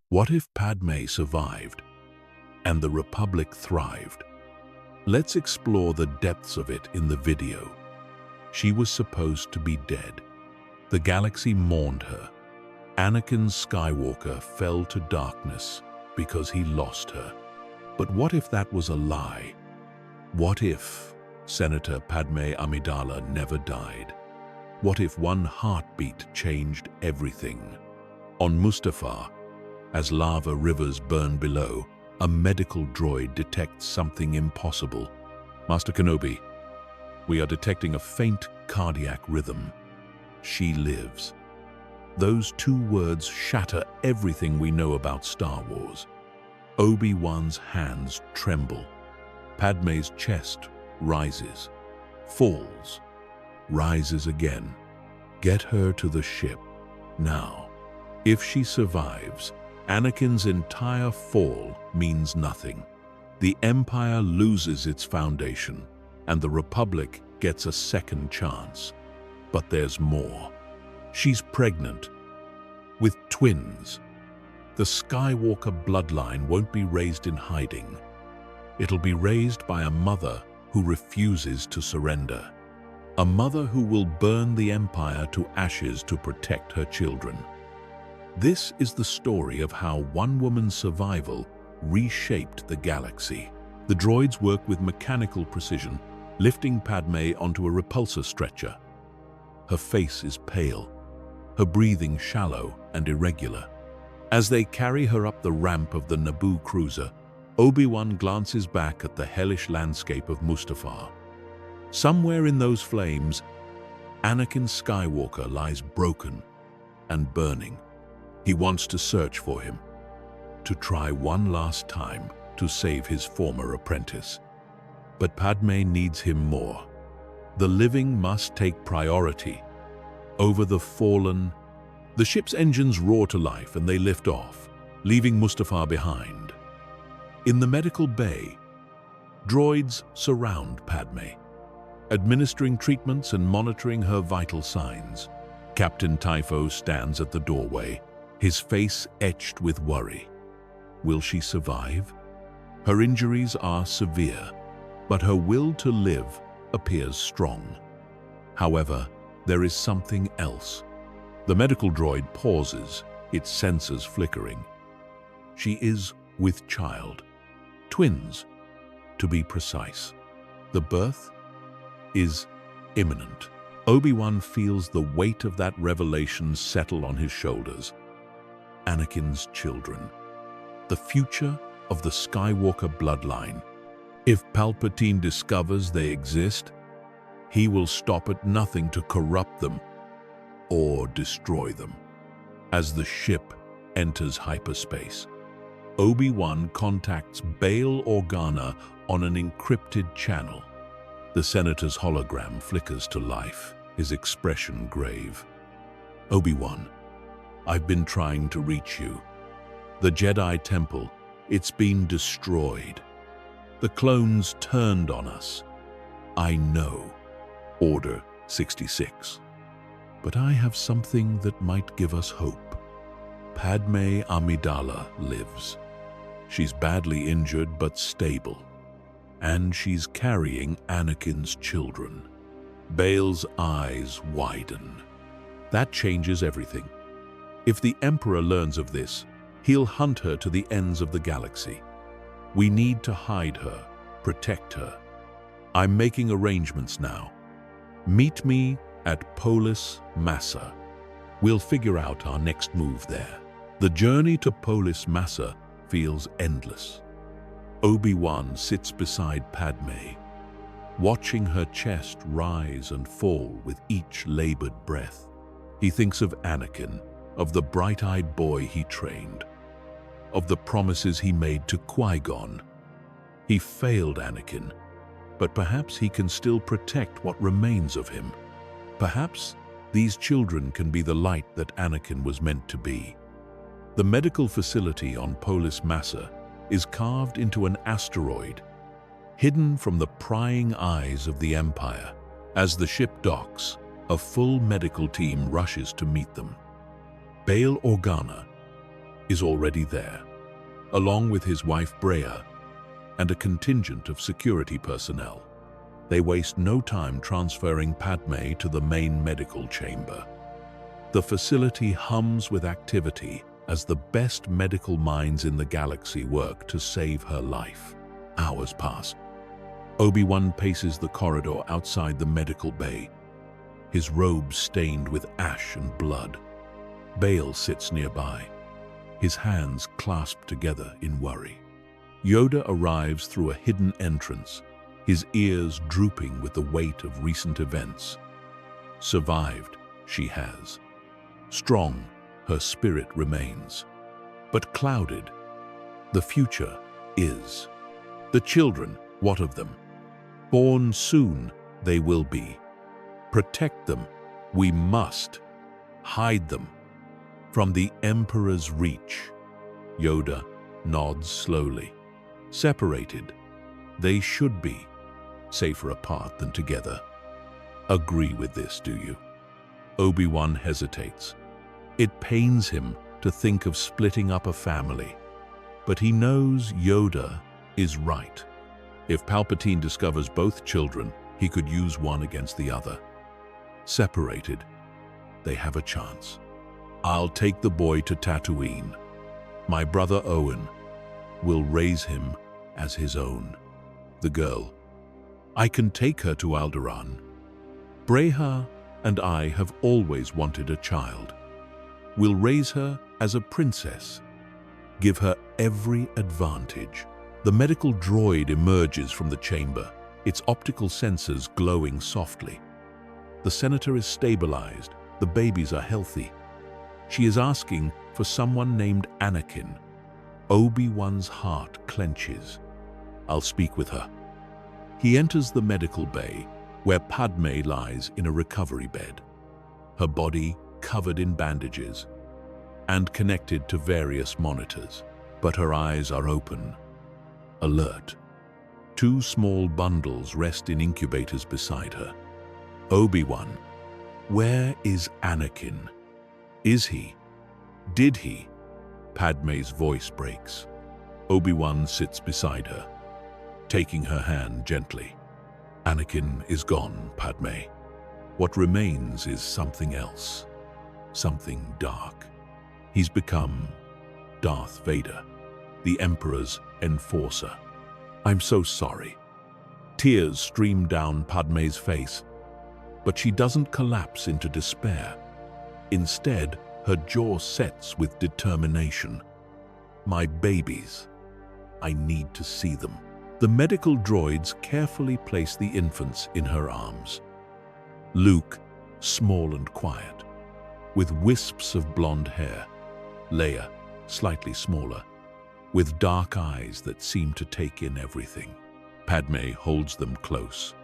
What if Padmé survived and the Republic thrived? Let's explore the depths of it in the video. She was supposed to be dead. The galaxy mourned her. Anakin Skywalker fell to darkness because he lost her. But what if that was a lie? What if Senator Padmé Amidala never died? What if one heartbeat changed everything? On Mustafar, as lava rivers burn below, a medical droid detects something impossible. Master Kenobi, we are detecting a faint cardiac rhythm. She lives. Those two words shatter everything we know about Star Wars. Obi-Wan's hands tremble. Padmé's chest rises, falls, rises again. Get her to the ship, now. If she survives, Anakin's entire fall means nothing. The Empire loses its foundation, and the Republic gets a second chance. But there's more. She's pregnant, with twins. The Skywalker bloodline won't be raised in hiding. It'll be raised by a mother who refuses to surrender. A mother who will burn the Empire to ashes to protect her children. This is the story of how one woman's survival reshaped the galaxy. The droids work with mechanical precision, lifting Padmé onto a repulsor stretcher. Her face is pale, her breathing shallow and irregular. As they carry her up the ramp of the Naboo cruiser, Obi-Wan glances back at the hellish landscape of Mustafar. Somewhere in those flames, Anakin Skywalker lies broken and burning. He wants to search for him, to try one last time to save his former apprentice. But Padmé needs him more. The living must take priority over the fallen. The ship's engines roar to life and they lift off, leaving Mustafar behind. In the medical bay, droids surround Padmé, administering treatments and monitoring her vital signs. Captain Typho stands at the doorway, his face etched with worry. Will she survive? Her injuries are severe, but her will to live appears strong. However, there is something else. The medical droid pauses, its sensors flickering. She is with child. Twins, to be precise. The birth is imminent. Obi-Wan feels the weight of that revelation settle on his shoulders. Anakin's children. The future of the Skywalker bloodline. If Palpatine discovers they exist, he will stop at nothing to corrupt them or destroy them. As the ship enters hyperspace, Obi-Wan contacts Bail Organa on an encrypted channel. The Senator's hologram flickers to life, his expression grave. Obi-Wan, I've been trying to reach you. The Jedi Temple, it's been destroyed. The clones turned on us. I know. Order 66. But I have something that might give us hope. Padmé Amidala lives. She's badly injured but stable. And she's carrying Anakin's children. Bail's eyes widen. That changes everything. If the Emperor learns of this, he'll hunt her to the ends of the galaxy. We need to hide her, protect her. I'm making arrangements now. Meet me at Polis Massa. We'll figure out our next move there. The journey to Polis Massa feels endless. Obi-Wan sits beside Padmé, watching her chest rise and fall with each labored breath. He thinks of Anakin, of the bright-eyed boy he trained, of the promises he made to Qui-Gon. He failed Anakin, but perhaps he can still protect what remains of him. Perhaps these children can be the light that Anakin was meant to be. The medical facility on Polis Massa is carved into an asteroid, hidden from the prying eyes of the Empire. As the ship docks, a full medical team rushes to meet them. Bail Organa, is already there, along with his wife Brea and a contingent of security personnel. They waste no time transferring Padmé to the main medical chamber. The facility hums with activity as the best medical minds in the galaxy work to save her life. Hours pass. Obi-Wan paces the corridor outside the medical bay, his robe stained with ash and blood. Bail sits nearby, his hands clasped together in worry. Yoda arrives through a hidden entrance, his ears drooping with the weight of recent events. Survived, she has. Strong, her spirit remains. But clouded, the future is. The children, what of them? Born soon, they will be. Protect them, we must. Hide them from the Emperor's reach. Yoda nods slowly. Separated, they should be. Safer apart than together. Agree with this, do you? Obi-Wan hesitates. It pains him to think of splitting up a family, but he knows Yoda is right. If Palpatine discovers both children, he could use one against the other. Separated, they have a chance. I'll take the boy to Tatooine. My brother Owen will raise him as his own. The girl, I can take her to Alderaan. Breha and I have always wanted a child. We'll raise her as a princess. Give her every advantage. The medical droid emerges from the chamber, its optical sensors glowing softly. The senator is stabilized. The babies are healthy. She is asking for someone named Anakin. Obi-Wan's heart clenches. I'll speak with her. He enters the medical bay, where Padmé lies in a recovery bed, her body covered in bandages and connected to various monitors, but her eyes are open, alert. Two small bundles rest in incubators beside her. Obi-Wan, where is Anakin? Is he? Did he? Padmé's voice breaks. Obi-Wan sits beside her, taking her hand gently. Anakin is gone, Padmé. What remains is something else, something dark. He's become Darth Vader, the Emperor's enforcer. I'm so sorry. Tears stream down Padmé's face, but she doesn't collapse into despair. Instead, her jaw sets with determination. My babies. I need to see them. The medical droids carefully place the infants in her arms. Luke, small and quiet, with wisps of blonde hair. Leia, slightly smaller, with dark eyes that seem to take in everything. Padmé holds them close,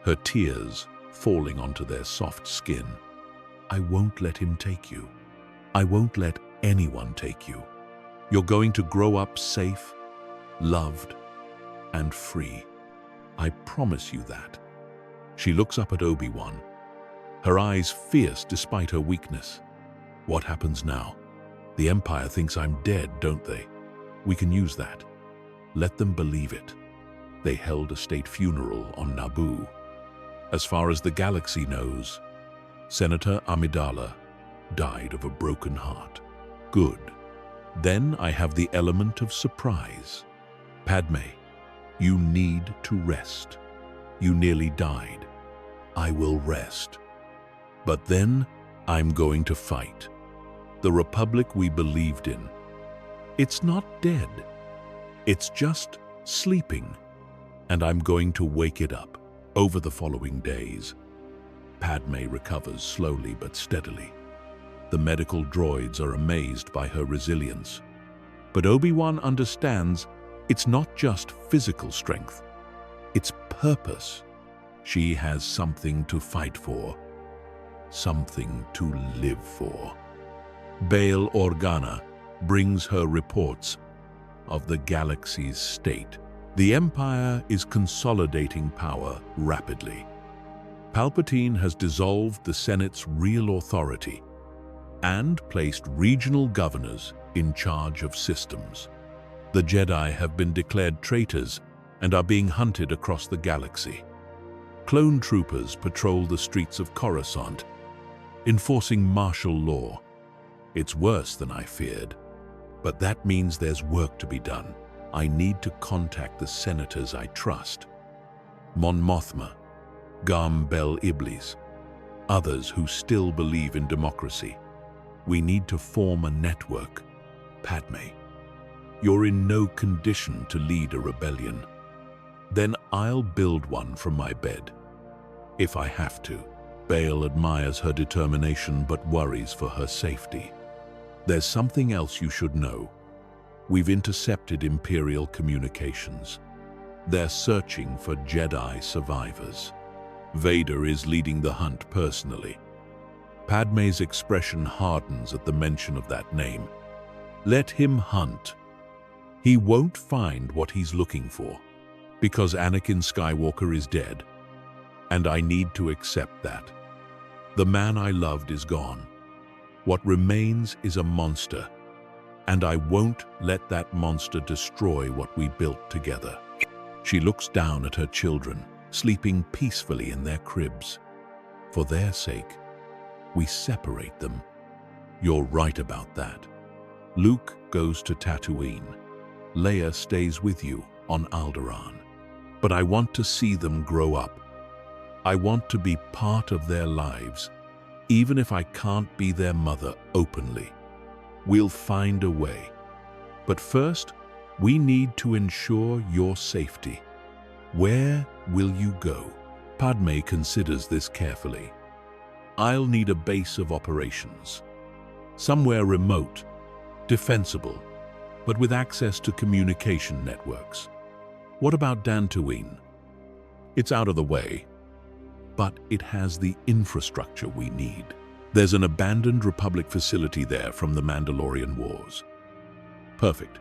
her tears falling onto their soft skin. I won't let him take you. I won't let anyone take you. You're going to grow up safe, loved, and free. I promise you that. She looks up at Obi-Wan, her eyes fierce despite her weakness. What happens now? The Empire thinks I'm dead, don't they? We can use that. Let them believe it. They held a state funeral on Naboo. As far as the galaxy knows, Senator Amidala died of a broken heart. Good. Then I have the element of surprise. Padmé, you need to rest. You nearly died. I will rest. But then I'm going to fight. The Republic we believed in. It's not dead. It's just sleeping. And I'm going to wake it up. Over the following days, Padmé recovers slowly but steadily. The medical droids are amazed by her resilience. But Obi-Wan understands it's not just physical strength. It's purpose. She has something to fight for. Something to live for. Bail Organa brings her reports of the galaxy's state. The Empire is consolidating power rapidly. Palpatine has dissolved the Senate's real authority and placed regional governors in charge of systems. The Jedi have been declared traitors and are being hunted across the galaxy. Clone troopers patrol the streets of Coruscant, enforcing martial law. It's worse than I feared, but that means there's work to be done. I need to contact the senators I trust. Mon Mothma, Garm Bel Iblis, others who still believe in democracy. We need to form a network. Padmé, you're in no condition to lead a rebellion. Then I'll build one from my bed, if I have to. Bail admires her determination but worries for her safety. There's something else you should know. We've intercepted Imperial communications. They're searching for Jedi survivors. Vader is leading the hunt personally. Padmé's expression hardens at the mention of that name. Let him hunt. He won't find what he's looking for, because Anakin Skywalker is dead, and I need to accept that. The man I loved is gone. What remains is a monster, and I won't let that monster destroy what we built together. She looks down at her children, sleeping peacefully in their cribs. For their sake, we separate them. You're right about that. Luke goes to Tatooine. Leia stays with you on Alderaan. But I want to see them grow up. I want to be part of their lives, even if I can't be their mother openly. We'll find a way. But first, we need to ensure your safety. Where will you go? Padmé considers this carefully. I'll need a base of operations. Somewhere remote, defensible, but with access to communication networks. What about Dantooine? It's out of the way, but it has the infrastructure we need. There's an abandoned Republic facility there from the Mandalorian Wars. Perfect.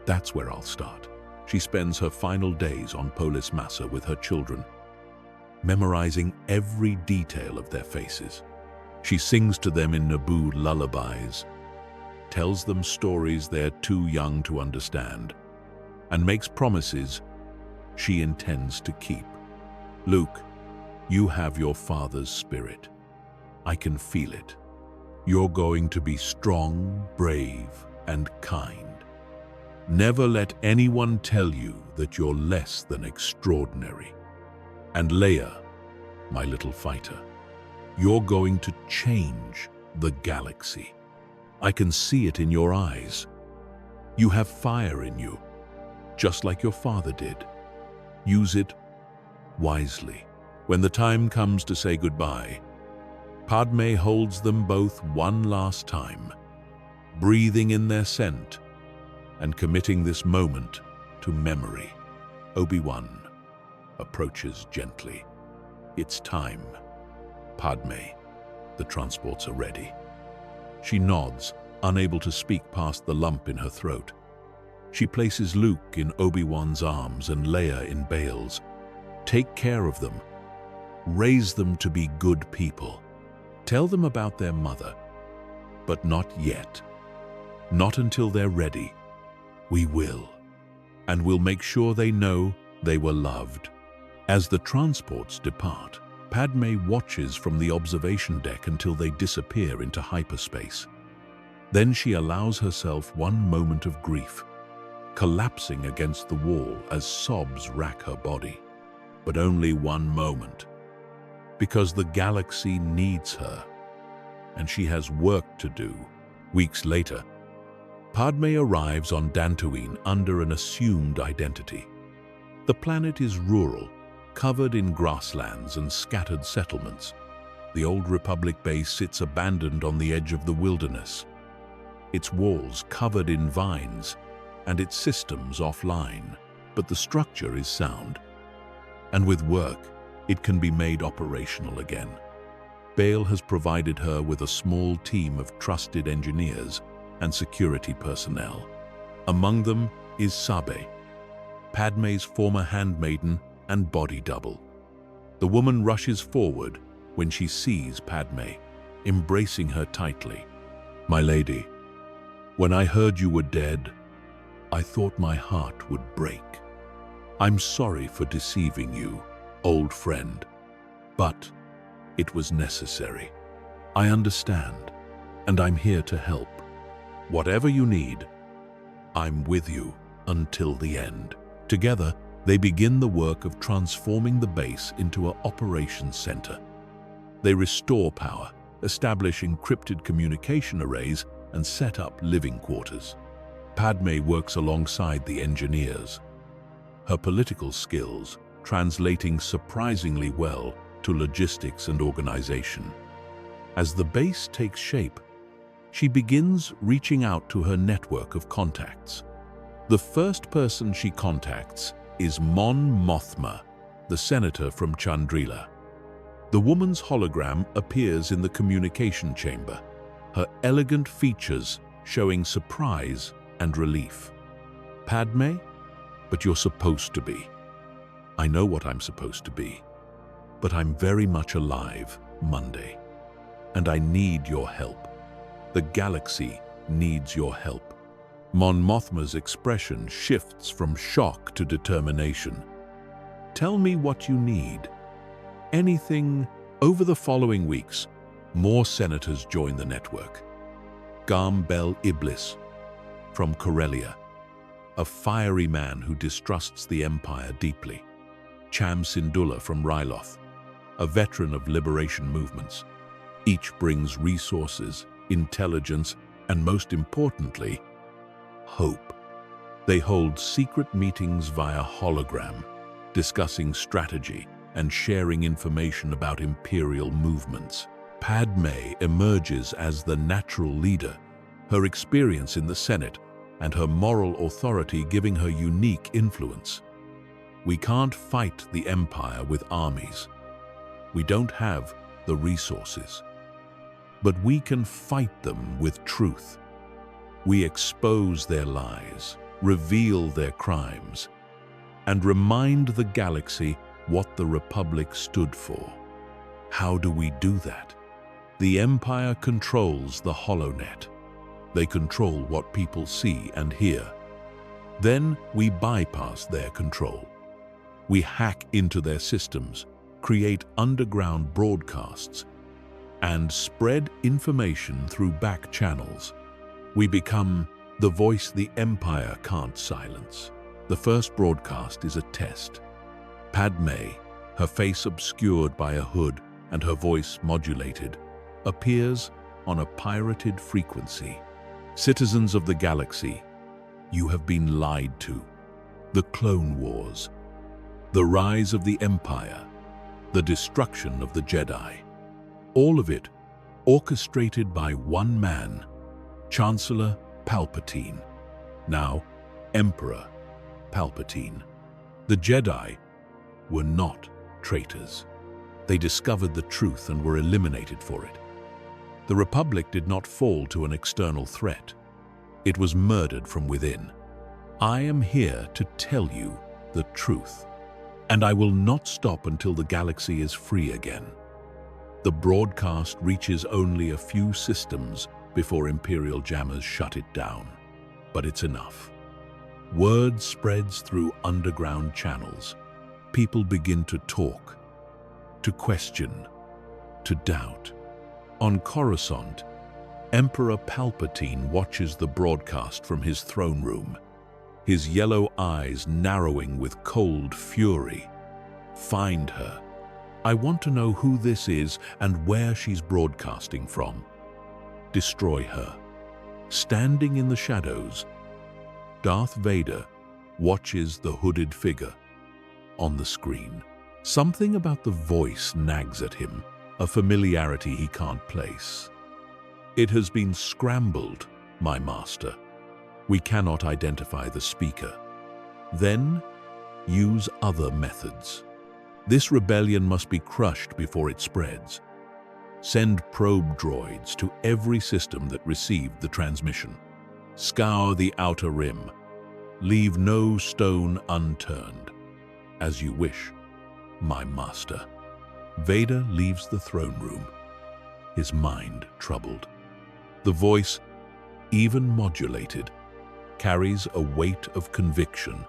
That's where I'll start. She spends her final days on Polis Massa with her children, memorizing every detail of their faces. She sings to them in Naboo lullabies, tells them stories they're too young to understand, and makes promises she intends to keep. Luke, you have your father's spirit. I can feel it. You're going to be strong, brave, and kind. Never let anyone tell you that you're less than extraordinary. And Leia, my little fighter, you're going to change the galaxy. I can see it in your eyes. You have fire in you, just like your father did. Use it wisely. When the time comes to say goodbye, Padmé holds them both one last time, breathing in their scent and committing this moment to memory. Obi-Wan approaches gently. It's time. Padmé, the transports are ready. She nods, unable to speak past the lump in her throat. She places Luke in Obi-Wan's arms and Leia in Bail's. Take care of them. Raise them to be good people. Tell them about their mother. But not yet. Not until they're ready. We will. And we'll make sure they know they were loved. As the transports depart, Padmé watches from the observation deck until they disappear into hyperspace. Then she allows herself one moment of grief, collapsing against the wall as sobs rack her body. But only one moment, because the galaxy needs her, and she has work to do. Weeks later, Padmé arrives on Dantooine under an assumed identity. The planet is rural, covered in grasslands and scattered settlements. The old Republic base sits abandoned on the edge of the wilderness, its walls covered in vines and its systems offline. But the structure is sound, and with work, it can be made operational again. Bail has provided her with a small team of trusted engineers and security personnel. Among them is Sabe, Padmé's former handmaiden and body double. The woman rushes forward when she sees Padmé, embracing her tightly. My lady, When I heard you were dead, I thought my heart would break. I'm sorry for deceiving you, old friend, but it was necessary. I understand, and I'm here to help. Whatever you need, I'm with you until the end. Together, they begin the work of transforming the base into an operations center. They restore power, establish encrypted communication arrays, and set up living quarters. Padmé works alongside the engineers, her political skills translating surprisingly well to logistics and organization. As the base takes shape, she begins reaching out to her network of contacts. The first person she contacts is Mon Mothma, the senator from Chandrila. The woman's hologram appears in the communication chamber, her elegant features showing surprise and relief. Padmé, but you're supposed to be. I know what I'm supposed to be, but I'm very much alive Monday, and I need your help. The galaxy needs your help. Mon Mothma's expression shifts from shock to determination. Tell me what you need. Anything. Over the following weeks, more senators join the network. Gam Bel Iblis from Corellia, a fiery man who distrusts the Empire deeply. Cham Syndulla from Ryloth, a veteran of liberation movements. Each brings resources, intelligence, and most importantly, hope. They hold secret meetings via hologram, discussing strategy and sharing information about imperial movements. Padmé emerges as the natural leader, her experience in the Senate and her moral authority giving her unique influence. We can't fight the Empire with armies. We don't have the resources. But we can fight them with truth. We expose their lies, reveal their crimes, and remind the galaxy what the Republic stood for. How do we do that? The Empire controls the HoloNet. They control what people see and hear. Then we bypass their control. We hack into their systems, create underground broadcasts, and spread information through back channels. We become the voice the Empire can't silence. The first broadcast is a test. Padmé, her face obscured by a hood and her voice modulated, appears on a pirated frequency. Citizens of the galaxy, you have been lied to. The Clone Wars, the rise of the Empire, the destruction of the Jedi. All of it orchestrated by one man, Chancellor Palpatine, now Emperor Palpatine. The Jedi were not traitors. They discovered the truth and were eliminated for it. The Republic did not fall to an external threat. It was murdered from within. I am here to tell you the truth, and I will not stop until the galaxy is free again. The broadcast reaches only a few systems before Imperial jammers shut it down, but it's enough. Word spreads through underground channels. People begin to talk, to question, to doubt. On Coruscant, Emperor Palpatine watches the broadcast from his throne room, his yellow eyes narrowing with cold fury. Find her. I want to know who this is and where she's broadcasting from. Destroy her. Standing in the shadows, Darth Vader watches the hooded figure on the screen. Something about the voice nags at him, a familiarity he can't place. It has been scrambled, my master. We cannot identify the speaker. Then, use other methods. This rebellion must be crushed before it spreads. Send probe droids to every system that received the transmission. Scour the outer rim. Leave no stone unturned. As you wish, my master. Vader leaves the throne room, his mind troubled. The voice, even modulated, carries a weight of conviction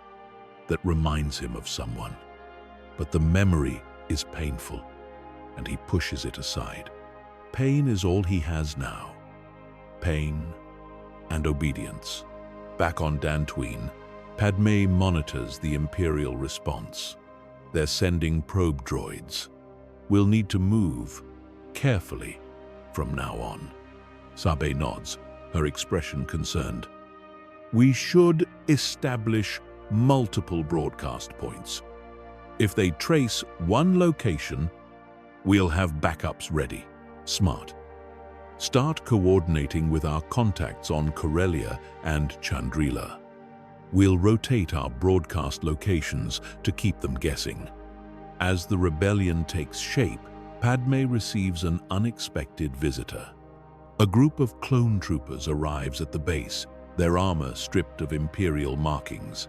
that reminds him of someone. But the memory is painful, and he pushes it aside. Pain is all he has now. Pain and obedience. Back on Dantooine, Padmé monitors the Imperial response. They're sending probe droids. We'll need to move carefully from now on. Sabe nods, her expression concerned. We should establish multiple broadcast points. If they trace one location, we'll have backups ready. Smart. Start coordinating with our contacts on Corellia and Chandrila. We'll rotate our broadcast locations to keep them guessing. As the rebellion takes shape, Padmé receives an unexpected visitor. A group of clone troopers arrives at the base, their armor stripped of Imperial markings.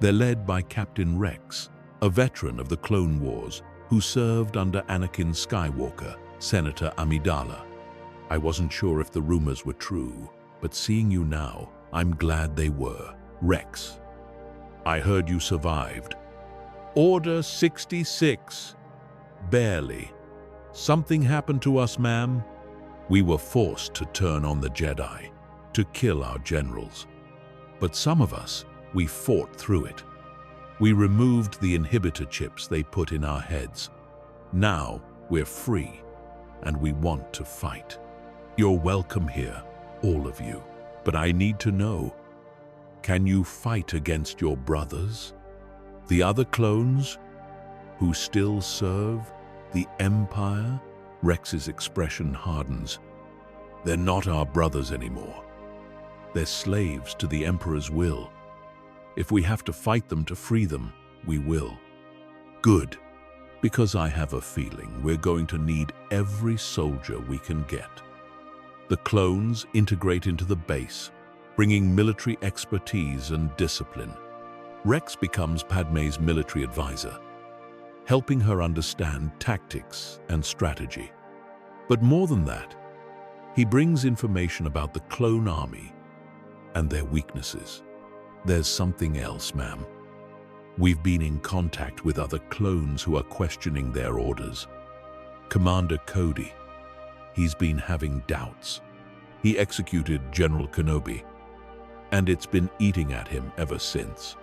They're led by Captain Rex, a veteran of the Clone Wars who served under Anakin Skywalker, Senator Amidala. I wasn't sure if the rumors were true, but seeing you now, I'm glad they were. Rex, I heard you survived. Order 66. Barely. Something happened to us, ma'am. We were forced to turn on the Jedi, to kill our generals. But some of us, we fought through it. We removed the inhibitor chips they put in our heads. Now we're free, and we want to fight. You're welcome here, all of you. But I need to know, can you fight against your brothers? The other clones who still serve the Empire? Rex's expression hardens. They're not our brothers anymore. They're slaves to the Emperor's will. If we have to fight them to free them, we will. Good, because I have a feeling we're going to need every soldier we can get. The clones integrate into the base, bringing military expertise and discipline. Rex becomes Padmé's military advisor, helping her understand tactics and strategy. But more than that, he brings information about the clone army and their weaknesses. There's something else, ma'am. We've been in contact with other clones who are questioning their orders. Commander Cody, he's been having doubts. He executed General Kenobi, and it's been eating at him ever since.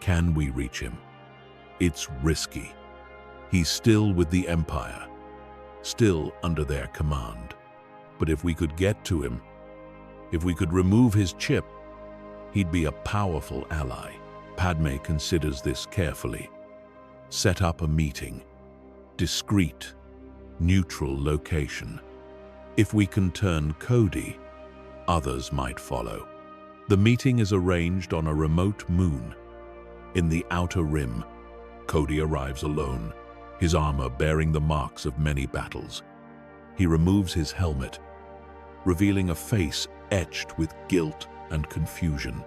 Can we reach him? It's risky. He's still with the Empire, still under their command. But if we could get to him, if we could remove his chip, he'd be a powerful ally. Padmé considers this carefully. Set up a meeting. Discreet, neutral location. If we can turn Cody, others might follow. The meeting is arranged on a remote moon. In the outer rim, Cody arrives alone, his armor bearing the marks of many battles. He removes his helmet, revealing a face etched with guilt and confusion.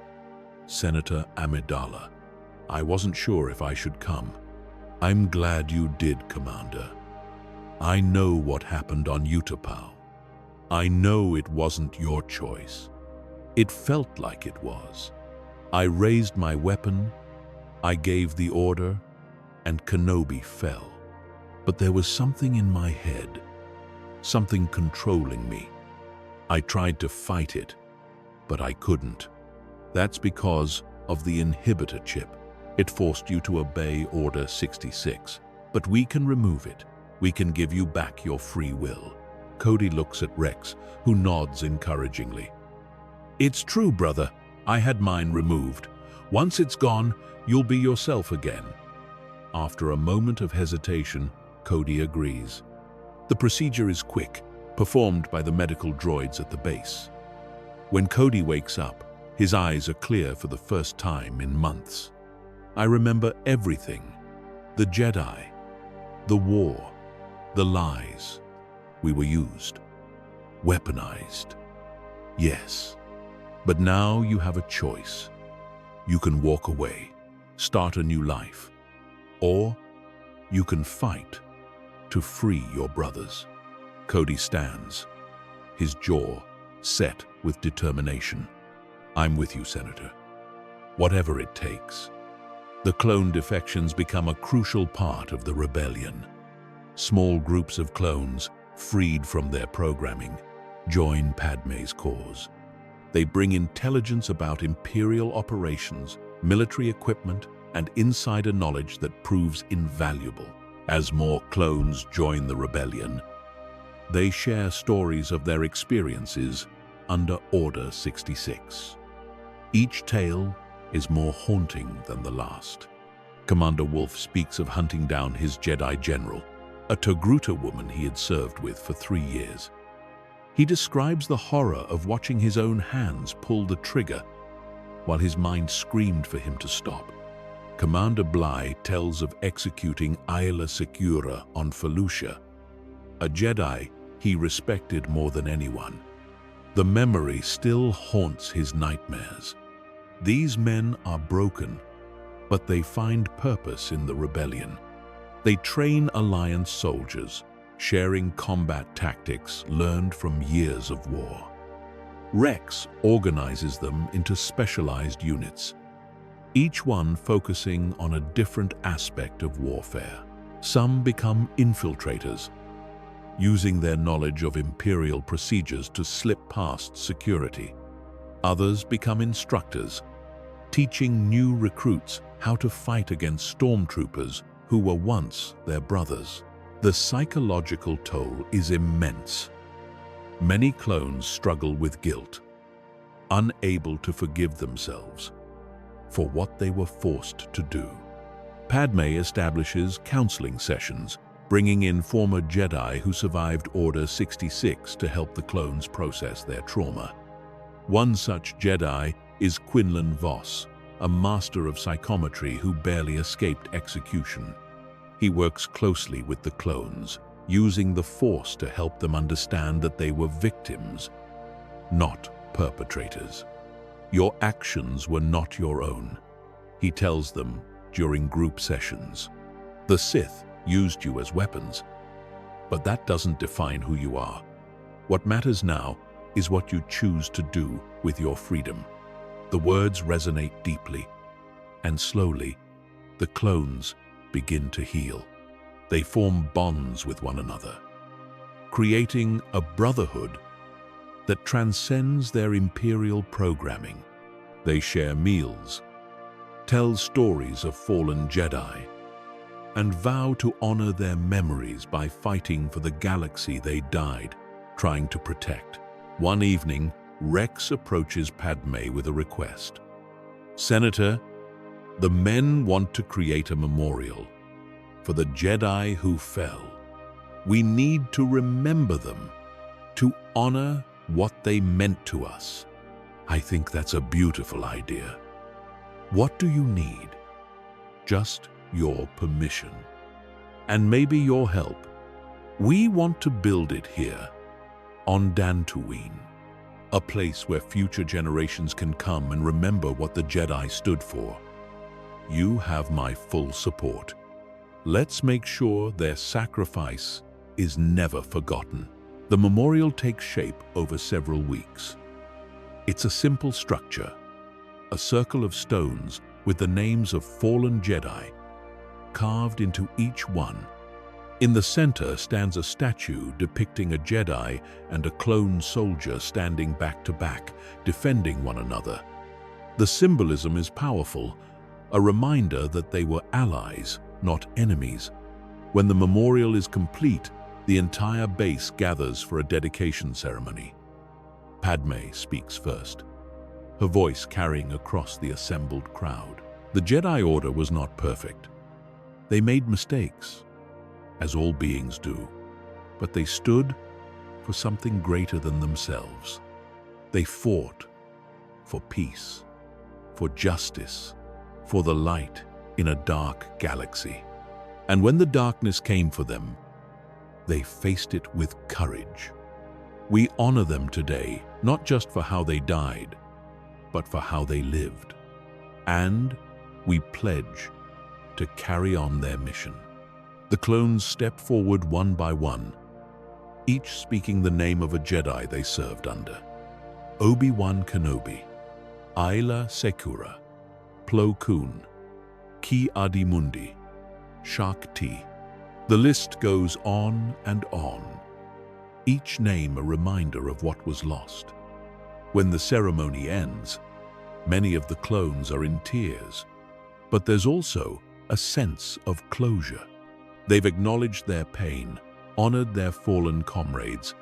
Senator Amidala, I wasn't sure if I should come. I'm glad you did, Commander. I know what happened on Utapau. I know it wasn't your choice. It felt like it was. I raised my weapon, I gave the order, and Kenobi fell. But there was something in my head, something controlling me. I tried to fight it, but I couldn't. That's because of the inhibitor chip. It forced you to obey Order 66. But we can remove it. We can give you back your free will. Cody looks at Rex, who nods encouragingly. It's true, brother. I had mine removed. Once it's gone, you'll be yourself again. After a moment of hesitation, Cody agrees. The procedure is quick, performed by the medical droids at the base. When Cody wakes up, his eyes are clear for the first time in months. I remember everything. The Jedi, the war, the lies. We were used, weaponized. Yes, but now you have a choice. You can walk away, start a new life, or you can fight to free your brothers. Cody stands, his jaw set with determination. I'm with you, Senator. Whatever it takes. The clone defections become a crucial part of the rebellion. Small groups of clones, freed from their programming, join Padmé's cause. They bring intelligence about Imperial operations, military equipment, and insider knowledge that proves invaluable. As more clones join the rebellion, they share stories of their experiences under Order 66. Each tale is more haunting than the last. Commander Wolf speaks of hunting down his Jedi general, a Togruta woman he had served with for 3 years. He describes the horror of watching his own hands pull the trigger while his mind screamed for him to stop. Commander Bly tells of executing Aayla Secura on Felucia, a Jedi he respected more than anyone. The memory still haunts his nightmares. These men are broken, but they find purpose in the rebellion. They train Alliance soldiers, sharing combat tactics learned from years of war. Rex organizes them into specialized units, each one focusing on a different aspect of warfare. Some become infiltrators, using their knowledge of Imperial procedures to slip past security. Others become instructors, teaching new recruits how to fight against stormtroopers who were once their brothers. The psychological toll is immense. Many clones struggle with guilt, unable to forgive themselves for what they were forced to do. Padmé establishes counseling sessions, bringing in former Jedi who survived Order 66 to help the clones process their trauma. One such Jedi is Quinlan Vos, a master of psychometry who barely escaped execution. He works closely with the clones, using the Force to help them understand that they were victims, not perpetrators. Your actions were not your own, he tells them during group sessions. The Sith used you as weapons, but that doesn't define who you are. What matters now is what you choose to do with your freedom. The words resonate deeply, and slowly, the clones begin to heal. They form bonds with one another, creating a brotherhood that transcends their Imperial programming. They share meals, tell stories of fallen Jedi, and vow to honor their memories by fighting for the galaxy they died trying to protect. One evening, Rex approaches Padmé with a request. Senator, the men want to create a memorial for the Jedi who fell. We need to remember them, to honor what they meant to us. I think that's a beautiful idea. What do you need? Just your permission. And maybe your help. We want to build it here, on Dantooine, a place where future generations can come and remember what the Jedi stood for. You have my full support. Let's make sure their sacrifice is never forgotten. The memorial takes shape over several weeks. It's a simple structure, a circle of stones with the names of fallen Jedi carved into each one. In the center stands a statue depicting a Jedi and a clone soldier standing back to back, defending one another. The symbolism is powerful, a reminder that they were allies, not enemies. When the memorial is complete, the entire base gathers for a dedication ceremony. Padmé speaks first, her voice carrying across the assembled crowd. The Jedi Order was not perfect. They made mistakes, as all beings do, but they stood for something greater than themselves. They fought for peace, for justice, for the light in a dark galaxy. And when the darkness came for them, they faced it with courage. We honor them today, not just for how they died, but for how they lived. And we pledge to carry on their mission. The clones step forward one by one, each speaking the name of a Jedi they served under. Obi-Wan Kenobi, Ayla Secura, Plo Koon, Ki Adi Mundi, Shakti. The list goes on and on, each name a reminder of what was lost. When the ceremony ends, many of the clones are in tears, but there's also a sense of closure. They've acknowledged their pain, honored their fallen comrades,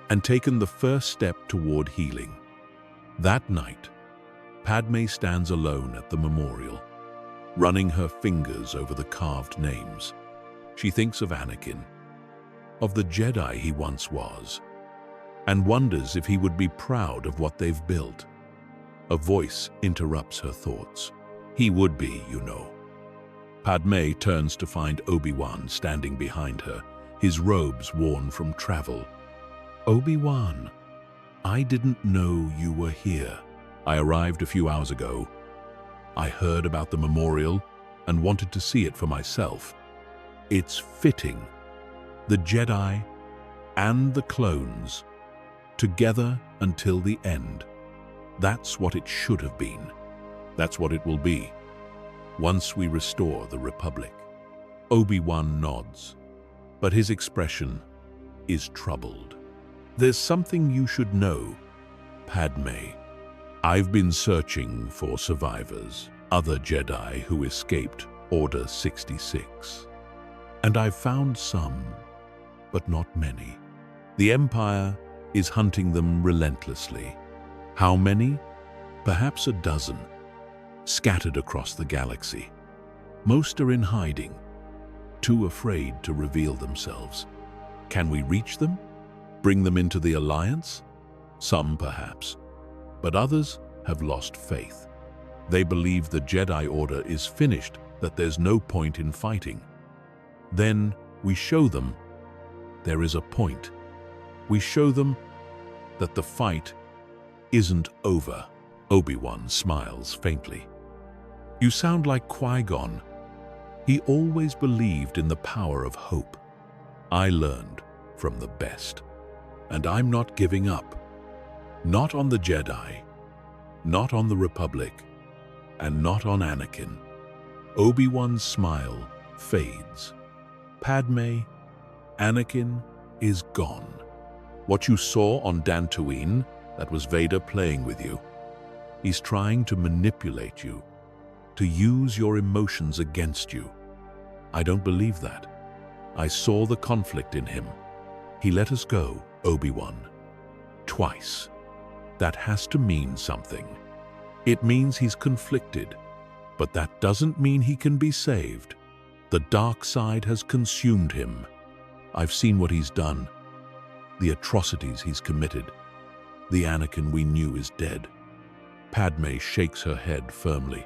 and taken the first step toward healing. That night, Padmé stands alone at the memorial, running her fingers over the carved names. She thinks of Anakin, of the Jedi he once was, and wonders if he would be proud of what they've built. A voice interrupts her thoughts. He would be, you know. Padmé turns to find Obi-Wan standing behind her, his robes worn from travel. Obi-Wan, I didn't know you were here. I arrived a few hours ago. I heard about the memorial and wanted to see it for myself. It's fitting. The Jedi and the clones, together until the end. That's what it should have been. That's what it will be, once we restore the Republic. Obi-Wan nods, but his expression is troubled. There's something you should know, Padmé. I've been searching for survivors, other Jedi who escaped Order 66. And I've found some, but not many. The Empire is hunting them relentlessly. How many? Perhaps a dozen, scattered across the galaxy. Most are in hiding, too afraid to reveal themselves. Can we reach them? Bring them into the Alliance? Some, perhaps, but others have lost faith. They believe the Jedi Order is finished, that there's no point in fighting. Then we show them there is a point. We show them that the fight isn't over. Obi-Wan smiles faintly. You sound like Qui-Gon. He always believed in the power of hope. I learned from the best. And I'm not giving up. Not on the Jedi, not on the Republic, and not on Anakin. Obi-Wan's smile fades. Padmé, Anakin is gone. What you saw on Dantooine, that was Vader playing with you. He's trying to manipulate you, to use your emotions against you. I don't believe that. I saw the conflict in him. He let us go, Obi-Wan. Twice. That has to mean something. It means he's conflicted, but that doesn't mean he can be saved. The dark side has consumed him. I've seen what he's done, the atrocities he's committed. The Anakin we knew is dead. Padmé shakes her head firmly.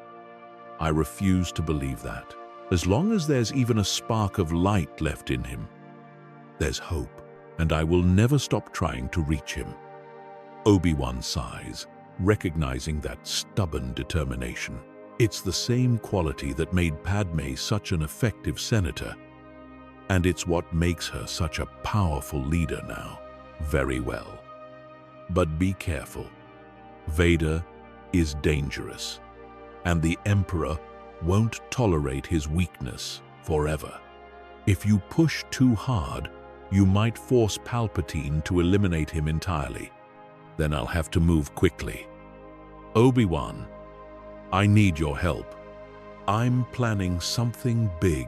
I refuse to believe that. As long as there's even a spark of light left in him, there's hope, and I will never stop trying to reach him. Obi-Wan sighs, recognizing that stubborn determination. It's the same quality that made Padmé such an effective senator, and it's what makes her such a powerful leader now. Very well. But be careful. Vader is dangerous, and the Emperor won't tolerate his weakness forever. If you push too hard, you might force Palpatine to eliminate him entirely. Then I'll have to move quickly. Obi-Wan, I need your help. I'm planning something big,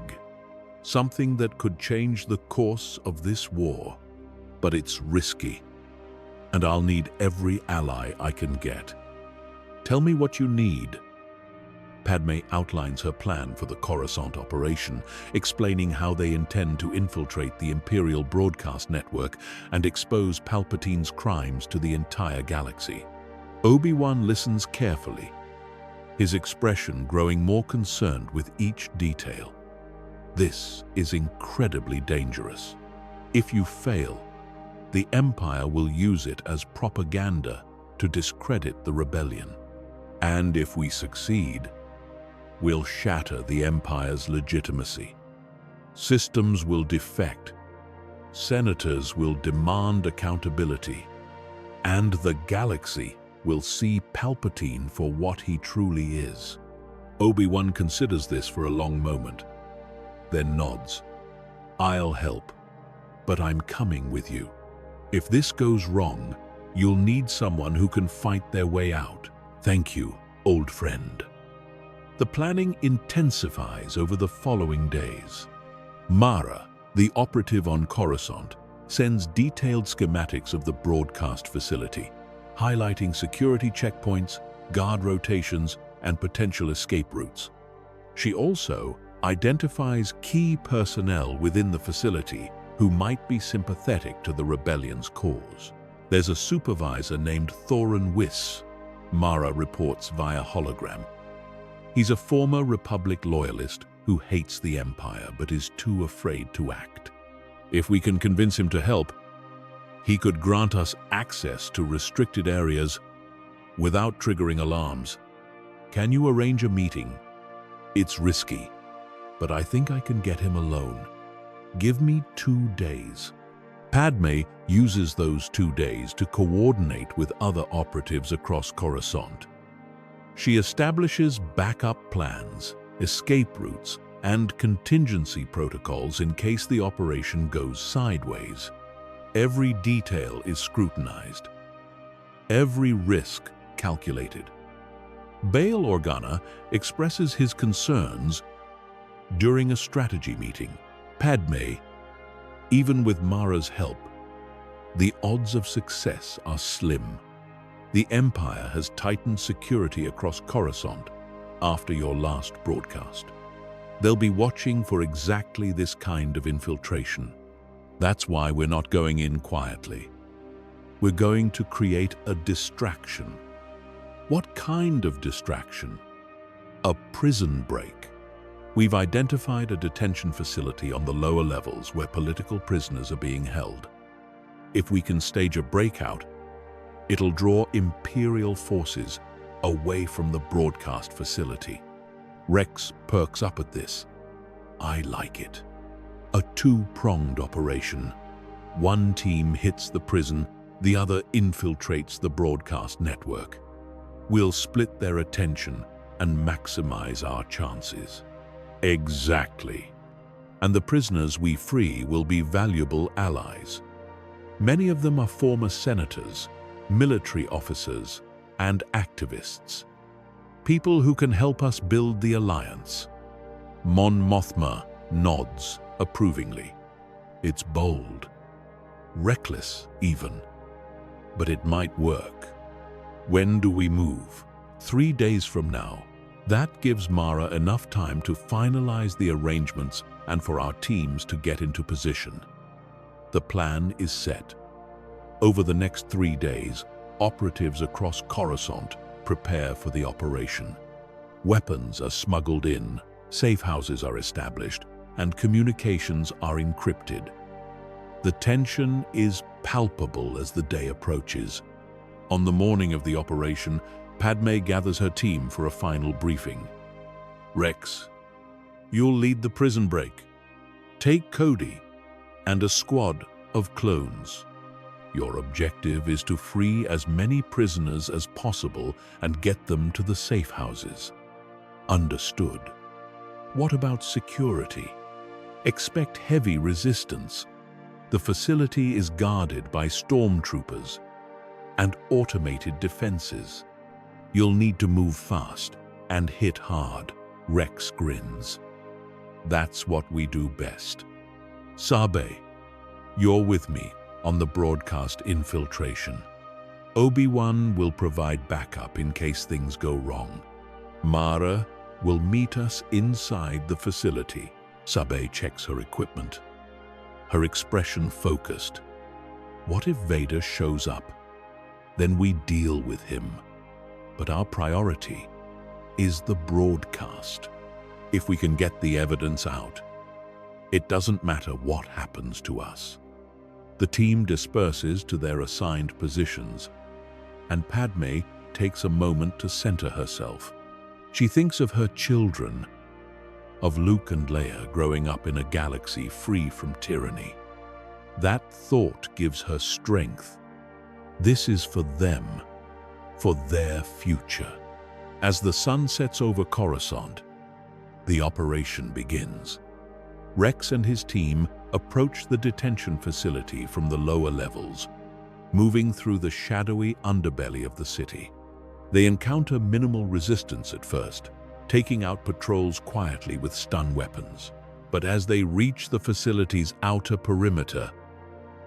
something that could change the course of this war, but it's risky, and I'll need every ally I can get. Tell me what you need. Padmé outlines her plan for the Coruscant operation, explaining how they intend to infiltrate the Imperial broadcast network and expose Palpatine's crimes to the entire galaxy. Obi-Wan listens carefully, his expression growing more concerned with each detail. This is incredibly dangerous. If you fail, the Empire will use it as propaganda to discredit the rebellion. And if we succeed, we'll shatter the Empire's legitimacy. Systems will defect. Senators will demand accountability. And the galaxy will see Palpatine for what he truly is. Obi-Wan considers this for a long moment, then nods. I'll help, but I'm coming with you. If this goes wrong, you'll need someone who can fight their way out. Thank you, old friend. The planning intensifies over the following days. Mara, the operative on Coruscant, sends detailed schematics of the broadcast facility, highlighting security checkpoints, guard rotations, and potential escape routes. She also identifies key personnel within the facility who might be sympathetic to the rebellion's cause. There's a supervisor named Thorin Wyss, Mara reports via hologram. He's a former Republic loyalist who hates the Empire but is too afraid to act. If we can convince him to help, he could grant us access to restricted areas without triggering alarms. Can you arrange a meeting? It's risky, but I think I can get him alone. Give me 2 days. Padmé uses those 2 days to coordinate with other operatives across Coruscant. She establishes backup plans, escape routes, and contingency protocols in case the operation goes sideways. Every detail is scrutinized, every risk calculated. Bail Organa expresses his concerns during a strategy meeting. Padmé, even with Mara's help, the odds of success are slim. The Empire has tightened security across Coruscant after your last broadcast. They'll be watching for exactly this kind of infiltration. That's why we're not going in quietly. We're going to create a distraction. What kind of distraction? A prison break. We've identified a detention facility on the lower levels where political prisoners are being held. If we can stage a breakout, it'll draw Imperial forces away from the broadcast facility. Rex perks up at this. I like it. A two-pronged operation. One team hits the prison, the other infiltrates the broadcast network. We'll split their attention and maximize our chances. Exactly. And the prisoners we free will be valuable allies. Many of them are former senators, military officers, and activists. People who can help us build the alliance. Mon Mothma nods approvingly. It's bold, reckless even, but it might work. When do we move? 3 days from now. That gives Mara enough time to finalize the arrangements and for our teams to get into position. The plan is set. Over the next 3 days, operatives across Coruscant prepare for the operation. Weapons are smuggled in, safe houses are established, and communications are encrypted. The tension is palpable as the day approaches. On the morning of the operation, Padmé gathers her team for a final briefing. Rex, you'll lead the prison break. Take Cody and a squad of clones. Your objective is to free as many prisoners as possible and get them to the safe houses. Understood. What about security? Expect heavy resistance. The facility is guarded by stormtroopers and automated defenses. You'll need to move fast and hit hard. Rex grins. That's what we do best. Sabe, you're with me on the broadcast infiltration. Obi-Wan will provide backup in case things go wrong. Mara will meet us inside the facility. Sabe checks her equipment, her expression focused. What if Vader shows up? Then we deal with him. But our priority is the broadcast. If we can get the evidence out, it doesn't matter what happens to us. The team disperses to their assigned positions, and Padmé takes a moment to center herself. She thinks of her children, of Luke and Leia growing up in a galaxy free from tyranny. That thought gives her strength. This is for them, for their future. As the sun sets over Coruscant, the operation begins. Rex and his team approach the detention facility from the lower levels, moving through the shadowy underbelly of the city. They encounter minimal resistance at first, taking out patrols quietly with stun weapons. But as they reach the facility's outer perimeter,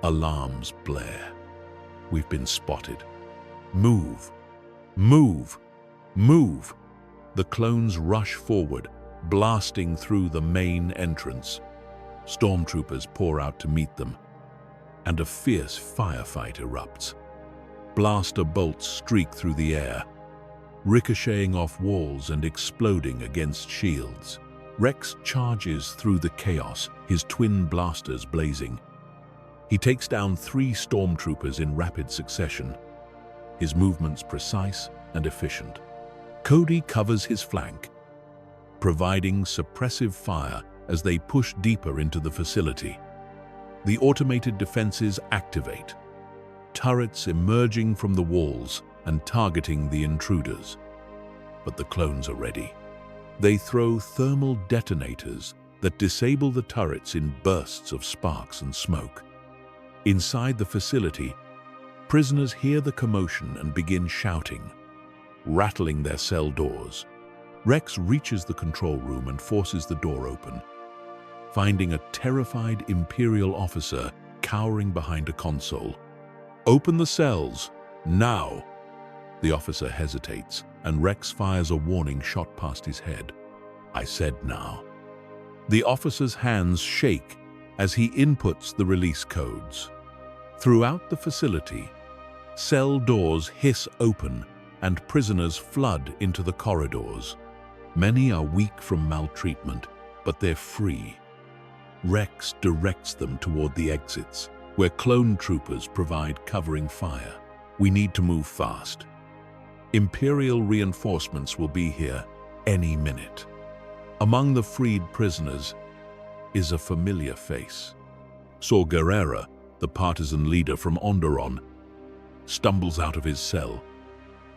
alarms blare. We've been spotted. Move! Move! Move! The clones rush forward, blasting through the main entrance. Stormtroopers pour out to meet them, and a fierce firefight erupts. Blaster bolts streak through the air, ricocheting off walls and exploding against shields. Rex charges through the chaos, his twin blasters blazing. He takes down 3 stormtroopers in rapid succession, his movements precise and efficient. Cody covers his flank, providing suppressive fire as they push deeper into the facility. The automated defenses activate, turrets emerging from the walls and targeting the intruders. But the clones are ready. They throw thermal detonators that disable the turrets in bursts of sparks and smoke. Inside the facility, prisoners hear the commotion and begin shouting, rattling their cell doors. Rex reaches the control room and forces the door open, finding a terrified Imperial officer cowering behind a console. "Open the cells, now!" The officer hesitates, and Rex fires a warning shot past his head. "I said now." The officer's hands shake as he inputs the release codes. Throughout the facility, cell doors hiss open and prisoners flood into the corridors. Many are weak from maltreatment, but they're free. Rex directs them toward the exits, where clone troopers provide covering fire. "We need to move fast. Imperial reinforcements will be here any minute." Among the freed prisoners is a familiar face. Saw Gerrera, the partisan leader from Onderon, stumbles out of his cell,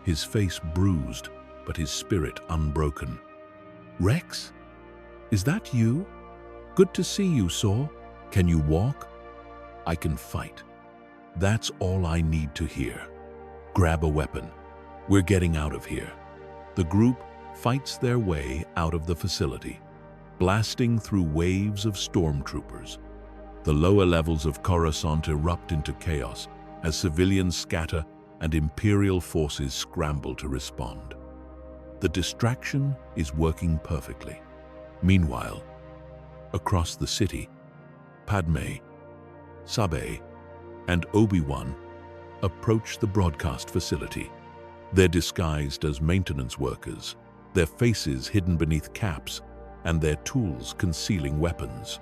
his face bruised, but his spirit unbroken. "Rex? Is that you? Good to see you, Saw. Can you walk?" "I can fight. That's all I need to hear. Grab a weapon. We're getting out of here." The group fights their way out of the facility, blasting through waves of stormtroopers. The lower levels of Coruscant erupt into chaos as civilians scatter and Imperial forces scramble to respond. The distraction is working perfectly. Meanwhile, across the city, Padmé, Sabe, and Obi-Wan approach the broadcast facility. They're disguised as maintenance workers, their faces hidden beneath caps and their tools concealing weapons.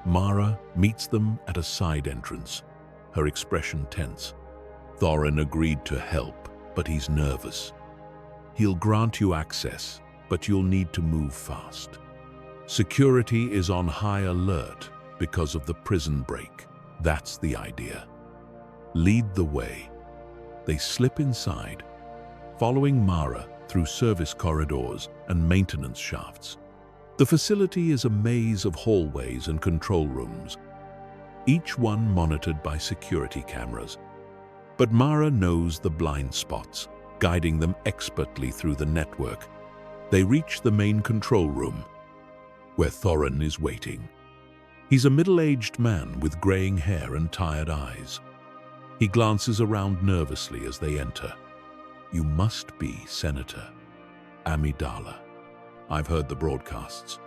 Mara meets them at a side entrance, her expression tense. Thorin agreed to help, but he's nervous. "He'll grant you access, but you'll need to move fast. Security is on high alert because of the prison break. That's the idea. Lead the way." They slip inside, following Mara through service corridors and maintenance shafts. The facility is a maze of hallways and control rooms, each one monitored by security cameras. But Mara knows the blind spots, guiding them expertly through the network. They reach the main control room, where Thorin is waiting. He's a middle-aged man with graying hair and tired eyes. He glances around nervously as they enter. "You must be Senator Amidala. I've heard the broadcasts.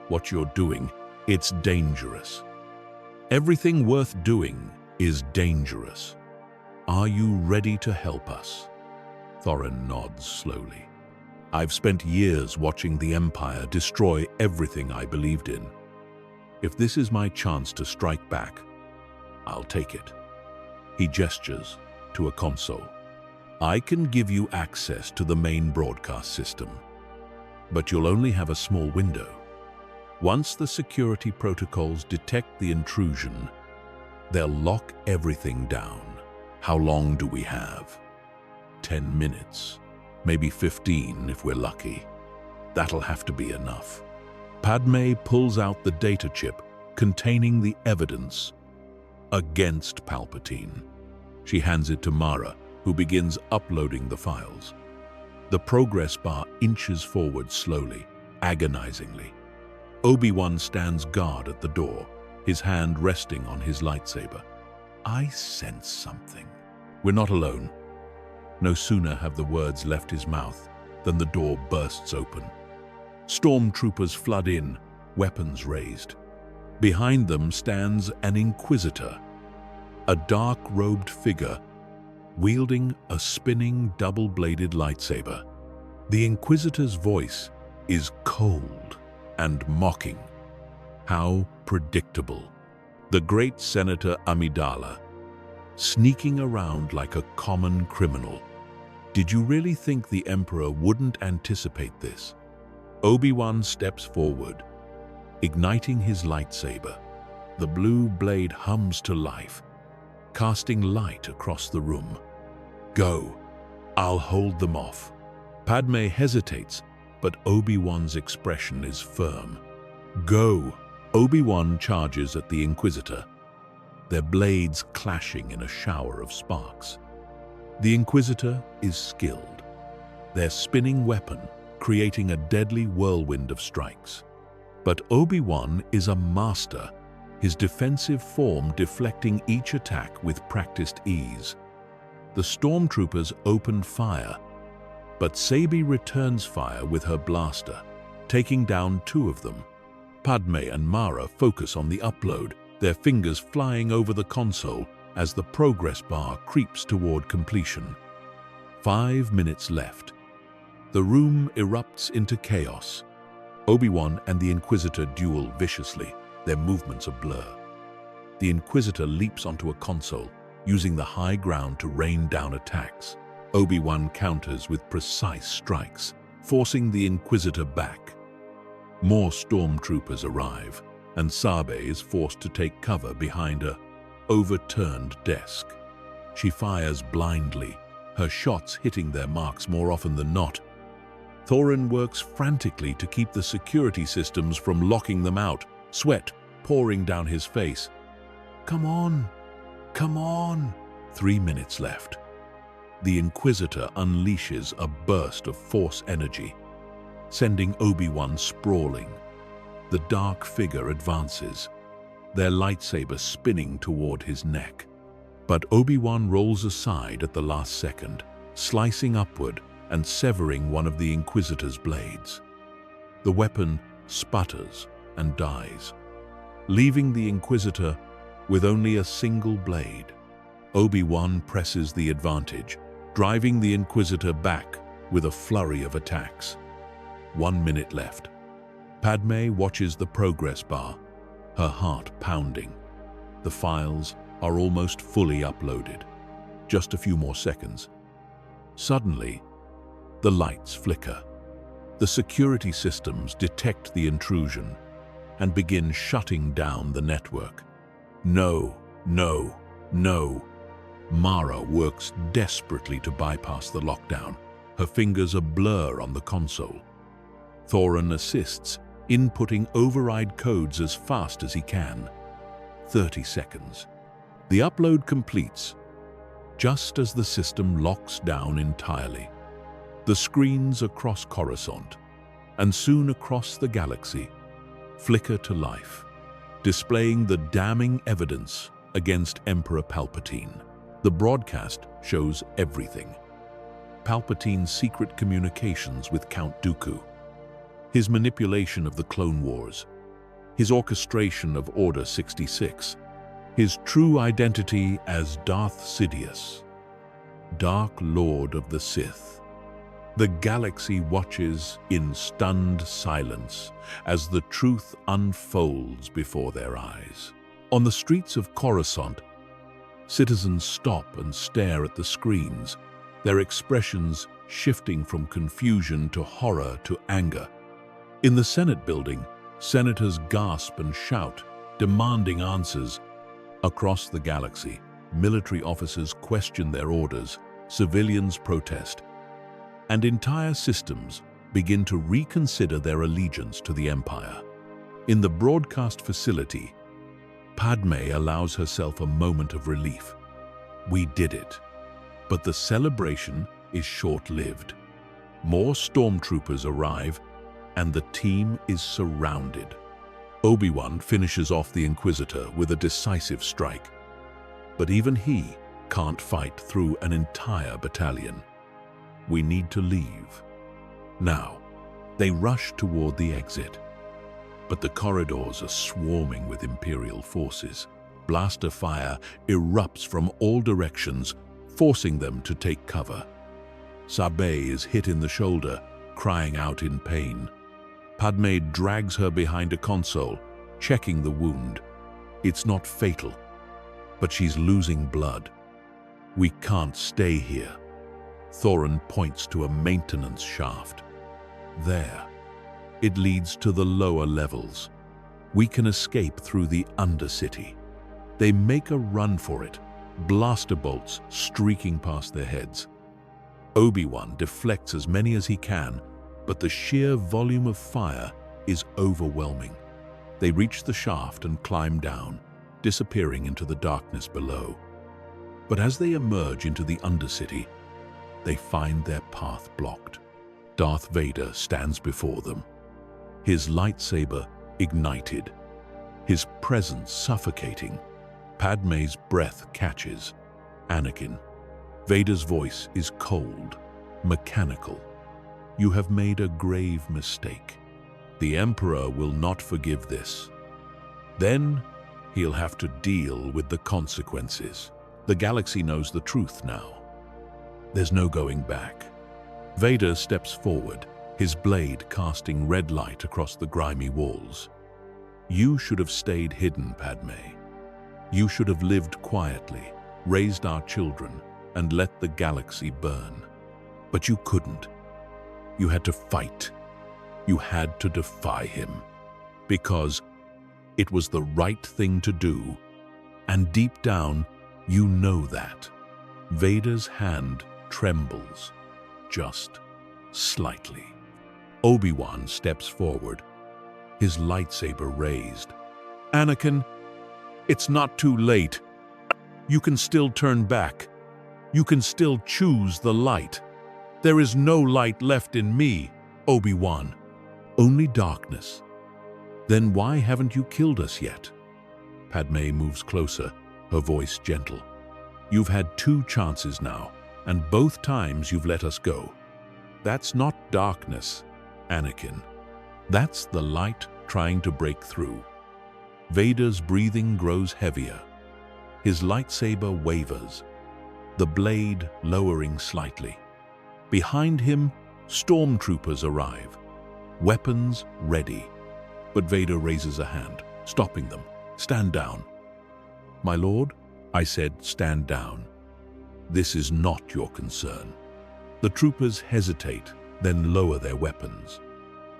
What you're doing, it's dangerous. Everything worth doing is dangerous. Are you ready to help us?" Thorin nods slowly. "I've spent years watching the Empire destroy everything I believed in. If this is my chance to strike back, I'll take it." He gestures to a console. "I can give you access to the main broadcast system, but you'll only have a small window. Once the security protocols detect the intrusion, they'll lock everything down. How long do we have? 10 minutes, maybe 15 if we're lucky. That'll have to be enough. Padmé pulls out the data chip containing the evidence against Palpatine. She hands it to Mara, who begins uploading the files. The progress bar inches forward slowly, agonizingly. Obi-Wan stands guard at the door, his hand resting on his lightsaber. I sense something. We're not alone. No sooner have the words left his mouth than the door bursts open. Stormtroopers flood in, weapons raised. Behind them stands an Inquisitor, a dark-robed figure wielding a spinning, double-bladed lightsaber. The Inquisitor's voice is cold and mocking. How predictable. The great Senator Amidala, sneaking around like a common criminal. Did you really think the Emperor wouldn't anticipate this? Obi-Wan steps forward, igniting his lightsaber. The blue blade hums to life, casting light across the room. Go, I'll hold them off. Padmé hesitates, but Obi-Wan's expression is firm. Go! Obi-Wan charges at the Inquisitor, their blades clashing in a shower of sparks. The Inquisitor is skilled, their spinning weapon creating a deadly whirlwind of strikes. But Obi-Wan is a master, his defensive form deflecting each attack with practiced ease. The stormtroopers open fire, but Sabi returns fire with her blaster, taking down 2 of them. Padmé and Mara focus on the upload, their fingers flying over the console as the progress bar creeps toward completion. 5 minutes left. The room erupts into chaos. Obi-Wan and the Inquisitor duel viciously, their movements a blur. The Inquisitor leaps onto a console, using the high ground to rain down attacks. Obi-Wan counters with precise strikes, forcing the Inquisitor back. More stormtroopers arrive, and Sabe is forced to take cover behind a overturned desk. She fires blindly, her shots hitting their marks more often than not. Thorin works frantically to keep the security systems from locking them out, sweat pouring down his face. Come on! Come on! 3 minutes left. The Inquisitor unleashes a burst of Force energy, sending Obi-Wan sprawling. The dark figure advances, their lightsaber spinning toward his neck. But Obi-Wan rolls aside at the last second, slicing upward and severing one of the Inquisitor's blades. The weapon sputters and dies, leaving the Inquisitor with only a single blade. Obi-Wan presses the advantage, driving the Inquisitor back with a flurry of attacks. 1 minute left. Padmé watches the progress bar, her heart pounding. The files are almost fully uploaded. Just a few more seconds. Suddenly, the lights flicker. The security systems detect the intrusion and begin shutting down the network. No, no, no. Mara works desperately to bypass the lockdown, her fingers a blur on the console. Thorin assists, inputting override codes as fast as he can. 30 seconds. The upload completes, just as the system locks down entirely. The screens across Coruscant, and soon across the galaxy, flicker to life, displaying the damning evidence against Emperor Palpatine. The broadcast shows everything. Palpatine's secret communications with Count Dooku, his manipulation of the Clone Wars, his orchestration of Order 66, his true identity as Darth Sidious, Dark Lord of the Sith. The galaxy watches in stunned silence as the truth unfolds before their eyes. On the streets of Coruscant, citizens stop and stare at the screens, their expressions shifting from confusion to horror to anger. In the Senate building, senators gasp and shout, demanding answers. Across the galaxy, military officers question their orders, civilians protest, and entire systems begin to reconsider their allegiance to the empire. In the broadcast facility, Padmé allows herself a moment of relief. We did it. But the celebration is short-lived. More stormtroopers arrive, and the team is surrounded. Obi-Wan finishes off the Inquisitor with a decisive strike. But even he can't fight through an entire battalion. We need to leave. Now, they rush toward the exit. But the corridors are swarming with Imperial forces. Blaster fire erupts from all directions, forcing them to take cover. Sabé is hit in the shoulder, crying out in pain. Padmé drags her behind a console, checking the wound. It's not fatal, but she's losing blood. We can't stay here. Thorin points to a maintenance shaft. There. It leads to the lower levels. We can escape through the Undercity. They make a run for it, blaster bolts streaking past their heads. Obi-Wan deflects as many as he can, but the sheer volume of fire is overwhelming. They reach the shaft and climb down, disappearing into the darkness below. But as they emerge into the Undercity, they find their path blocked. Darth Vader stands before them, his lightsaber ignited, his presence suffocating. Padmé's breath catches. Anakin. Vader's voice is cold, mechanical. You have made a grave mistake. The Emperor will not forgive this. Then he'll have to deal with the consequences. The galaxy knows the truth now. There's no going back. Vader steps forward, his blade casting red light across the grimy walls. You should have stayed hidden, Padmé. You should have lived quietly, raised our children, and let the galaxy burn. But you couldn't. You had to fight. You had to defy him. Because it was the right thing to do. And deep down, you know that. Vader's hand trembles, just slightly. Obi-Wan steps forward, his lightsaber raised. Anakin, it's not too late. You can still turn back. You can still choose the light. There is no light left in me, Obi-Wan. Only darkness. Then why haven't you killed us yet? Padmé moves closer, her voice gentle. You've had 2 chances now, and both times you've let us go. That's not darkness, Anakin. That's the light trying to break through. Vader's breathing grows heavier. His lightsaber wavers, the blade lowering slightly. Behind him, stormtroopers arrive, weapons ready. But Vader raises a hand, stopping them. Stand down. My lord, I said, stand down. This is not your concern. The troopers hesitate, then lower their weapons.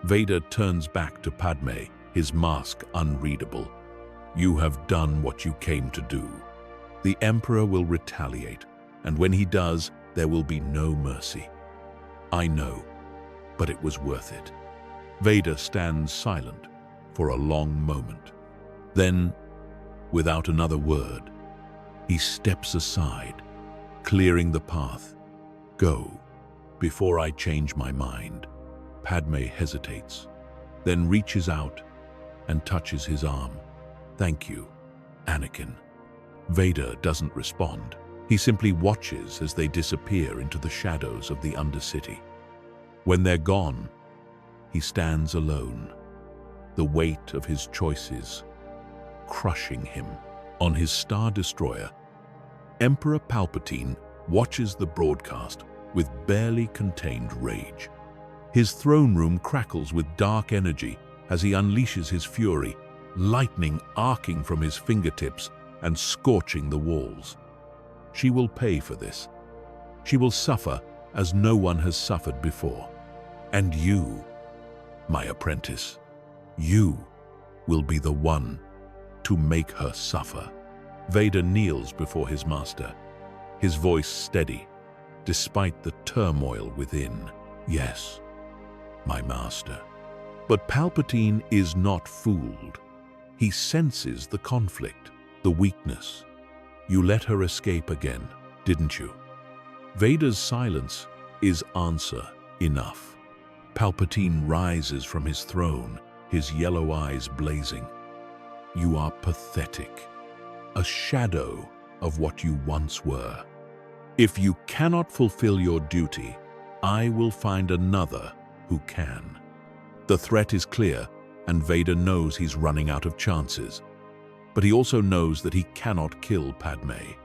Vader turns back to Padmé, his mask unreadable. You have done what you came to do. The Emperor will retaliate, and when he does, there will be no mercy. I know, but it was worth it. Vader stands silent for a long moment. Then, without another word, he steps aside, clearing the path. Go, before I change my mind. Padmé hesitates, then reaches out and touches his arm. Thank you, Anakin. Vader doesn't respond. He simply watches as they disappear into the shadows of the Undercity. When they're gone, he stands alone, the weight of his choices crushing him. On his Star Destroyer, Emperor Palpatine watches the broadcast with barely contained rage. His throne room crackles with dark energy as he unleashes his fury, lightning arcing from his fingertips and scorching the walls. She will pay for this. She will suffer as no one has suffered before. And you, my apprentice, you will be the one to make her suffer. Vader kneels before his master, his voice steady, despite the turmoil within. Yes, my master. But Palpatine is not fooled. He senses the conflict, the weakness. You let her escape again, didn't you? Vader's silence is answer enough. Palpatine rises from his throne, his yellow eyes blazing. You are pathetic, a shadow of what you once were. If you cannot fulfill your duty, I will find another who can. The threat is clear, and Vader knows he's running out of chances. But he also knows that he cannot kill Padmé.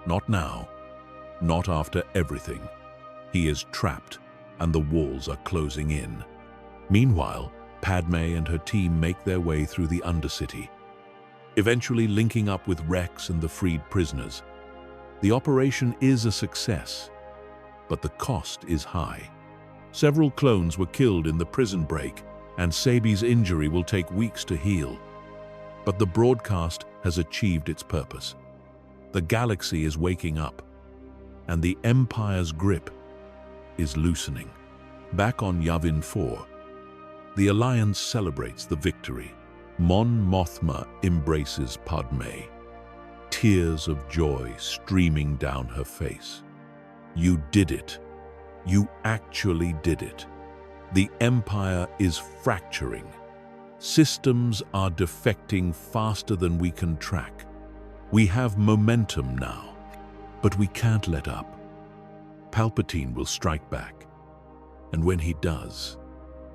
Not now, not after everything. He is trapped, and the walls are closing in. Meanwhile, Padmé and her team make their way through the Undercity, eventually linking up with Rex and the freed prisoners. The operation is a success, but the cost is high. Several clones were killed in the prison break, and Sabi's injury will take weeks to heal. But the broadcast has achieved its purpose. The galaxy is waking up, and the Empire's grip is loosening. Back on Yavin 4, the Alliance celebrates the victory. Mon Mothma embraces Padmé, tears of joy streaming down her face. You did it. You actually did it. The Empire is fracturing. Systems are defecting faster than we can track. We have momentum now, but we can't let up. Palpatine will strike back, and when he does,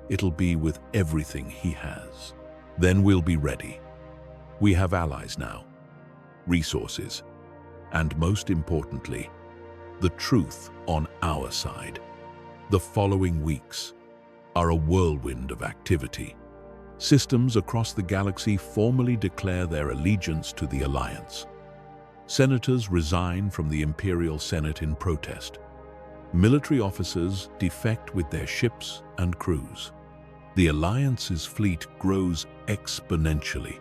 it'll be with everything he has. Then we'll be ready. We have allies now, resources, and most importantly, the truth on our side. The following weeks are a whirlwind of activity. Systems across the galaxy formally declare their allegiance to the Alliance. Senators resign from the Imperial Senate in protest. Military officers defect with their ships and crews. The Alliance's fleet grows exponentially,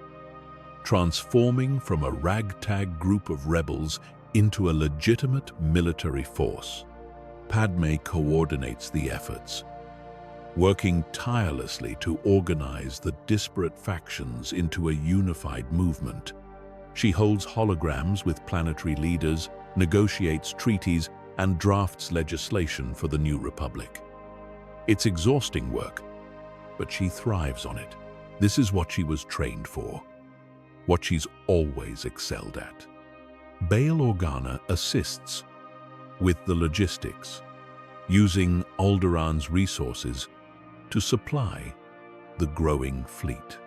transforming from a ragtag group of rebels into a legitimate military force. Padmé coordinates the efforts, working tirelessly to organize the disparate factions into a unified movement. She holds holograms with planetary leaders, negotiates treaties, and drafts legislation for the new republic. It's exhausting work, but she thrives on it. This is what she was trained for, what she's always excelled at. Bail Organa assists with the logistics, using Alderaan's resources to supply the growing fleet.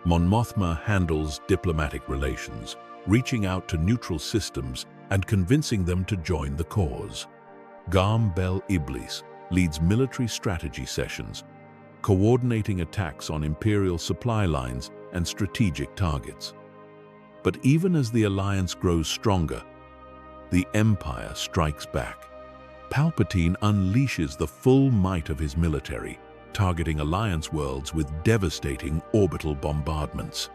Mon Mothma handles diplomatic relations, reaching out to neutral systems and convincing them to join the cause. Garm Bel Iblis leads military strategy sessions, coordinating attacks on Imperial supply lines and strategic targets. But even as the Alliance grows stronger, the Empire strikes back. Palpatine unleashes the full might of his military, targeting Alliance worlds with devastating orbital bombardments.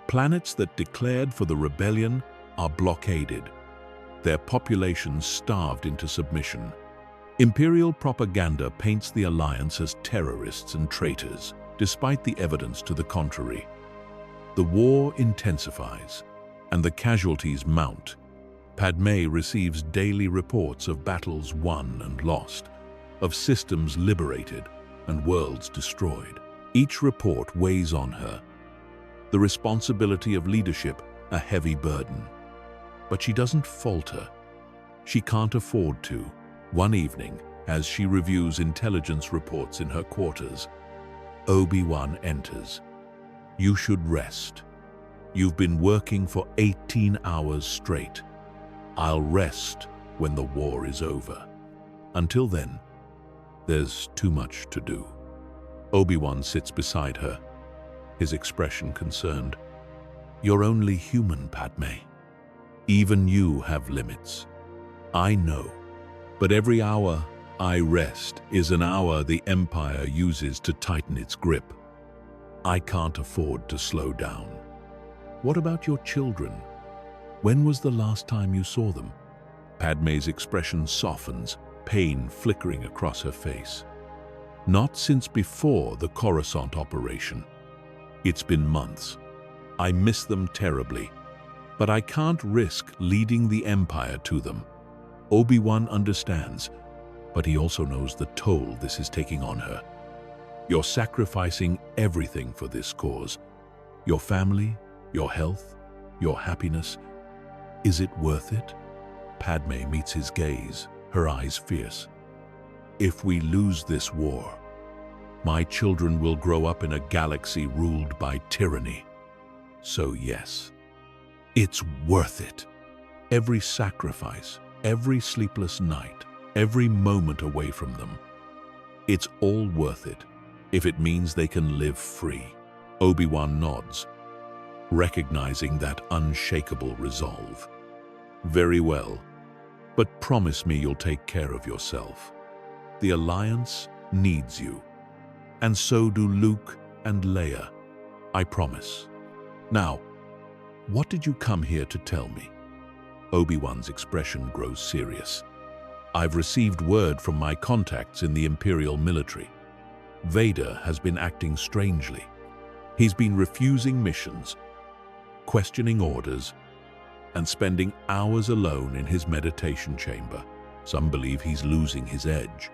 Planets that declared for the rebellion are blockaded, their populations starved into submission. Imperial propaganda paints the Alliance as terrorists and traitors, despite the evidence to the contrary. The war intensifies, and the casualties mount. Padmé receives daily reports of battles won and lost, of systems liberated and worlds destroyed. Each report weighs on her, the responsibility of leadership a heavy burden. But she doesn't falter. She can't afford to. One evening, as she reviews intelligence reports in her quarters, Obi-Wan enters. You should rest. You've been working for 18 hours straight. I'll rest when the war is over. Until then, there's too much to do. Obi-Wan sits beside her, his expression concerned. You're only human, Padmé. Even you have limits. I know, but every hour I rest is an hour the Empire uses to tighten its grip. I can't afford to slow down. What about your children? When was the last time you saw them? Padmé's expression softens, pain flickering across her face. Not since before the Coruscant operation. It's been months. I miss them terribly, but I can't risk leading the Empire to them. Obi-Wan understands, but he also knows the toll this is taking on her. You're sacrificing everything for this cause. Your family, your health, your happiness. Is it worth it? Padmé meets his gaze, her eyes fierce. If we lose this war, my children will grow up in a galaxy ruled by tyranny. So yes, it's worth it. Every sacrifice, every sleepless night, every moment away from them. It's all worth it, if it means they can live free. Obi-Wan nods, recognizing that unshakable resolve. Very well, but promise me you'll take care of yourself. The Alliance needs you, and so do Luke and Leia. I promise. Now, what did you come here to tell me? Obi-Wan's expression grows serious. I've received word from my contacts in the Imperial military. Vader has been acting strangely. He's been refusing missions, questioning orders, and spending hours alone in his meditation chamber. Some believe he's losing his edge,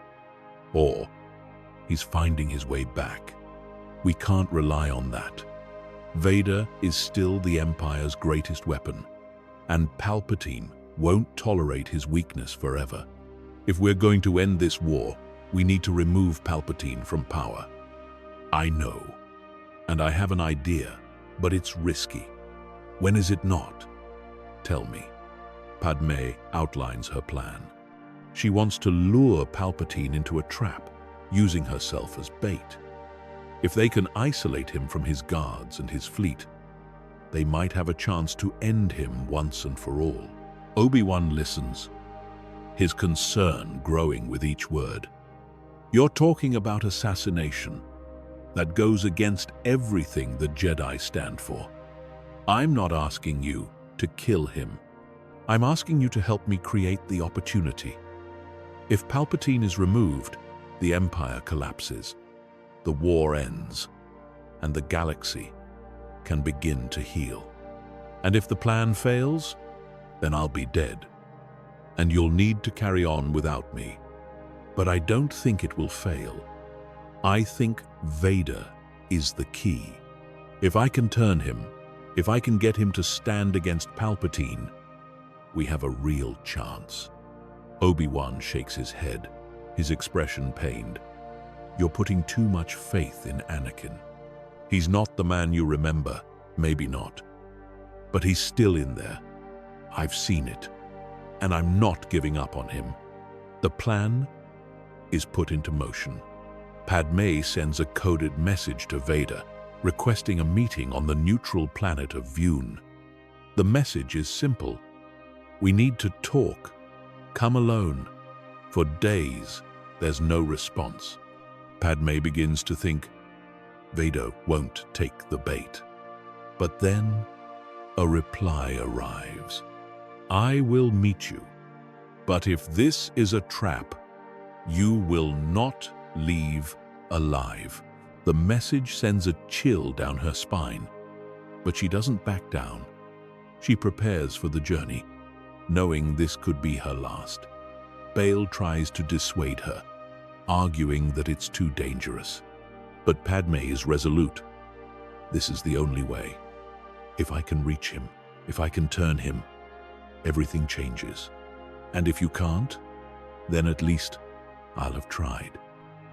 or he's finding his way back. We can't rely on that. Vader is still the Empire's greatest weapon, and Palpatine won't tolerate his weakness forever. If we're going to end this war, we need to remove Palpatine from power. I know, and I have an idea, but it's risky. When is it not? Tell me. Padmé outlines her plan. She wants to lure Palpatine into a trap, using herself as bait. If they can isolate him from his guards and his fleet, they might have a chance to end him once and for all. Obi-Wan listens, his concern growing with each word. You're talking about assassination that goes against everything the Jedi stand for. I'm not asking you to kill him. I'm asking you to help me create the opportunity. If Palpatine is removed, the Empire collapses, the war ends, and the galaxy can begin to heal. And if the plan fails, then I'll be dead, and you'll need to carry on without me. But I don't think it will fail. I think Vader is the key. If I can turn him, if I can get him to stand against Palpatine, we have a real chance. Obi-Wan shakes his head, his expression pained. You're putting too much faith in Anakin. He's not the man you remember, maybe not. But he's still in there. I've seen it, and I'm not giving up on him. The plan is put into motion. Padmé sends a coded message to Vader, requesting a meeting on the neutral planet of Vune. The message is simple. We need to talk. Come alone. For days, there's no response. Padmé begins to think Vader won't take the bait. But then, a reply arrives. I will meet you, but if this is a trap, you will not leave alive. The message sends a chill down her spine, but she doesn't back down. She prepares for the journey, knowing this could be her last. Bail tries to dissuade her, arguing that it's too dangerous. But Padmé is resolute. This is the only way. If I can reach him, if I can turn him, everything changes. And if you can't, then at least I'll have tried.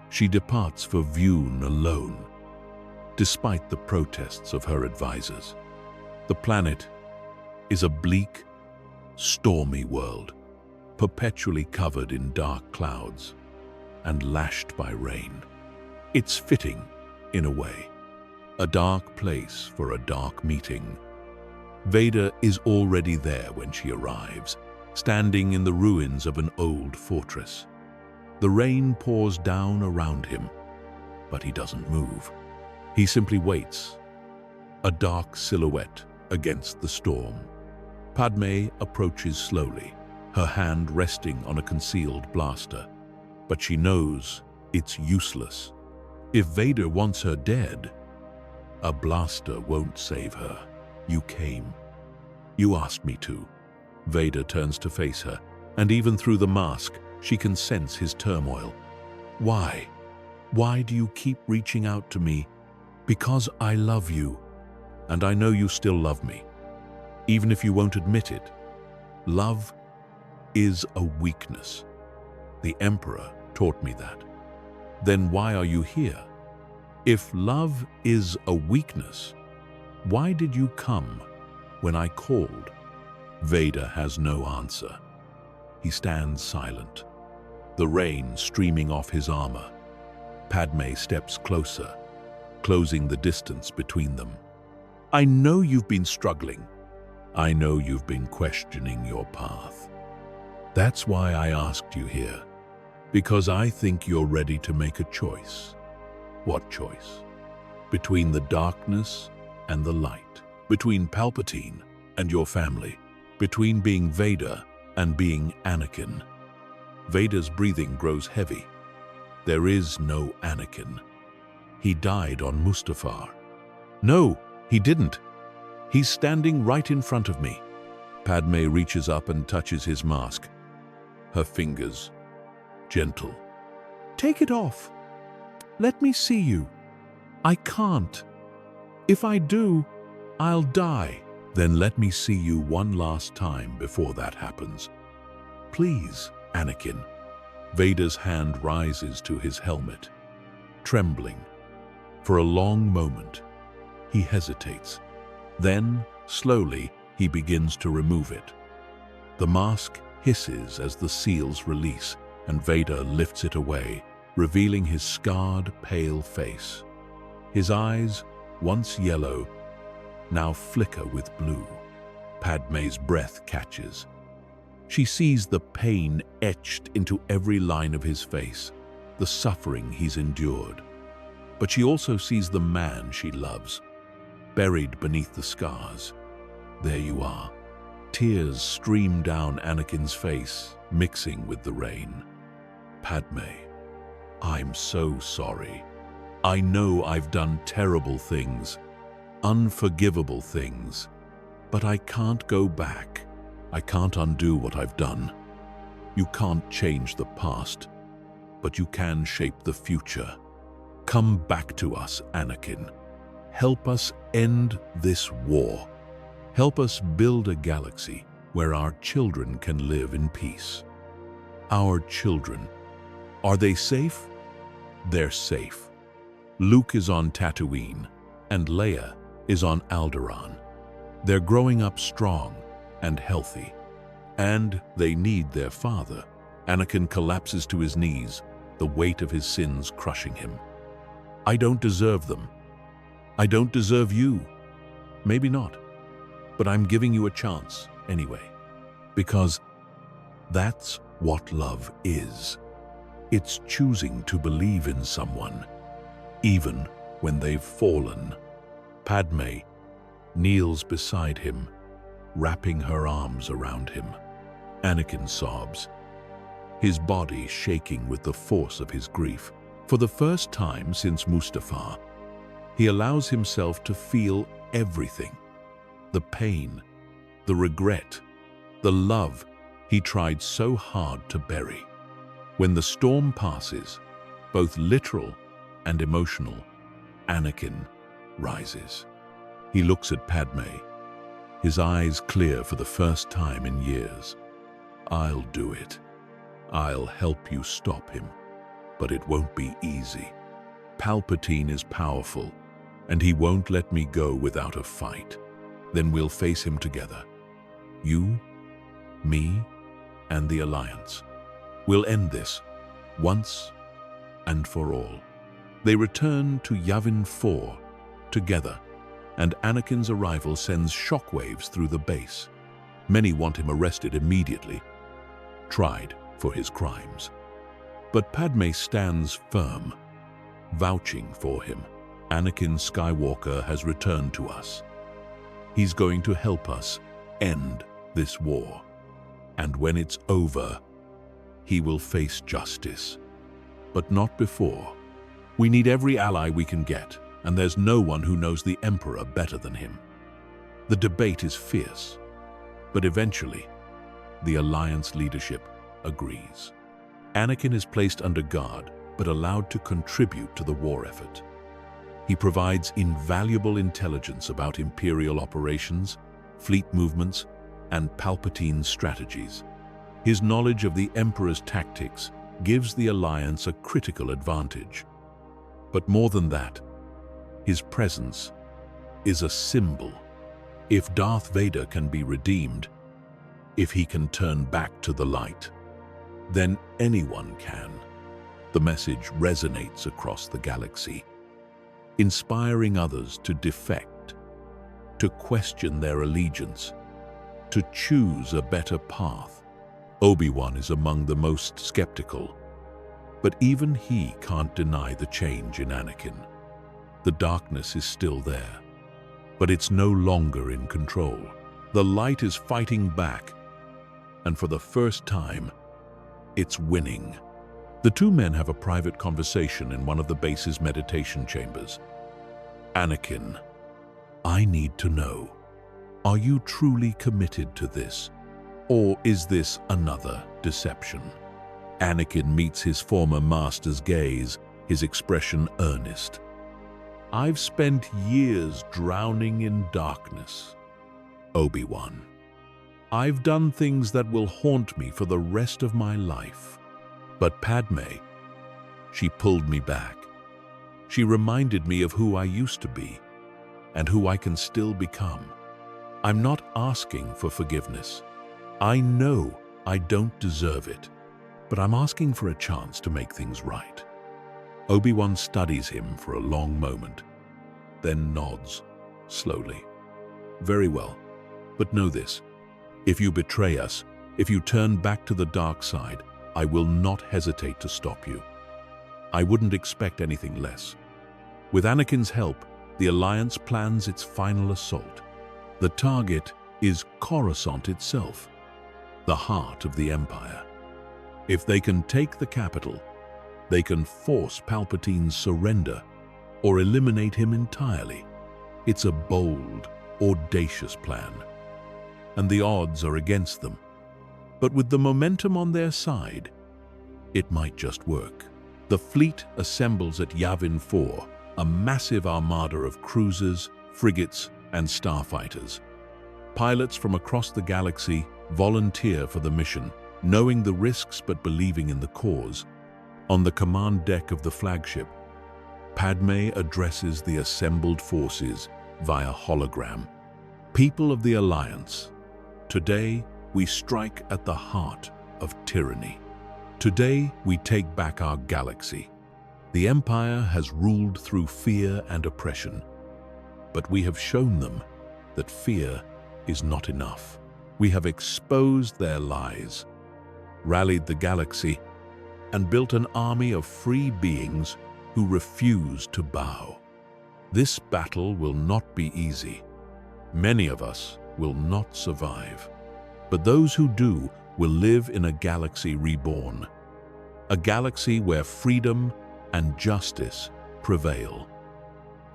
She departs for Vune alone, despite the protests of her advisors. The planet is a bleak, stormy world, perpetually covered in dark clouds and lashed by rain. It's fitting, in a way, a dark place for a dark meeting. Vader is already there when she arrives, standing in the ruins of an old fortress. The rain pours down around him, but he doesn't move. He simply waits, a dark silhouette against the storm. Padmé approaches slowly, her hand resting on a concealed blaster. But she knows it's useless. If Vader wants her dead, a blaster won't save her. You came. You asked me to. Vader turns to face her, and even through the mask, she can sense his turmoil. Why? Why do you keep reaching out to me? Because I love you, and I know you still love me, even if you won't admit it. Love is a weakness. The Emperor taught me that. Then why are you here? If love is a weakness, why did you come when I called? Vader has no answer. He stands silent, the rain streaming off his armor. Padmé steps closer, closing the distance between them. I know you've been struggling. I know you've been questioning your path. That's why I asked you here, because I think you're ready to make a choice. What choice? Between the darkness and the light, between Palpatine and your family, between being Vader and being Anakin. Vader's breathing grows heavy. There is no Anakin. He died on Mustafar. No, he didn't. He's standing right in front of me. Padmé reaches up and touches his mask. Her fingers, gentle. Take it off. Let me see you. I can't. If I do, I'll die. Then let me see you one last time before that happens. Please, Anakin. Vader's hand rises to his helmet, trembling. For a long moment, he hesitates. Then, slowly, he begins to remove it. The mask hisses as the seals release, and Vader lifts it away, revealing his scarred, pale face. His eyes, once yellow, now flicker with blue. Padmé's breath catches. She sees the pain etched into every line of his face, the suffering he's endured. But she also sees the man she loves, buried beneath the scars. There you are. Tears stream down Anakin's face, mixing with the rain. Padmé, I'm so sorry. I know I've done terrible things, unforgivable things, but I can't go back. I can't undo what I've done. You can't change the past, but you can shape the future. Come back to us, Anakin. Help us end this war. Help us build a galaxy where our children can live in peace. Our children. Are they safe? They're safe. Luke is on Tatooine, and Leia is on Alderaan. They're growing up strong and healthy, and they need their father. Anakin collapses to his knees, the weight of his sins crushing him. I don't deserve them. I don't deserve you. Maybe not, but I'm giving you a chance anyway, because that's what love is. It's choosing to believe in someone, even when they've fallen. Padmé kneels beside him, wrapping her arms around him. Anakin sobs, his body shaking with the force of his grief. For the first time since Mustafar, he allows himself to feel everything. The pain, the regret, the love he tried so hard to bury. When the storm passes, both literal and emotional, Anakin rises. He looks at Padmé, his eyes clear for the first time in years. I'll do it. I'll help you stop him, but it won't be easy. Palpatine is powerful, and he won't let me go without a fight. Then we'll face him together. You, me, and the Alliance. We'll end this, once and for all. They return to Yavin 4 together, and Anakin's arrival sends shockwaves through the base. Many want him arrested immediately, tried for his crimes. But Padmé stands firm, vouching for him. Anakin Skywalker has returned to us. He's going to help us end this war. And when it's over, he will face justice. But not before. We need every ally we can get, and there's no one who knows the Emperor better than him. The debate is fierce, but eventually, the Alliance leadership agrees. Anakin is placed under guard, but allowed to contribute to the war effort. He provides invaluable intelligence about Imperial operations, fleet movements, and Palpatine's strategies. His knowledge of the Emperor's tactics gives the Alliance a critical advantage. But more than that, his presence is a symbol. If Darth Vader can be redeemed, if he can turn back to the light, then anyone can. The message resonates across the galaxy, inspiring others to defect, to question their allegiance, to choose a better path. Obi-Wan is among the most skeptical, but even he can't deny the change in Anakin. The darkness is still there, but it's no longer in control. The light is fighting back, and for the first time, it's winning. The two men have a private conversation in one of the base's meditation chambers. Anakin, I need to know, are you truly committed to this, or is this another deception? Anakin meets his former master's gaze, his expression earnest. I've spent years drowning in darkness. Obi-Wan, I've done things that will haunt me for the rest of my life. But Padmé, she pulled me back. She reminded me of who I used to be and who I can still become. I'm not asking for forgiveness. I know I don't deserve it, but I'm asking for a chance to make things right. Obi-Wan studies him for a long moment, then nods, slowly. Very well, but know this. If you betray us, if you turn back to the dark side, I will not hesitate to stop you. I wouldn't expect anything less. With Anakin's help, the Alliance plans its final assault. The target is Coruscant itself, the heart of the Empire. If they can take the capital, they can force Palpatine's surrender or eliminate him entirely. It's a bold, audacious plan, and the odds are against them. But with the momentum on their side, it might just work. The fleet assembles at Yavin 4, a massive armada of cruisers, frigates, and starfighters. Pilots from across the galaxy volunteer for the mission, knowing the risks but believing in the cause. On the command deck of the flagship, Padmé addresses the assembled forces via hologram. People of the Alliance, today we strike at the heart of tyranny. Today we take back our galaxy. The Empire has ruled through fear and oppression, but we have shown them that fear is not enough. We have exposed their lies, rallied the galaxy, and built an army of free beings who refuse to bow. This battle will not be easy. Many of us will not survive, but those who do will live in a galaxy reborn, a galaxy where freedom and justice prevail.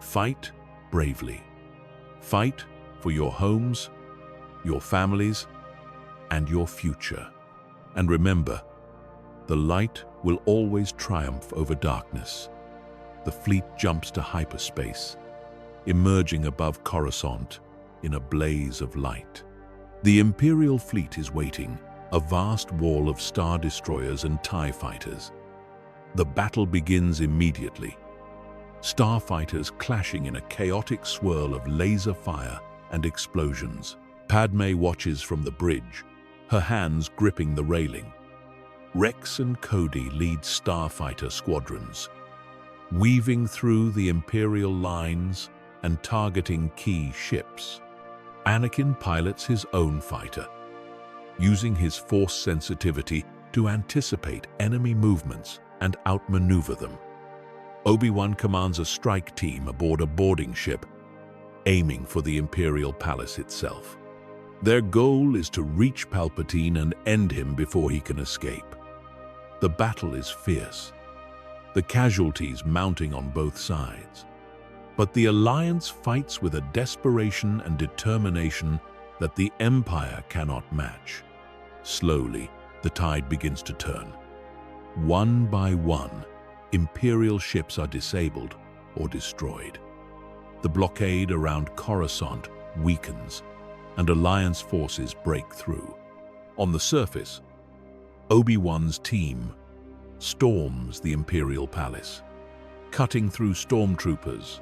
Fight bravely. Fight for your homes, your families, and your future. And remember, the light will always triumph over darkness. The fleet jumps to hyperspace, emerging above Coruscant in a blaze of light. The Imperial fleet is waiting, a vast wall of star destroyers and TIE fighters. The battle begins immediately. Starfighters clashing in a chaotic swirl of laser fire and explosions. Padmé watches from the bridge, her hands gripping the railing. Rex and Cody lead starfighter squadrons, weaving through the Imperial lines and targeting key ships. Anakin pilots his own fighter, using his force sensitivity to anticipate enemy movements and outmaneuver them. Obi-Wan commands a strike team aboard a boarding ship, aiming for the Imperial palace itself. Their goal is to reach Palpatine and end him before he can escape. The battle is fierce, the casualties mounting on both sides. But the Alliance fights with a desperation and determination that the Empire cannot match. Slowly, the tide begins to turn. One by one, Imperial ships are disabled or destroyed. The blockade around Coruscant weakens, and Alliance forces break through. On the surface, Obi-Wan's team storms the Imperial Palace, cutting through stormtroopers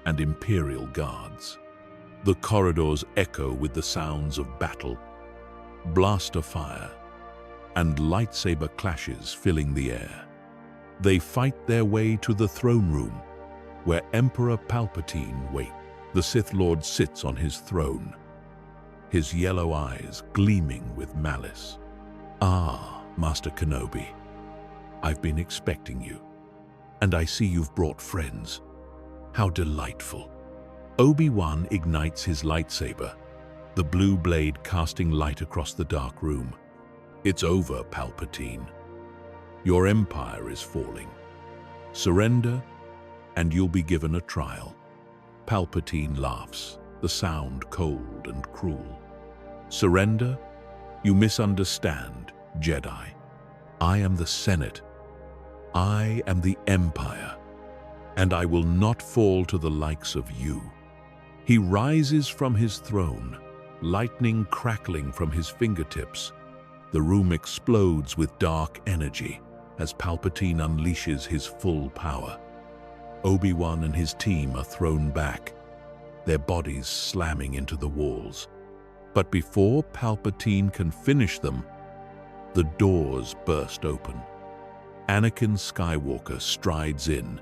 and Imperial guards. The corridors echo with the sounds of battle, blaster fire, and lightsaber clashes filling the air. They fight their way to the throne room, where Emperor Palpatine waits. The Sith Lord sits on his throne, his yellow eyes gleaming with malice. "Ah, Master Kenobi, I've been expecting you, and I see you've brought friends. How delightful." Obi-Wan ignites his lightsaber, the blue blade casting light across the dark room. "It's over, Palpatine. Your empire is falling. Surrender, and you'll be given a trial." Palpatine laughs, the sound cold and cruel. "Surrender? You misunderstand, Jedi. I am the Senate. I am the Empire, and I will not fall to the likes of you." He rises from his throne, lightning crackling from his fingertips. The room explodes with dark energy as Palpatine unleashes his full power. Obi-Wan and his team are thrown back, their bodies slamming into the walls. But before Palpatine can finish them, the doors burst open. Anakin Skywalker strides in,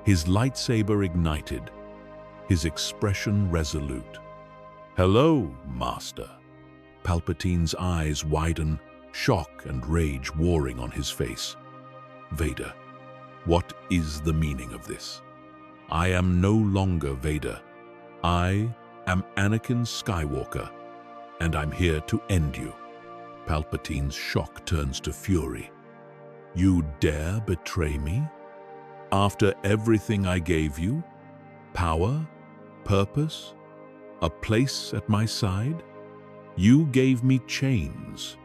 his lightsaber ignited, his expression resolute. "Hello, Master." Palpatine's eyes widen, shock and rage warring on his face. "Vader, what is the meaning of this? I am no longer Vader. I am Anakin Skywalker, and I'm here to end you." Palpatine's shock turns to fury. "You dare betray me? After everything I gave you? Power? Purpose? A place at my side? You gave me chains.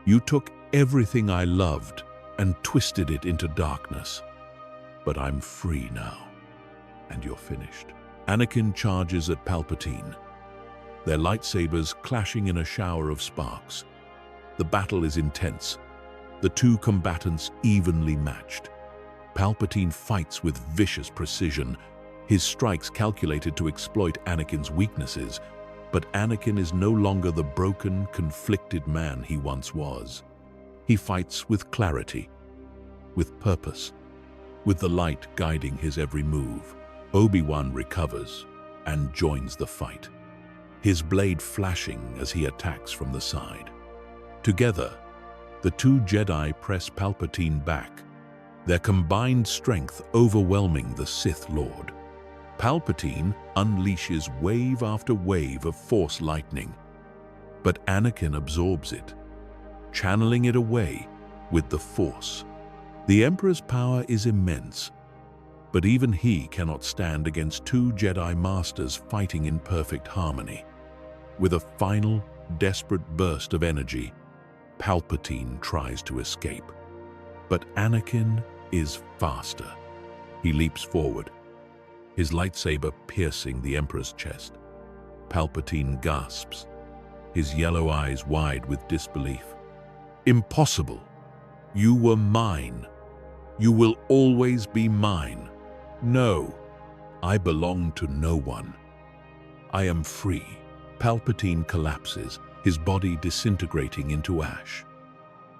You took everything I loved and twisted it into darkness. But I'm free now, and you're finished." Anakin charges at Palpatine, their lightsabers clashing in a shower of sparks. The battle is intense, the two combatants evenly matched. Palpatine fights with vicious precision, his strikes calculated to exploit Anakin's weaknesses. But Anakin is no longer the broken, conflicted man he once was. He fights with clarity, with purpose, with the light guiding his every move. Obi-Wan recovers and joins the fight, his blade flashing as he attacks from the side. Together, the two Jedi press Palpatine back, their combined strength overwhelming the Sith Lord. Palpatine unleashes wave after wave of Force lightning, but Anakin absorbs it, channeling it away with the Force. The Emperor's power is immense, but even he cannot stand against two Jedi Masters fighting in perfect harmony. With a final, desperate burst of energy, Palpatine tries to escape. But Anakin is faster. He leaps forward, his lightsaber piercing the Emperor's chest. Palpatine gasps, his yellow eyes wide with disbelief. "Impossible! You were mine. You will always be mine. No, I belong to no one. I am free." Palpatine collapses, his body disintegrating into ash.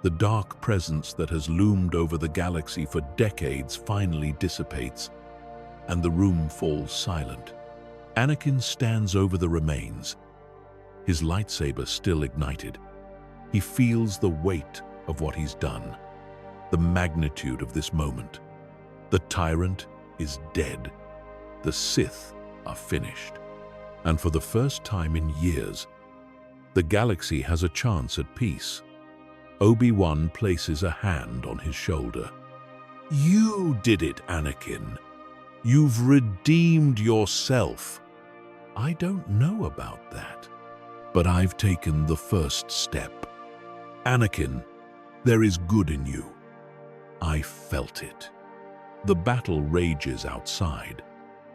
The dark presence that has loomed over the galaxy for decades finally dissipates, and the room falls silent. Anakin stands over the remains, his lightsaber still ignited. He feels the weight of what he's done, the magnitude of this moment. The tyrant is dead. The Sith are finished. And for the first time in years, The galaxy has a chance at peace. Obi-Wan places a hand on his shoulder. "You did it, Anakin. You've redeemed yourself." "I don't know about that, but I've taken the first step. Anakin, there is good in you. I felt it." The battle rages outside,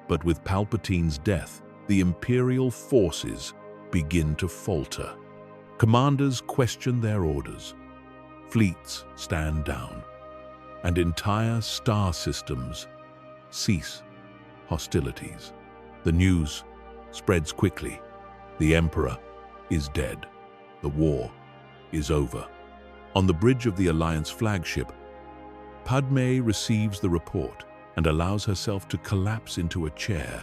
but with Palpatine's death, the Imperial forces begin to falter. Commanders question their orders. Fleets stand down, and entire star systems cease hostilities. The news spreads quickly. The Emperor is dead. The war is over. On the bridge of the Alliance flagship, Padmé receives the report and allows herself to collapse into a chair,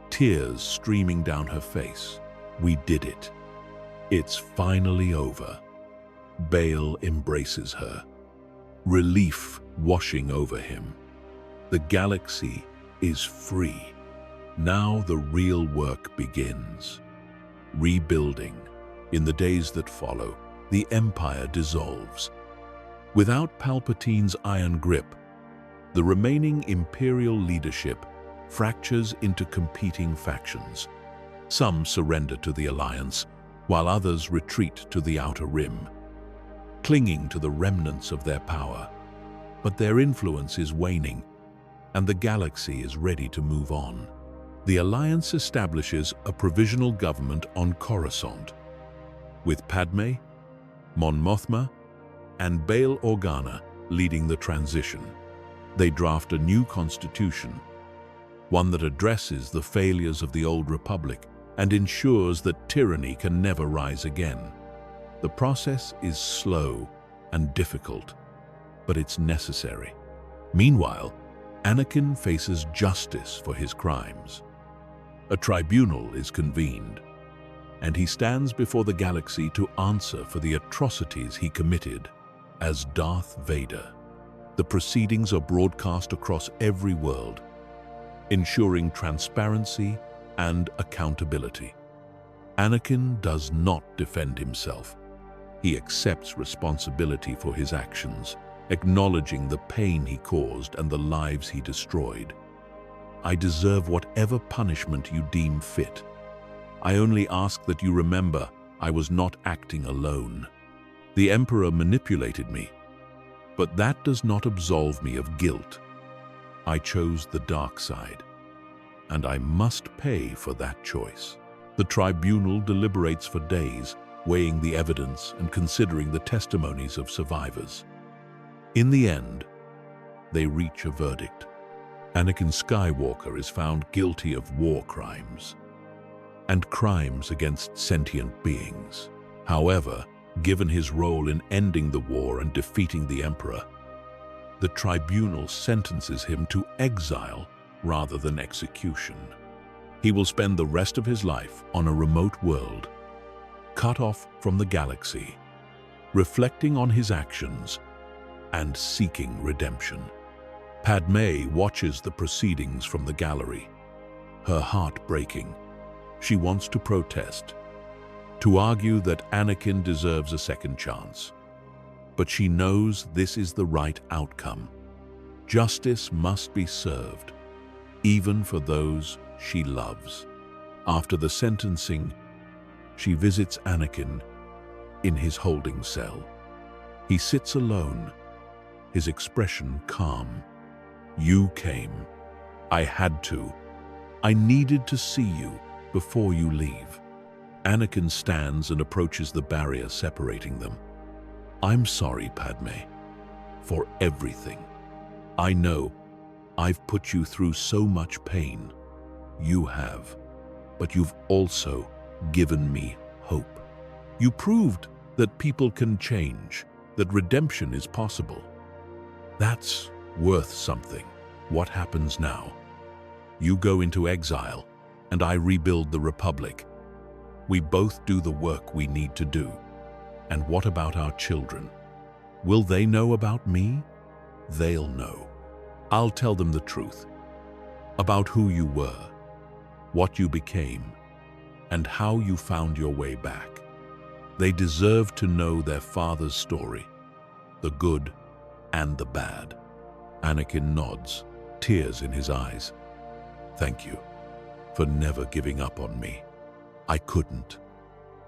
tears streaming down her face. "We did it. It's finally over." Bail embraces her, relief washing over him. The galaxy is free. Now the real work begins. Rebuilding. In the days that follow, the Empire dissolves. Without Palpatine's iron grip, the remaining Imperial leadership fractures into competing factions. Some surrender to the Alliance, while others retreat to the Outer Rim, clinging to the remnants of their power. But their influence is waning, and the galaxy is ready to move on. The Alliance establishes a provisional government on Coruscant, with Padmé, Mon Mothma, and Bail Organa leading the transition. They draft a new constitution, one that addresses the failures of the old republic and ensures that tyranny can never rise again. The process is slow and difficult, but it's necessary. Meanwhile, Anakin faces justice for his crimes. A tribunal is convened, and he stands before the galaxy to answer for the atrocities he committed as Darth Vader. The proceedings are broadcast across every world, ensuring transparency and accountability. Anakin does not defend himself. He accepts responsibility for his actions, acknowledging the pain he caused and the lives he destroyed. "I deserve whatever punishment you deem fit. I only ask that you remember I was not acting alone. The Emperor manipulated me, but that does not absolve me of guilt. I chose the dark side, and I must pay for that choice." The tribunal deliberates for days, weighing the evidence and considering the testimonies of survivors. In the end, they reach a verdict. Anakin Skywalker is found guilty of war crimes and crimes against sentient beings. However, given his role in ending the war and defeating the Emperor, the tribunal sentences him to exile rather than execution. He will spend the rest of his life on a remote world, cut off from the galaxy, reflecting on his actions and seeking redemption. Padmé watches the proceedings from the gallery, her heart breaking. She wants to protest, to argue that Anakin deserves a second chance. But she knows this is the right outcome. Justice must be served, even for those she loves. After the sentencing, she visits Anakin in his holding cell. He sits alone, his expression calm. "You came. I had to. I needed to see you before you leave." Anakin stands and approaches the barrier separating them. "I'm sorry, Padmé, for everything. I know I've put you through so much pain. You have, but you've also given me hope. You proved that people can change, that redemption is possible. That's worth something. What happens now? You go into exile, and I rebuild the Republic. We both do the work we need to do. And what about our children? Will they know about me? They'll know. I'll tell them the truth about who you were, what you became, and how you found your way back. They deserve to know their father's story, the good and the bad. Anakin nods, tears in his eyes. Thank you for never giving up on me. I couldn't,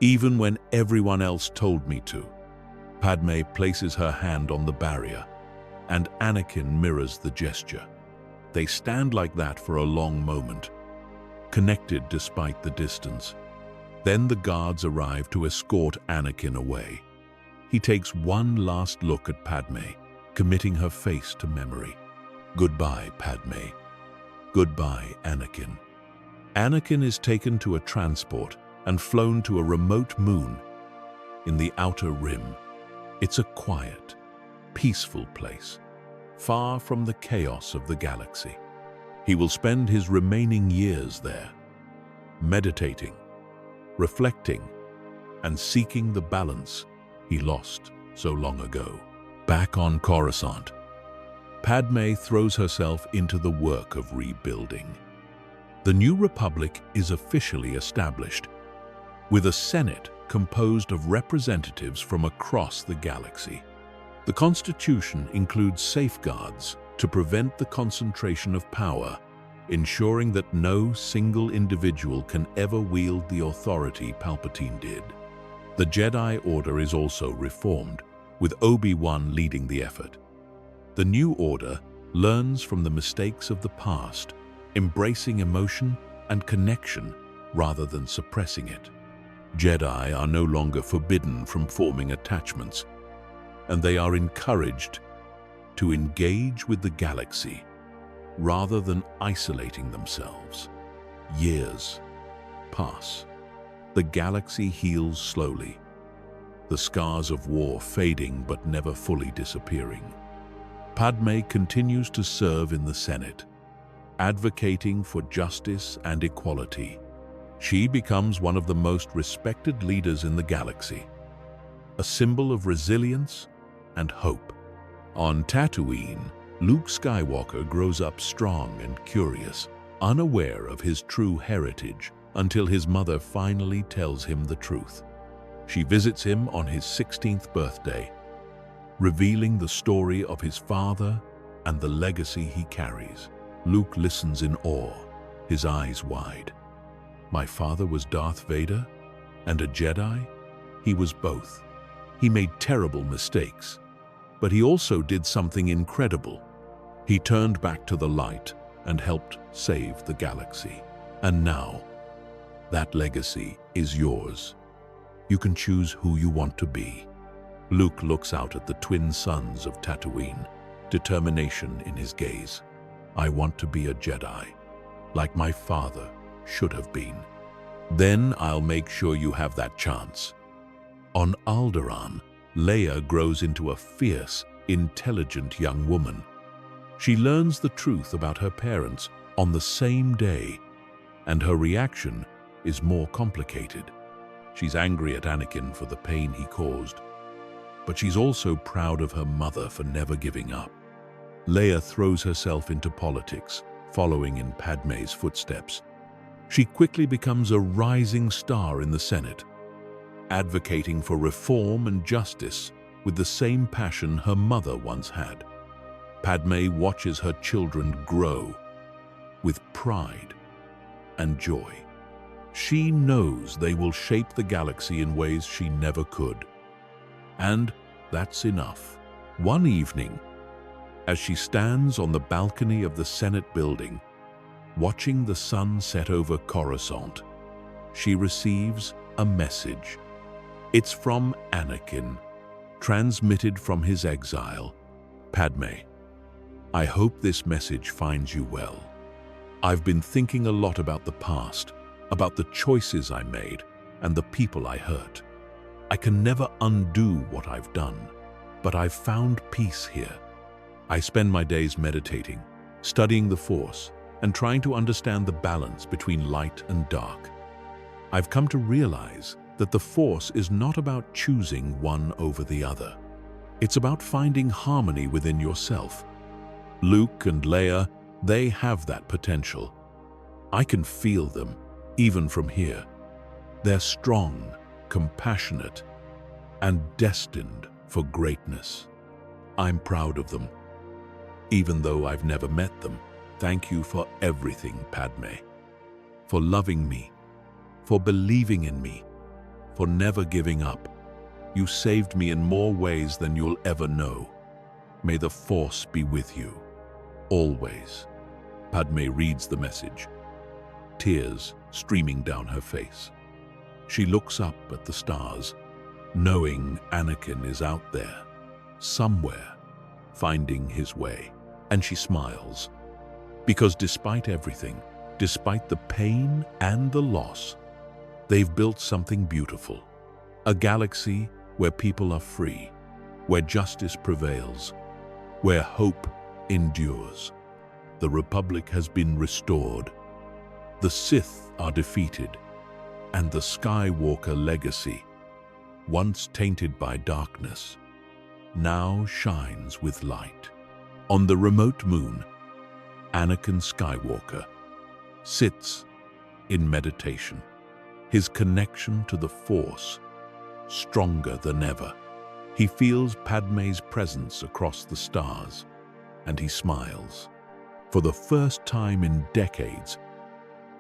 even when everyone else told me to. Padmé places her hand on the barrier, and Anakin mirrors the gesture. They stand like that for a long moment, connected despite the distance. Then the guards arrive to escort Anakin away. He takes one last look at Padmé, committing her face to memory. Goodbye, Padmé. Goodbye, Anakin. Anakin is taken to a transport and flown to a remote moon in the outer rim. It's a quiet, peaceful place, far from the chaos of the galaxy. He will spend his remaining years there, meditating, reflecting, and seeking the balance he lost so long ago. Back on Coruscant, Padmé throws herself into the work of rebuilding. The new republic is officially established, with a Senate composed of representatives from across the galaxy. The Constitution includes safeguards to prevent the concentration of power, ensuring that no single individual can ever wield the authority Palpatine did. The Jedi Order is also reformed, with Obi-Wan leading the effort. The new order learns from the mistakes of the past, embracing emotion and connection rather than suppressing it. Jedi are no longer forbidden from forming attachments, and they are encouraged to engage with the galaxy rather than isolating themselves. Years pass. The galaxy heals slowly, the scars of war fading but never fully disappearing. Padmé continues to serve in the Senate, advocating for justice and equality. She becomes one of the most respected leaders in the galaxy, a symbol of resilience and hope. On Tatooine, Luke Skywalker grows up strong and curious, unaware of his true heritage until his mother finally tells him the truth. She visits him on his 16th birthday, revealing the story of his father and the legacy he carries. Luke listens in awe, his eyes wide. My father was Darth Vader and a Jedi? He was both. He made terrible mistakes, but he also did something incredible. He turned back to the light and helped save the galaxy. And now, that legacy is yours. You can choose who you want to be. Luke looks out at the twin suns of Tatooine, determination in his gaze. I want to be a Jedi, like my father should have been. Then I'll make sure you have that chance. On Alderaan, Leia grows into a fierce, intelligent young woman. She learns the truth about her parents on the same day, and her reaction is more complicated. She's angry at Anakin for the pain he caused, but she's also proud of her mother for never giving up. Leia throws herself into politics, following in Padmé's footsteps. She quickly becomes a rising star in the Senate, advocating for reform and justice with the same passion her mother once had. Padmé watches her children grow with pride and joy. She knows they will shape the galaxy in ways she never could. And that's enough. One evening, as she stands on the balcony of the Senate building, watching the sun set over Coruscant, she receives a message. It's from Anakin, transmitted from his exile. Padmé, I hope this message finds you well. I've been thinking a lot about the past, about the choices I made and the people I hurt. I can never undo what I've done, but I've found peace here. I spend my days meditating, studying the Force, and trying to understand the balance between light and dark. I've come to realize that the Force is not about choosing one over the other. It's about finding harmony within yourself. Luke and Leia, they have that potential. I can feel them, even from here. They're strong, compassionate, and destined for greatness. I'm proud of them, even though I've never met them. Thank you for everything, Padmé. For loving me, for believing in me, for never giving up. You saved me in more ways than you'll ever know. May the Force be with you, always. Padmé reads the message, tears streaming down her face. She looks up at the stars, knowing Anakin is out there, somewhere, finding his way. And she smiles, because despite everything, despite the pain and the loss, they've built something beautiful. A galaxy where people are free, where justice prevails, where hope endures. The Republic has been restored. The Sith are defeated, and the Skywalker legacy, once tainted by darkness, now shines with light. On the remote moon, Anakin Skywalker sits in meditation, his connection to the Force stronger than ever. He feels Padmé's presence across the stars, and he smiles. For the first time in decades,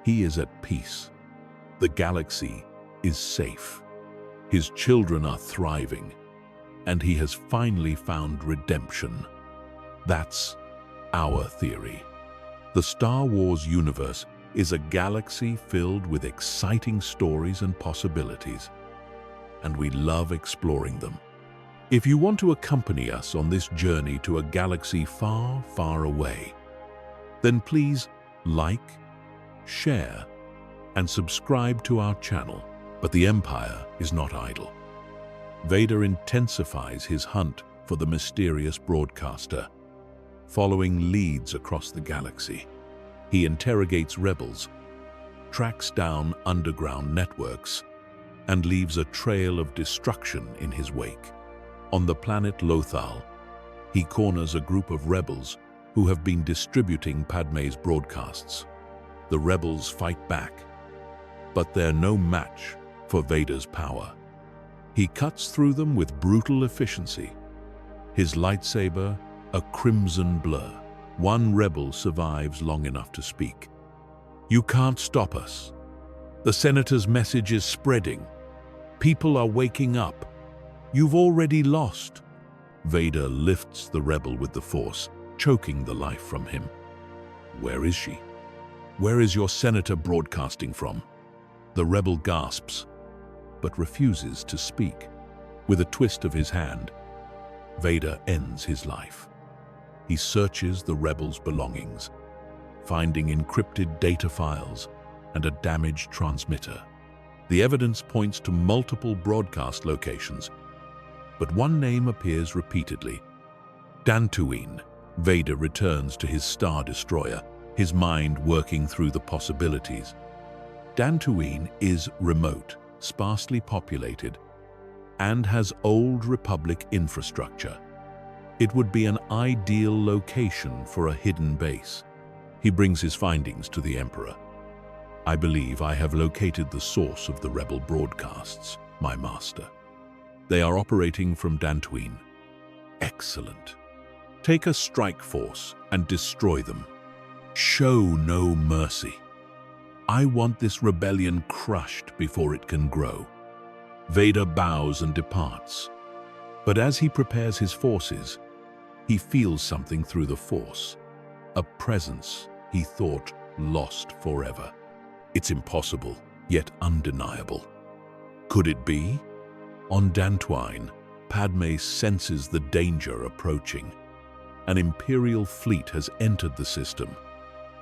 he is at peace. The galaxy is safe. His children are thriving, and he has finally found redemption. That's our theory. The Star Wars universe is a galaxy filled with exciting stories and possibilities, and we love exploring them. If you want to accompany us on this journey to a galaxy far, far away, then please like, share, and subscribe to our channel. But the Empire is not idle. Vader intensifies his hunt for the mysterious broadcaster, following leads across the galaxy. He interrogates rebels, tracks down underground networks, and leaves a trail of destruction in his wake. On the planet Lothal, he corners a group of rebels who have been distributing Padmé's broadcasts. The rebels fight back, but they're no match for Vader's power. He cuts through them with brutal efficiency, his lightsaber a crimson blur. One rebel survives long enough to speak. "You can't stop us. The Senator's message is spreading. People are waking up. You've already lost." Vader lifts the rebel with the Force, choking the life from him. "Where is she? Where is your Senator broadcasting from?" The rebel gasps, but refuses to speak. With a twist of his hand, Vader ends his life. He searches the rebels' belongings, finding encrypted data files and a damaged transmitter. The evidence points to multiple broadcast locations, but one name appears repeatedly: Dantooine. Vader returns to his Star Destroyer, his mind working through the possibilities. Dantooine is remote, sparsely populated, and has old Republic infrastructure. It would be an ideal location for a hidden base. He brings his findings to the Emperor. "I believe I have located the source of the rebel broadcasts, my master. They are operating from Dantooine." "Excellent. Take a strike force and destroy them. Show no mercy. I want this rebellion crushed before it can grow." Vader bows and departs. But as he prepares his forces, he feels something through the Force, a presence he thought lost forever. It's impossible, yet undeniable. Could it be? On Dantooine, Padmé senses the danger approaching. An Imperial fleet has entered the system,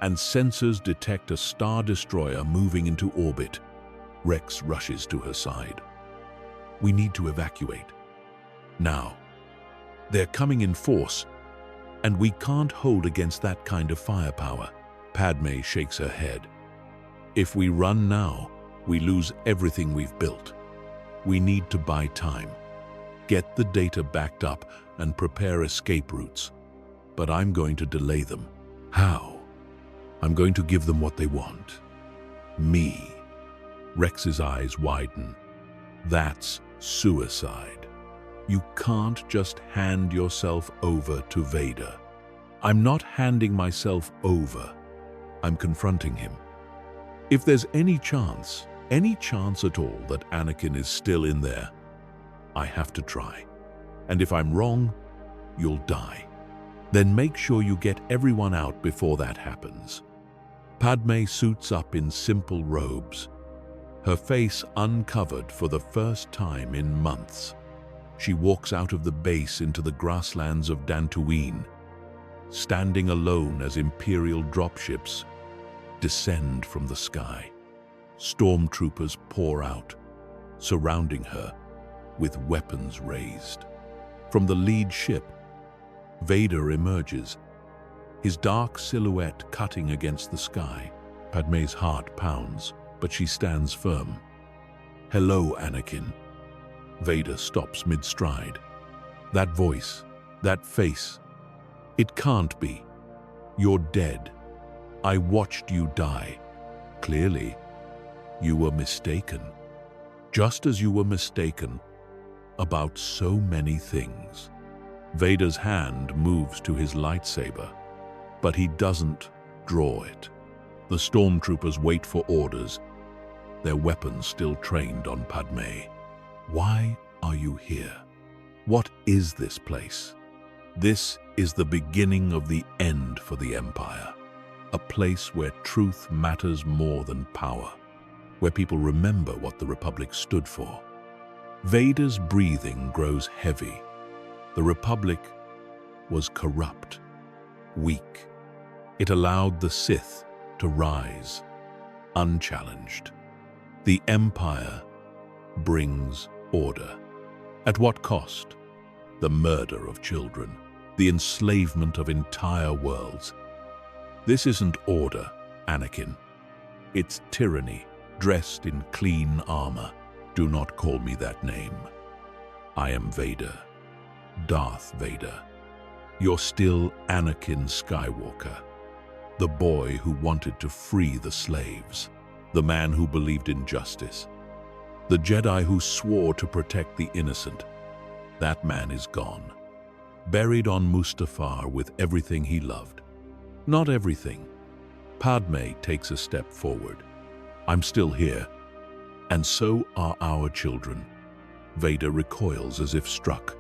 and sensors detect a Star Destroyer moving into orbit. Rex rushes to her side. "We need to evacuate. Now. They're coming in force, and we can't hold against that kind of firepower." Padmé shakes her head. "If we run now, we lose everything we've built. We need to buy time, get the data backed up, and prepare escape routes. But I'm going to delay them." "How?" "I'm going to give them what they want. Me." Rex's eyes widen. "That's suicide." You can't just hand yourself over to Vader. I'm not handing myself over. I'm confronting him. If there's any chance at all that Anakin is still in there, I have to try. And if I'm wrong, you'll die. Then make sure you get everyone out before that happens. Padmé suits up in simple robes, her face uncovered for the first time in months. She walks out of the base into the grasslands of Dantooine, standing alone as Imperial dropships descend from the sky. Stormtroopers pour out, surrounding her with weapons raised. From the lead ship, Vader emerges, his dark silhouette cutting against the sky. Padmé's heart pounds, but she stands firm. "Hello, Anakin." Vader stops mid-stride. That voice, that face. "It can't be. You're dead. I watched you die. Clearly, you were mistaken. Just as you were mistaken about so many things." Vader's hand moves to his lightsaber, but he doesn't draw it. The stormtroopers wait for orders, their weapons still trained on Padmé. "Why are you here? What is this place?" This is the beginning of the end for the Empire. A place where truth matters more than power, where people remember what the Republic stood for. Vader's breathing grows heavy. The Republic was corrupt, weak. It allowed the Sith to rise, unchallenged. The Empire brings order. At what cost? The murder of children, the enslavement of entire worlds. This isn't order, Anakin. It's tyranny, dressed in clean armor. Do not call me that name. I am Vader. Darth Vader. You're still Anakin Skywalker, the boy who wanted to free the slaves, the man who believed in justice, the Jedi who swore to protect the innocent. That man is gone, buried on Mustafar with everything he loved. Not everything. Padmé takes a step forward. I'm still here, and so are our children. Vader recoils as if struck.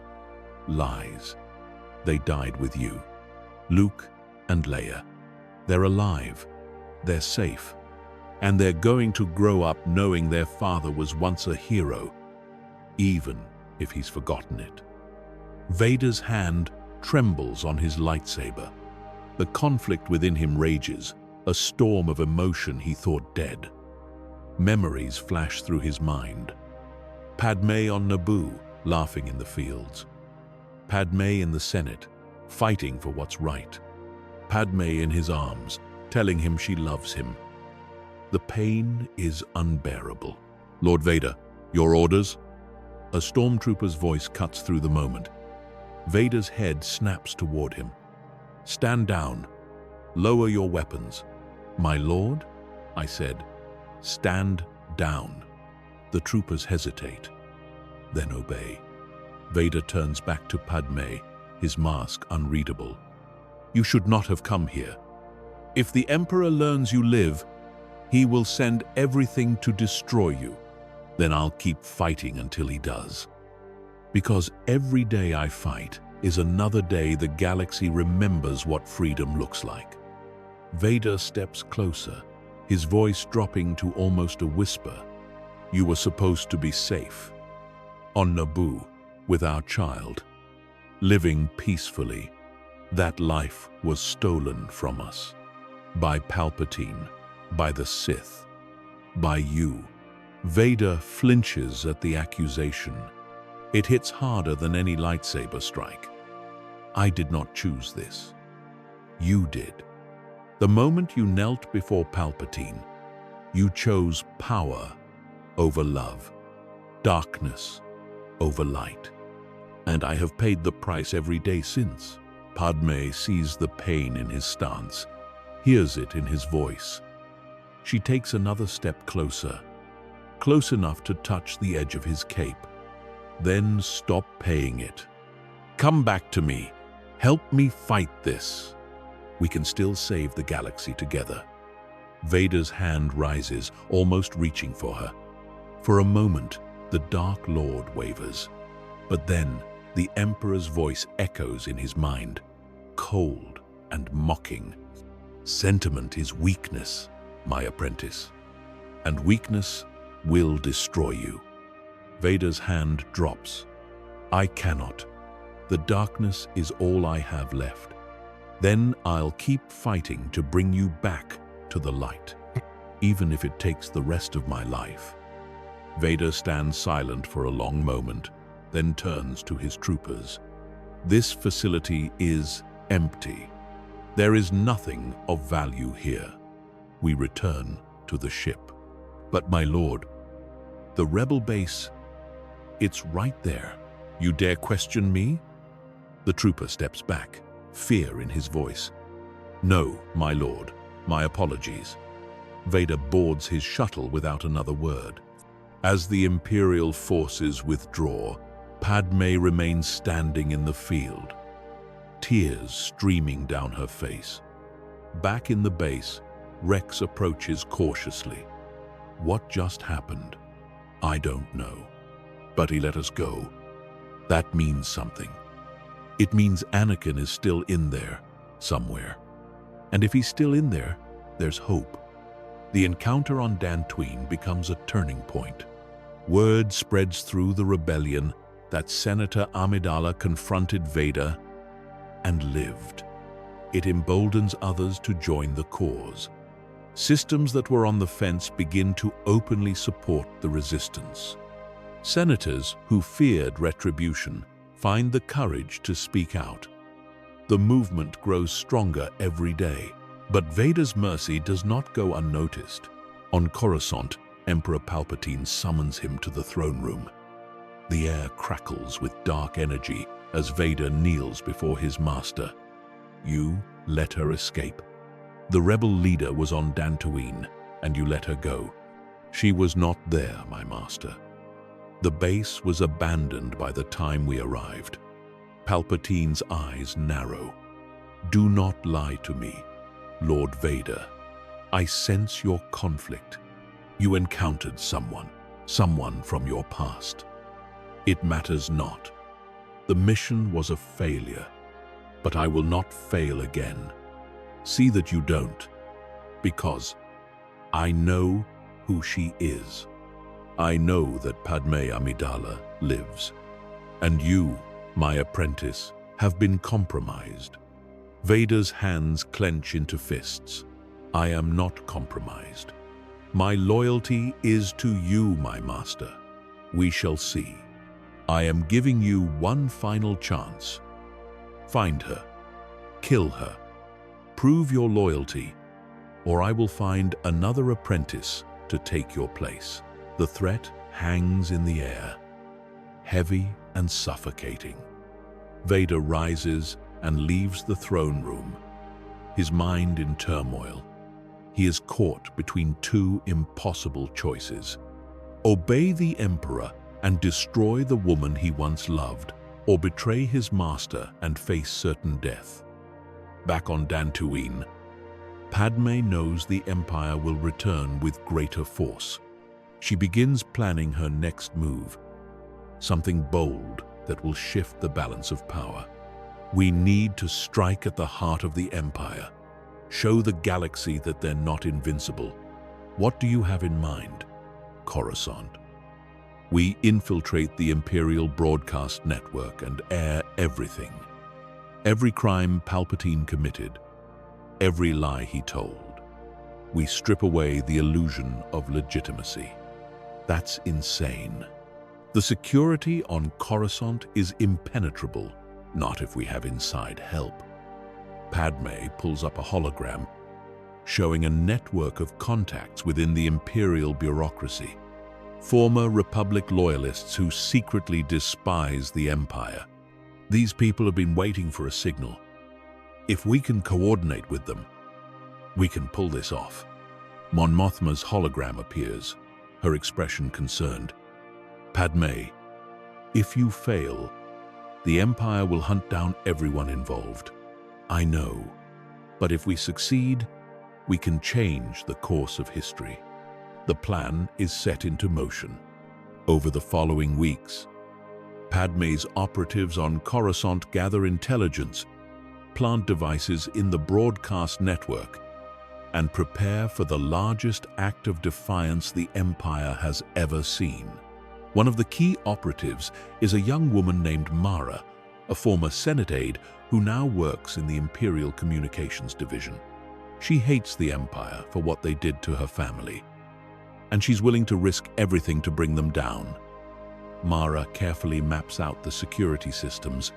Lies. They died with you. Luke and Leia. They're alive. They're safe. And they're going to grow up knowing their father was once a hero, even if he's forgotten it. Vader's hand trembles on his lightsaber. The conflict within him rages, a storm of emotion he thought dead. Memories flash through his mind. Padmé on Naboo, laughing in the fields. Padmé in the Senate, fighting for what's right. Padmé in his arms, telling him she loves him. The pain is unbearable. Lord Vader, your orders? A stormtrooper's voice cuts through the moment. Vader's head snaps toward him. Stand down. Lower your weapons. My lord? I said. Stand down. The troopers hesitate, then obey. Vader turns back to Padmé, his mask unreadable. You should not have come here. If the Emperor learns you live, he will send everything to destroy you. Then I'll keep fighting until he does. Because every day I fight is another day the galaxy remembers what freedom looks like. Vader steps closer, his voice dropping to almost a whisper. You were supposed to be safe. On Naboo, with our child, living peacefully. That life was stolen from us. By Palpatine, by the Sith, by you. Vader flinches at the accusation. It hits harder than any lightsaber strike. I did not choose this. You did. The moment you knelt before Palpatine, you chose power over love, darkness over light. And I have paid the price every day since. Padmé sees the pain in his stance, hears it in his voice. She takes another step closer, close enough to touch the edge of his cape. Then stop paying it. Come back to me. Help me fight this. We can still save the galaxy together. Vader's hand rises, almost reaching for her. For a moment, the Dark Lord wavers. But then, the Emperor's voice echoes in his mind, cold and mocking. Sentiment is weakness, my apprentice, and weakness will destroy you. Vader's hand drops. I cannot. The darkness is all I have left. Then I'll keep fighting to bring you back to the light, even if it takes the rest of my life. Vader stands silent for a long moment, then turns to his troopers. This facility is empty. There is nothing of value here. We return to the ship. But my lord, the rebel base, it's right there. You dare question me? The trooper steps back, fear in his voice. No, my lord, my apologies. Vader boards his shuttle without another word. As the Imperial forces withdraw, Padmé remains standing in the field, tears streaming down her face. Back in the base, Rex approaches cautiously. What just happened? I don't know. But he let us go. That means something. It means Anakin is still in there, somewhere. And if he's still in there, there's hope. The encounter on Dantooine becomes a turning point. Word spreads through the rebellion that Senator Amidala confronted Vader and lived. It emboldens others to join the cause. Systems that were on the fence begin to openly support the resistance. Senators who feared retribution find the courage to speak out. The movement grows stronger every day, but Vader's mercy does not go unnoticed. On Coruscant, Emperor Palpatine summons him to the throne room. The air crackles with dark energy as Vader kneels before his master. You let her escape. The rebel leader was on Dantooine, and you let her go. She was not there, my master. The base was abandoned by the time we arrived. Palpatine's eyes narrow. Do not lie to me, Lord Vader. I sense your conflict. You encountered someone from your past. It matters not. The mission was a failure, but I will not fail again. See that you don't, because I know who she is. I know that Padmé Amidala lives, and you, my apprentice, have been compromised. Vader's hands clench into fists. I am not compromised. My loyalty is to you, my master. We shall see. I am giving you one final chance. Find her. Kill her. Prove your loyalty, or I will find another apprentice to take your place. The threat hangs in the air, heavy and suffocating. Vader rises and leaves the throne room, his mind in turmoil. He is caught between two impossible choices. Obey the Emperor and destroy the woman he once loved, or betray his master and face certain death. Back on Dantooine, Padmé knows the Empire will return with greater force. She begins planning her next move, something bold that will shift the balance of power. We need to strike at the heart of the Empire, show the galaxy that they're not invincible. What do you have in mind? Coruscant. We infiltrate the Imperial broadcast network and air everything. Every crime Palpatine committed, every lie he told. We strip away the illusion of legitimacy. That's insane. The security on Coruscant is impenetrable, not if we have inside help. Padmé pulls up a hologram, showing a network of contacts within the Imperial bureaucracy. Former Republic loyalists who secretly despise the Empire. These people have been waiting for a signal. If we can coordinate with them, we can pull this off. Mon Mothma's hologram appears, her expression concerned. Padmé, If you fail, the Empire will hunt down everyone involved. I know, but if we succeed, we can change the course of history. The plan is set into motion. Over the following weeks, Padmé's operatives on Coruscant gather intelligence, plant devices in the broadcast network, and prepare for the largest act of defiance the Empire has ever seen. One of the key operatives is a young woman named Mara, a former Senate aide who now works in the Imperial Communications Division. She hates the Empire for what they did to her family, and she's willing to risk everything to bring them down. Mara carefully maps out the security systems,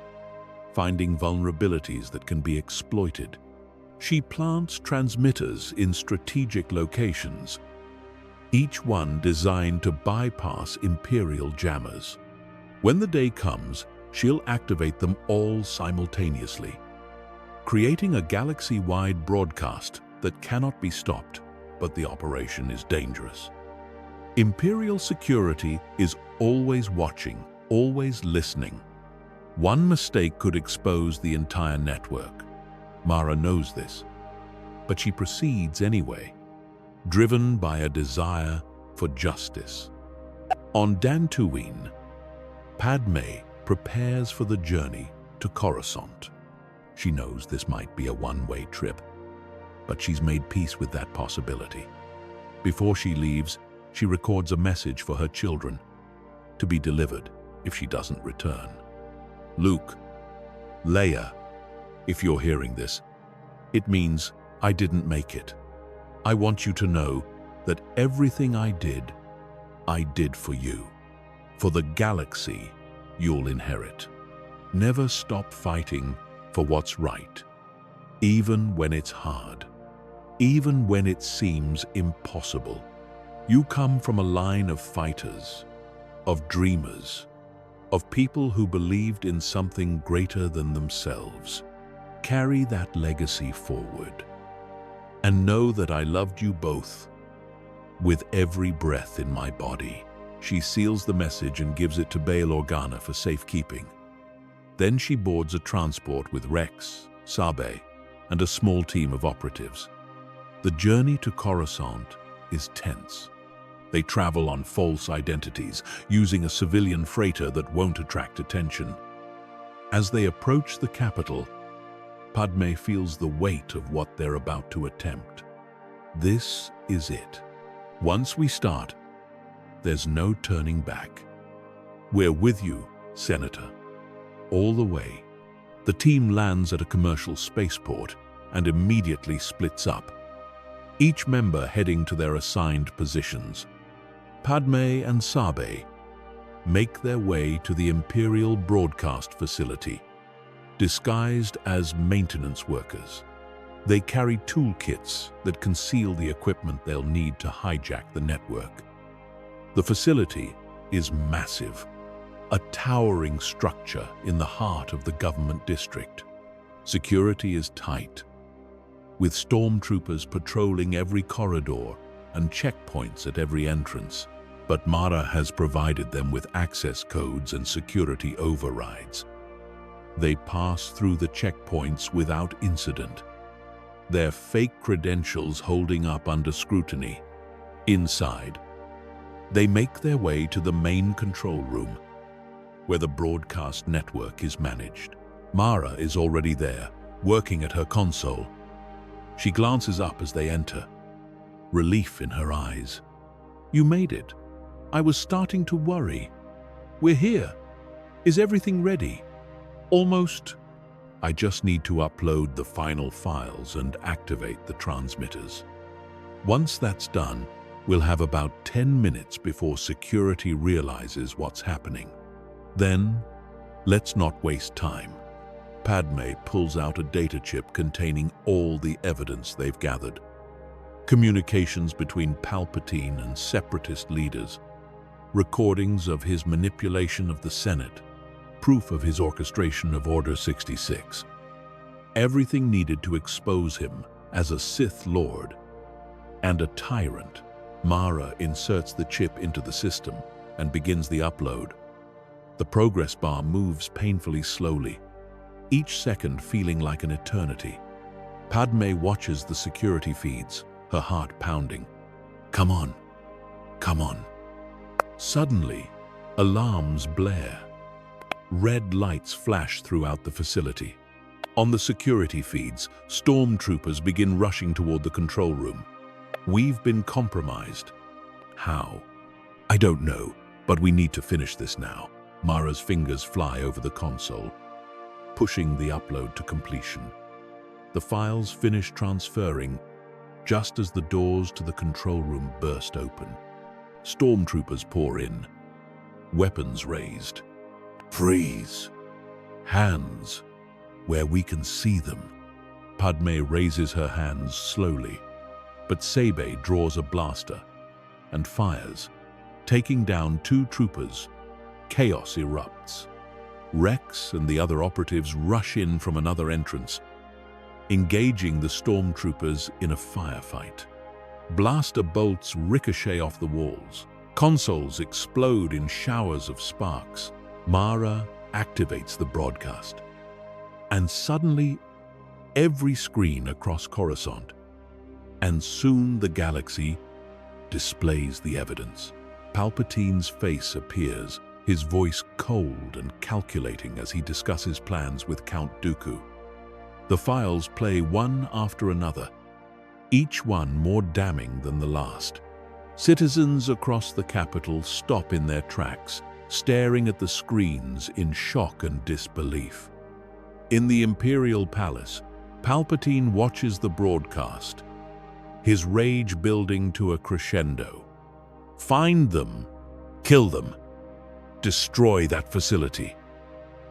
finding vulnerabilities that can be exploited. She plants transmitters in strategic locations, each one designed to bypass Imperial jammers. When the day comes, she'll activate them all simultaneously, creating a galaxy-wide broadcast that cannot be stopped, but the operation is dangerous. Imperial security is always watching, always listening. One mistake could expose the entire network. Mara knows this, but she proceeds anyway, driven by a desire for justice. On Dantooine, Padmé prepares for the journey to Coruscant. She knows this might be a one-way trip, but she's made peace with that possibility. Before she leaves, she records a message for her children, to be delivered if she doesn't return. Luke, Leia, if you're hearing this, it means I didn't make it. I want you to know that everything I did for you. For the galaxy you'll inherit. Never stop fighting for what's right, even when it's hard, even when it seems impossible. You come from a line of fighters, of dreamers, of people who believed in something greater than themselves. Carry that legacy forward, and know that I loved you both with every breath in my body. She seals the message and gives it to Bail Organa for safekeeping. Then she boards a transport with Rex, Sabe, and a small team of operatives. The journey to Coruscant is tense. They travel on false identities, using a civilian freighter that won't attract attention. As they approach the capital, Padmé feels the weight of what they're about to attempt. This is it. Once we start, there's no turning back. We're with you, Senator. All the way. The team lands at a commercial spaceport and immediately splits up, each member heading to their assigned positions. Padmé and Sabe make their way to the Imperial Broadcast Facility, disguised as maintenance workers. They carry toolkits that conceal the equipment they'll need to hijack the network. The facility is massive, a towering structure in the heart of the government district. Security is tight, with stormtroopers patrolling every corridor and checkpoints at every entrance. But Mara has provided them with access codes and security overrides. They pass through the checkpoints without incident, their fake credentials holding up under scrutiny. Inside, they make their way to the main control room, where the broadcast network is managed. Mara is already there, working at her console. She glances up as they enter, relief in her eyes. "You made it. I was starting to worry. We're here. Is everything ready?" "Almost. I just need to upload the final files and activate the transmitters. Once that's done, we'll have about 10 minutes before security realizes what's happening. Then, let's not waste time." Padmé pulls out a data chip containing all the evidence they've gathered. Communications between Palpatine and separatist leaders, recordings of his manipulation of the Senate, proof of his orchestration of Order 66. Everything needed to expose him as a Sith Lord and a tyrant. Mara inserts the chip into the system and begins the upload. The progress bar moves painfully slowly, each second feeling like an eternity. Padmé watches the security feeds, her heart pounding. Come on, come on. Suddenly, alarms blare. Red lights flash throughout the facility. On the security feeds, stormtroopers begin rushing toward the control room. We've been compromised. How? I don't know, but we need to finish this now. Mara's fingers fly over the console, pushing the upload to completion. The files finish transferring just as the doors to the control room burst open. Stormtroopers pour in, weapons raised. Freeze! Hands, where we can see them. Padmé raises her hands slowly, but Sebe draws a blaster and fires, taking down 2 troopers. Chaos erupts. Rex and the other operatives rush in from another entrance, engaging the stormtroopers in a firefight. Blaster bolts ricochet off the walls. Consoles explode in showers of sparks. Mara activates the broadcast, and suddenly every screen across Coruscant, and soon the galaxy, displays the evidence. Palpatine's face appears, his voice cold and calculating as he discusses plans with Count Dooku. The files play one after another, each one more damning than the last. Citizens across the capital stop in their tracks, staring at the screens in shock and disbelief. In the Imperial Palace, Palpatine watches the broadcast, his rage building to a crescendo. Find them, kill them, destroy that facility.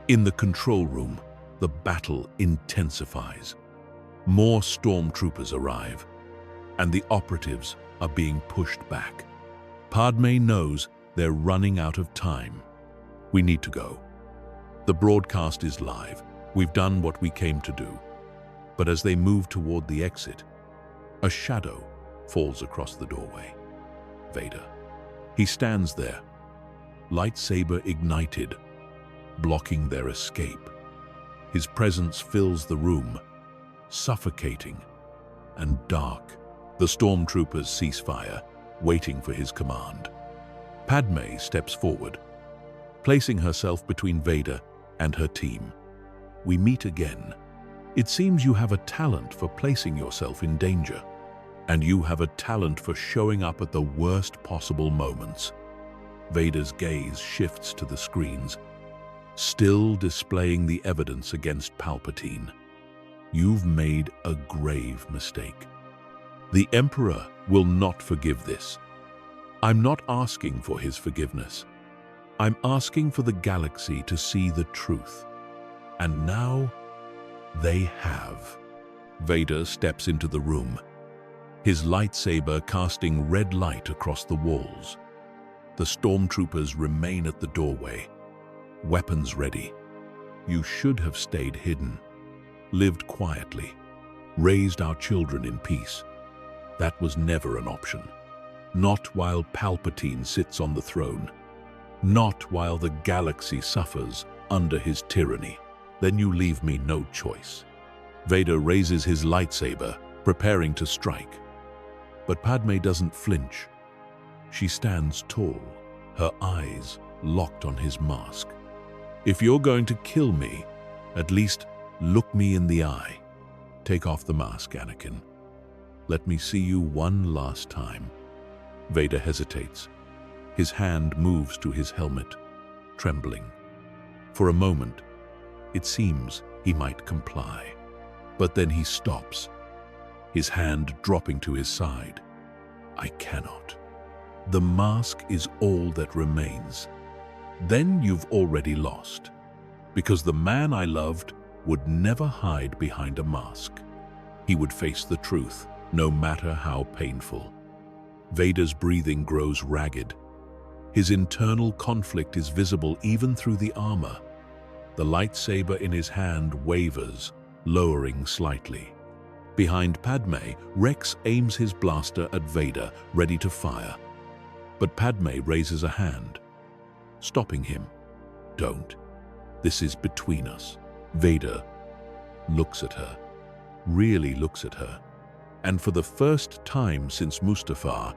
In the control room, the battle intensifies. More stormtroopers arrive, and the operatives are being pushed back. Padmé knows they're running out of time. We need to go. The broadcast is live. We've done what we came to do. But as they move toward the exit, a shadow falls across the doorway. Vader. He stands there, lightsaber ignited, blocking their escape. His presence fills the room, suffocating and dark. The stormtroopers cease fire, waiting for his command. Padmé steps forward, placing herself between Vader and her team. We meet again. It seems you have a talent for placing yourself in danger, and you have a talent for showing up at the worst possible moments. Vader's gaze shifts to the screens, still displaying the evidence against Palpatine. You've made a grave mistake. The Emperor will not forgive this. I'm not asking for his forgiveness. I'm asking for the galaxy to see the truth. And now, they have. Vader steps into the room, his lightsaber casting red light across the walls. The stormtroopers remain at the doorway, weapons ready. You should have stayed hidden, lived quietly, raised our children in peace. That was never an option. Not while Palpatine sits on the throne. Not while the galaxy suffers under his tyranny. Then you leave me no choice. Vader raises his lightsaber, preparing to strike. But Padmé doesn't flinch. She stands tall, her eyes locked on his mask. If you're going to kill me, at least look me in the eye. Take off the mask, Anakin. Let me see you one last time. Vader hesitates. His hand moves to his helmet, trembling. For a moment, it seems he might comply. But then he stops, his hand dropping to his side. I cannot. The mask is all that remains. Then you've already lost, because the man I loved would never hide behind a mask. He would face the truth, no matter how painful. Vader's breathing grows ragged. His internal conflict is visible even through the armor. The lightsaber in his hand wavers, lowering slightly. Behind Padmé, Rex aims his blaster at Vader, ready to fire. But Padmé raises a hand, stopping him. Don't. This is between us. Vader looks at her, really looks at her, and for the first time since Mustafar,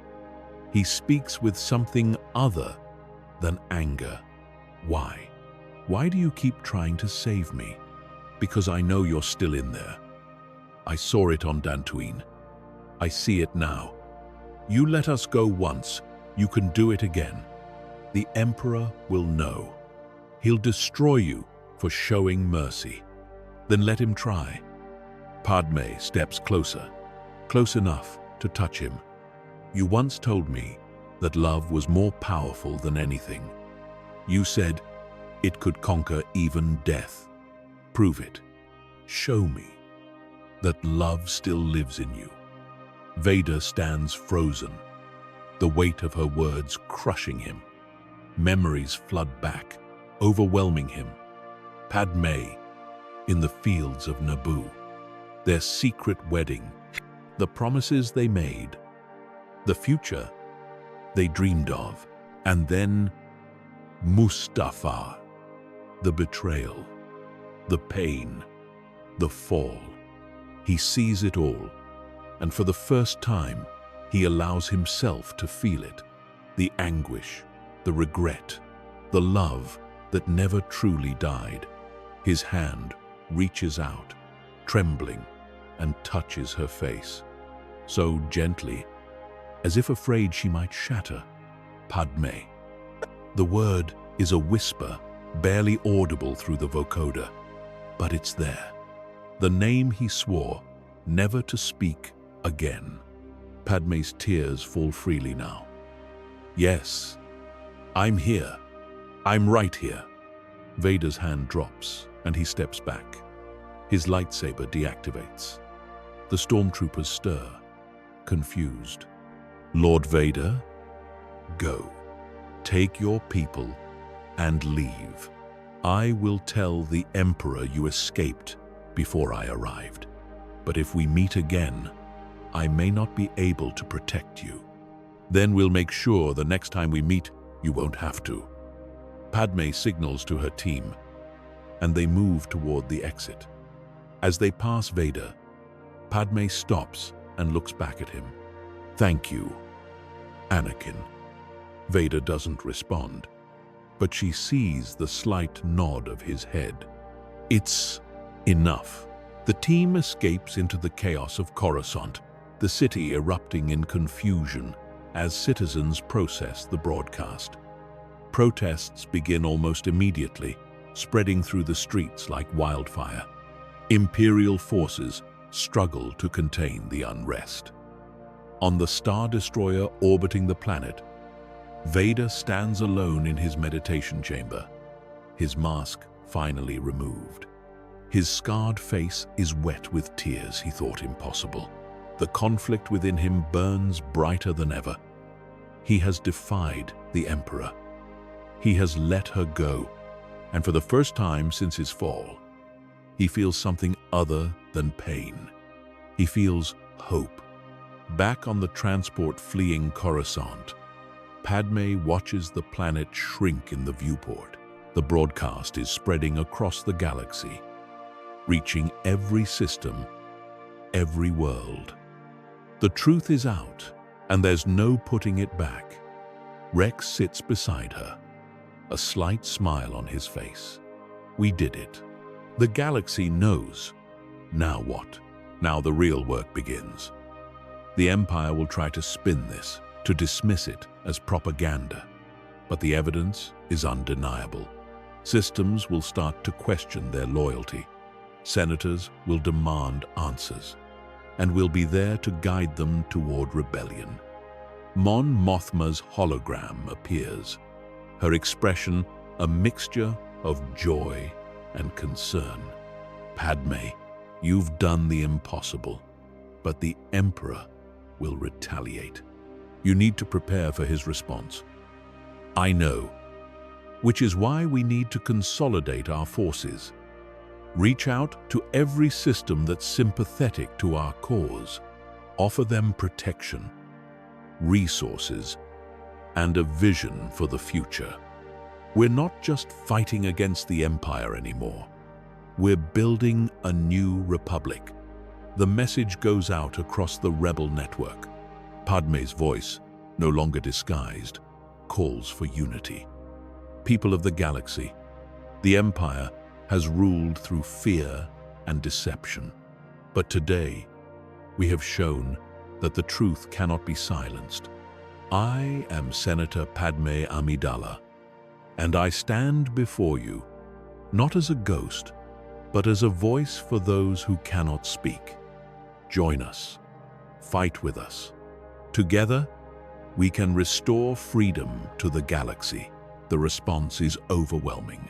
he speaks with something other than anger. Why? Why do you keep trying to save me? Because I know you're still in there. I saw it on Dantooine. I see it now. You let us go once, you can do it again. The Emperor will know. He'll destroy you for showing mercy. Then let him try. Padmé steps closer, close enough to touch him. You once told me that love was more powerful than anything. You said it could conquer even death. Prove it. Show me that love still lives in you. Vader stands frozen, the weight of her words crushing him. Memories flood back, overwhelming him. Padmé, in the fields of Naboo, their secret wedding, the promises they made, the future they dreamed of, and then Mustafar, the betrayal, the pain, the fall. He sees it all, and for the first time, he allows himself to feel it, the anguish, the regret, the love that never truly died. His hand reaches out, trembling, and touches her face, so gently, as if afraid she might shatter. Padmé. The word is a whisper, barely audible through the vocoder, but it's there. The name he swore never to speak again. Padmé's tears fall freely now. Yes, I'm here. I'm right here. Vader's hand drops, and he steps back. His lightsaber deactivates. The stormtroopers stir, confused. Lord Vader, go. Take your people and leave. I will tell the Emperor you escaped before I arrived. But if we meet again, I may not be able to protect you. Then we'll make sure the next time we meet, you won't have to. Padmé signals to her team, and they move toward the exit. As they pass Vader, Padmé stops and looks back at him. Thank you, Anakin. Vader doesn't respond, but she sees the slight nod of his head. It's enough. The team escapes into the chaos of Coruscant, the city erupting in confusion as citizens process the broadcast. Protests begin almost immediately, spreading through the streets like wildfire. Imperial forces struggle to contain the unrest. On the Star Destroyer orbiting the planet, Vader stands alone in his meditation chamber, his mask finally removed. His scarred face is wet with tears he thought impossible. The conflict within him burns brighter than ever. He has defied the Emperor. He has let her go, and for the first time since his fall, he feels something other than pain. He feels hope. Back on the transport fleeing Coruscant, Padmé watches the planet shrink in the viewport. The broadcast is spreading across the galaxy, reaching every system, every world. The truth is out, and there's no putting it back. Rex sits beside her, a slight smile on his face. We did it. The galaxy knows. Now what? Now the real work begins. The Empire will try to spin this, to dismiss it as propaganda. But the evidence is undeniable. Systems will start to question their loyalty. Senators will demand answers, and we'll be there to guide them toward rebellion. Mon Mothma's hologram appears, her expression a mixture of joy and concern. Padmé, you've done the impossible, but the Emperor will retaliate. You need to prepare for his response. I know, which is why we need to consolidate our forces. Reach out to every system that's sympathetic to our cause. Offer them protection, resources, and a vision for the future. We're not just fighting against the Empire anymore. We're building a new republic. The message goes out across the rebel network. Padmé's voice, no longer disguised, calls for unity. People of the galaxy, the Empire has ruled through fear and deception. But today, we have shown that the truth cannot be silenced. I am Senator Padmé Amidala, and I stand before you, not as a ghost, but as a voice for those who cannot speak. Join us. Fight with us. Together, we can restore freedom to the galaxy. The response is overwhelming.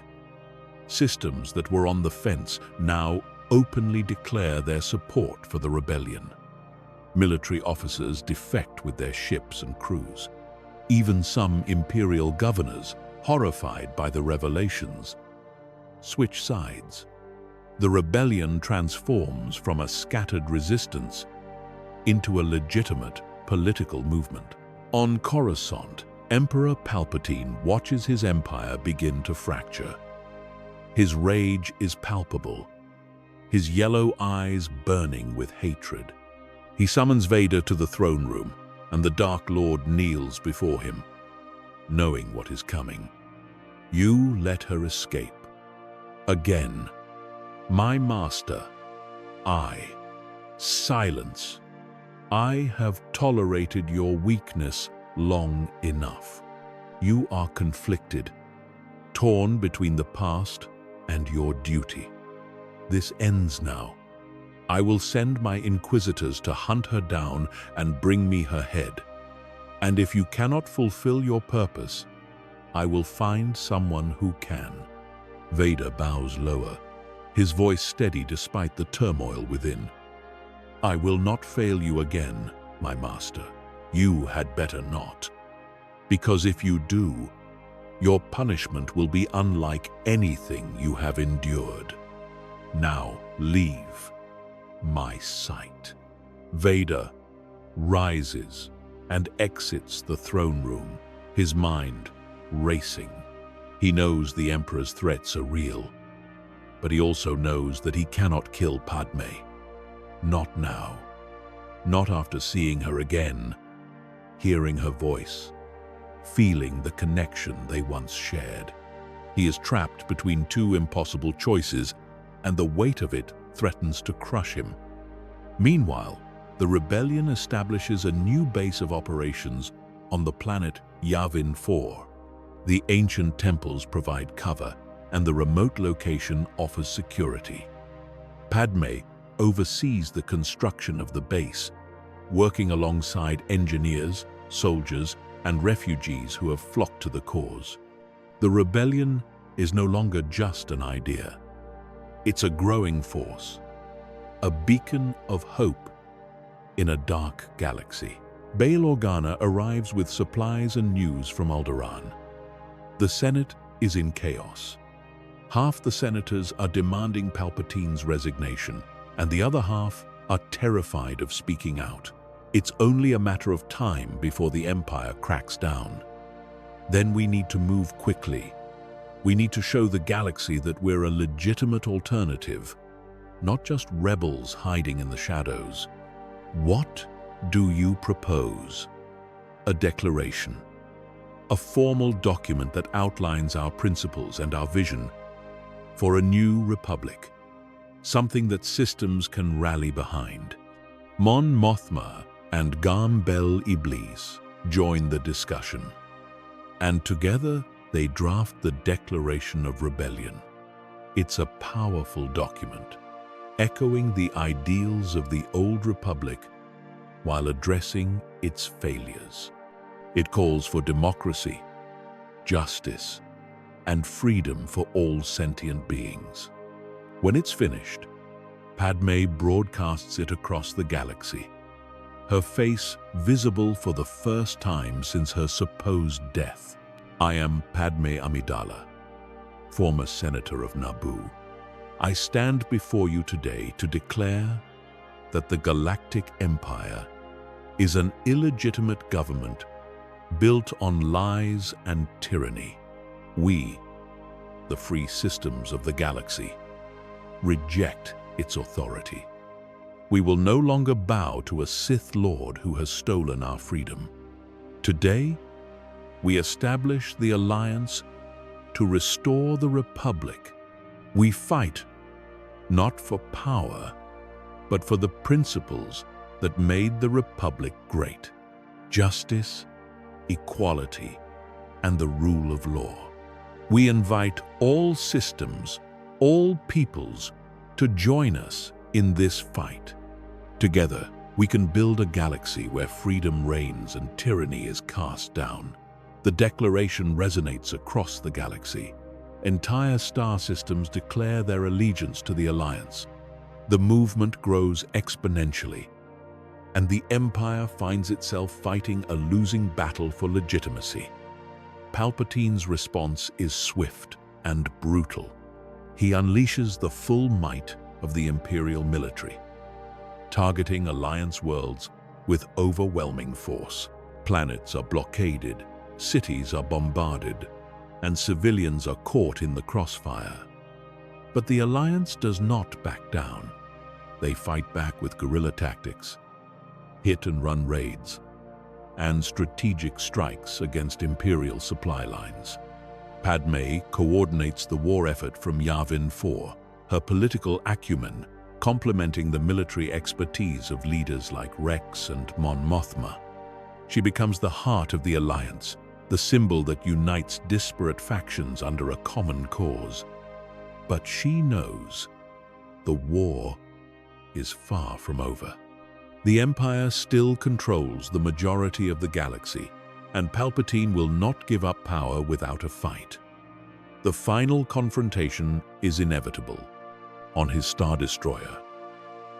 Systems that were on the fence now openly declare their support for the rebellion. Military officers defect with their ships and crews. Even some imperial governors, horrified by the revelations, switch sides. The rebellion transforms from a scattered resistance into a legitimate political movement. On Coruscant, Emperor Palpatine watches his empire begin to fracture. His rage is palpable, his yellow eyes burning with hatred. He summons Vader to the throne room, and the Dark Lord kneels before him, knowing what is coming. You let her escape. Again, my master, silence. I have tolerated your weakness long enough. You are conflicted, torn between the past and your duty. This ends now. I will send my inquisitors to hunt her down and bring me her head. And if you cannot fulfill your purpose, I will find someone who can. Vader bows lower, his voice steady despite the turmoil within. I will not fail you again, my master. You had better not. Because if you do, your punishment will be unlike anything you have endured. Now leave my sight. Vader rises and exits the throne room, his mind racing. He knows the Emperor's threats are real, but he also knows that he cannot kill Padmé. Not now. Not after seeing her again, hearing her voice, feeling the connection they once shared. He is trapped between two impossible choices, and the weight of it threatens to crush him. Meanwhile, the rebellion establishes a new base of operations on the planet Yavin 4. The ancient temples provide cover, and the remote location offers security. Padmé oversees the construction of the base, working alongside engineers, soldiers, and refugees who have flocked to the cause. The rebellion is no longer just an idea. It's a growing force, a beacon of hope in a dark galaxy. Bail Organa arrives with supplies and news from Alderaan. The Senate is in chaos. Half the senators are demanding Palpatine's resignation, and the other half are terrified of speaking out. It's only a matter of time before the Empire cracks down. Then we need to move quickly. We need to show the galaxy that we're a legitimate alternative, not just rebels hiding in the shadows. What do you propose? A declaration. A formal document that outlines our principles and our vision for a new republic. Something that systems can rally behind. Mon Mothma and Gam Bel Iblis join the discussion, and together they draft the Declaration of Rebellion. It's a powerful document, echoing the ideals of the old republic while addressing its failures. It calls for democracy, justice, and freedom for all sentient beings. When it's finished, Padmé broadcasts it across the galaxy, her face visible for the first time since her supposed death. I am Padmé Amidala, former senator of Naboo. I stand before you today to declare that the Galactic Empire is an illegitimate government built on lies and tyranny. We, the free systems of the galaxy, reject its authority. We will no longer bow to a Sith Lord who has stolen our freedom. Today, we establish the Alliance to restore the Republic. We fight not for power, but for the principles that made the Republic great: justice, equality, and the rule of law. We invite all systems, all peoples, to join us in this fight. Together, we can build a galaxy where freedom reigns and tyranny is cast down. The declaration resonates across the galaxy. Entire star systems declare their allegiance to the Alliance. The movement grows exponentially, and the Empire finds itself fighting a losing battle for legitimacy. Palpatine's response is swift and brutal. He unleashes the full might of the Imperial military, targeting Alliance worlds with overwhelming force. Planets are blockaded, cities are bombarded, and civilians are caught in the crossfire. But the Alliance does not back down. They fight back with guerrilla tactics, hit-and-run raids, and strategic strikes against Imperial supply lines. Padmé coordinates the war effort from Yavin 4, her political acumen complementing the military expertise of leaders like Rex and Mon Mothma. She becomes the heart of the Alliance, the symbol that unites disparate factions under a common cause. But she knows the war is far from over. The Empire still controls the majority of the galaxy, and Palpatine will not give up power without a fight. The final confrontation is inevitable. On his Star Destroyer,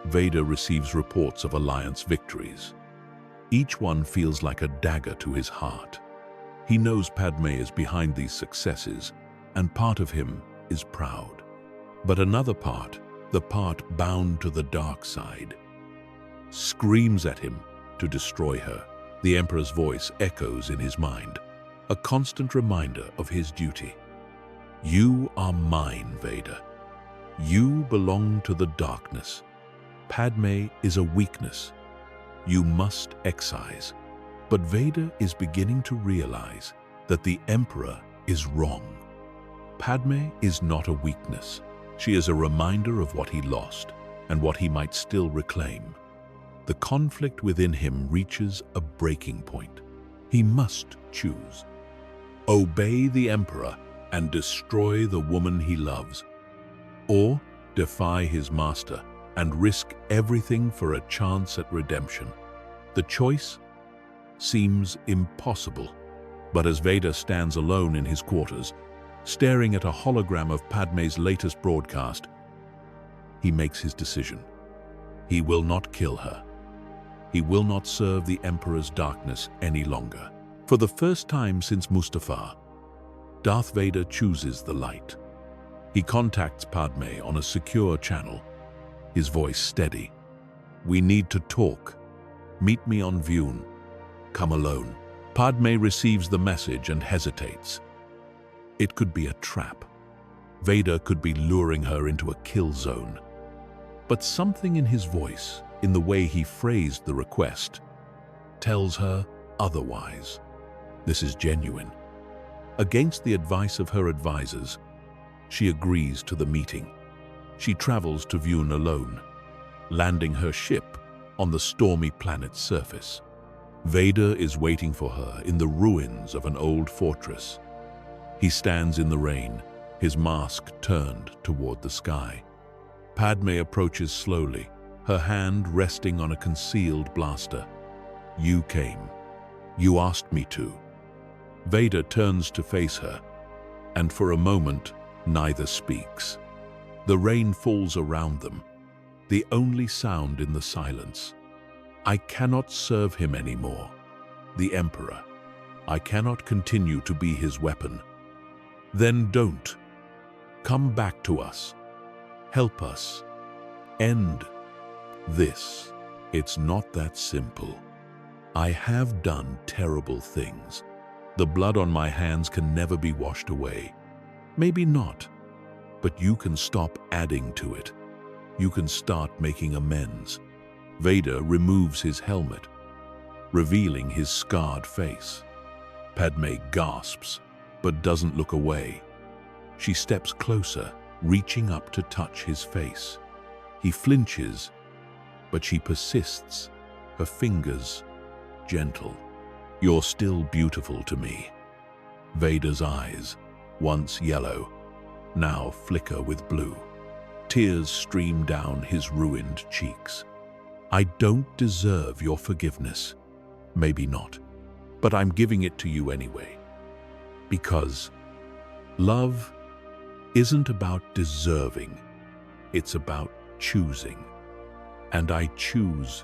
Vader receives reports of Alliance victories. Each one feels like a dagger to his heart. He knows Padmé is behind these successes, and part of him is proud. But another part, the part bound to the dark side, screams at him to destroy her. The Emperor's voice echoes in his mind, a constant reminder of his duty. You are mine, Vader. You belong to the darkness. Padmé is a weakness you must excise. But Vader is beginning to realize that the Emperor is wrong. Padmé is not a weakness. She is a reminder of what he lost and what he might still reclaim. The conflict within him reaches a breaking point. He must choose. Obey the Emperor and destroy the woman he loves, or defy his master and risk everything for a chance at redemption. The choice seems impossible, but as Vader stands alone in his quarters, staring at a hologram of Padmé's latest broadcast, he makes his decision. He will not kill her. He will not serve the Emperor's darkness any longer. For the first time since Mustafar, Darth Vader chooses the light. He contacts Padmé on a secure channel, his voice steady. We need to talk. Meet me on Vune. Come alone. Padmé receives the message and hesitates. It could be a trap. Vader could be luring her into a kill zone. But something in his voice, in the way he phrased the request, tells her otherwise. This is genuine. Against the advice of her advisors, she agrees to the meeting. She travels to Vune alone, landing her ship on the stormy planet's surface. Vader is waiting for her in the ruins of an old fortress. He stands in the rain, his mask turned toward the sky. Padmé approaches slowly, her hand resting on a concealed blaster. You came. You asked me to. Vader turns to face her, and for a moment, neither speaks. The rain falls around them, the only sound in the silence. I cannot serve him anymore. The Emperor. I cannot continue to be his weapon. Then don't. Come back to us. Help us. End this. It's not that simple. I have done terrible things, The blood on my hands can never be washed away. Maybe not, but you can stop adding to it. You can start making amends. Vader removes his helmet, revealing his scarred face. Padmé gasps, but doesn't look away. She steps closer, reaching up to touch his face. He flinches, but she persists, her fingers gentle. You're still beautiful to me. Vader's eyes, once yellow, now flicker with blue. Tears stream down his ruined cheeks. I don't deserve your forgiveness. Maybe not, but I'm giving it to you anyway. Because love isn't about deserving, it's about choosing. And I choose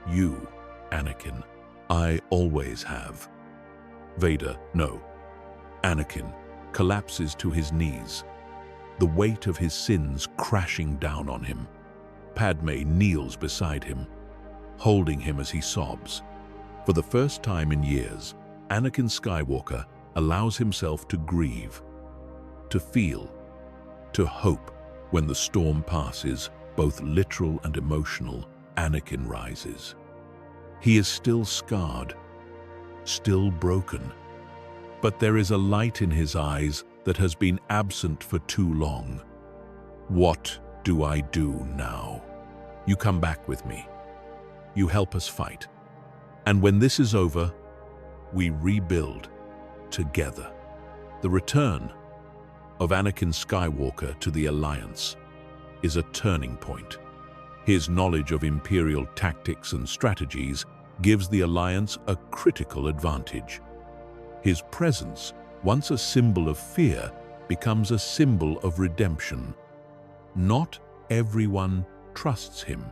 you, Anakin. I always have. Vader, no. Anakin collapses to his knees, the weight of his sins crashing down on him. Padmé kneels beside him, holding him as he sobs. For the first time in years, Anakin Skywalker allows himself to grieve, to feel, to hope. When the storm passes, both literal and emotional, Anakin rises. He is still scarred, still broken, but there is a light in his eyes that has been absent for too long. What do I do now? You come back with me. You help us fight. And when this is over, we rebuild together. The return of Anakin Skywalker to the Alliance is a turning point. His knowledge of Imperial tactics and strategies gives the Alliance a critical advantage. His presence, once a symbol of fear, becomes a symbol of redemption. Not everyone trusts him.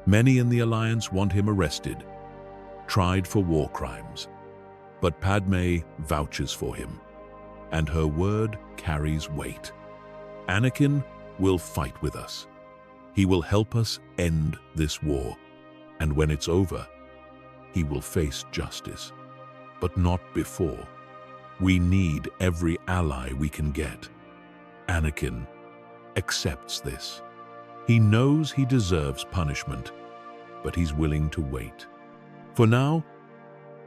Many in the Alliance want him arrested, tried for war crimes. But Padmé vouches for him, and her word carries weight. Anakin will fight with us. He will help us end this war. And when it's over, he will face justice. But not before. We need every ally we can get. Anakin accepts this. He knows he deserves punishment, but he's willing to wait. For now,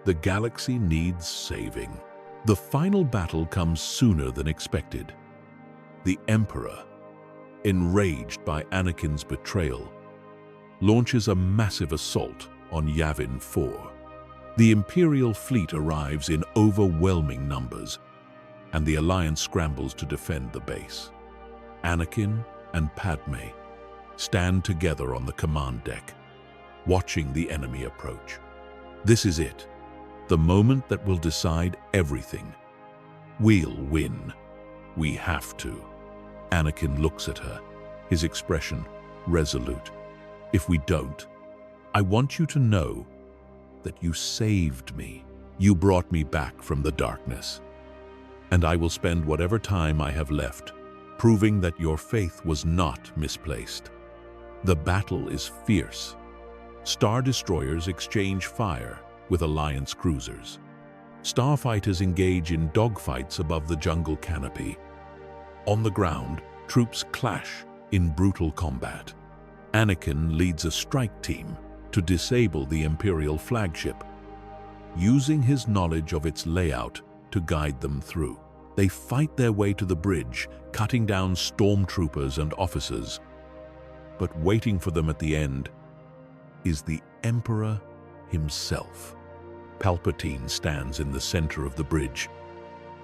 the galaxy needs saving. The final battle comes sooner than expected. The Emperor, enraged by Anakin's betrayal, launches a massive assault on Yavin 4. The Imperial fleet arrives in overwhelming numbers, and the Alliance scrambles to defend the base. Anakin and Padmé stand together on the command deck, watching the enemy approach. This is it, the moment that will decide everything. We'll win. We have to. Anakin looks at her, his expression resolute. If we don't, I want you to know that you saved me. You brought me back from the darkness. And I will spend whatever time I have left proving that your faith was not misplaced. The battle is fierce. Star destroyers exchange fire with Alliance cruisers. Starfighters engage in dogfights above the jungle canopy. On the ground, troops clash in brutal combat. Anakin leads a strike team to disable the Imperial flagship, using his knowledge of its layout to guide them through. They fight their way to the bridge, cutting down stormtroopers and officers. But waiting for them at the end is the Emperor himself. Palpatine stands in the center of the bridge,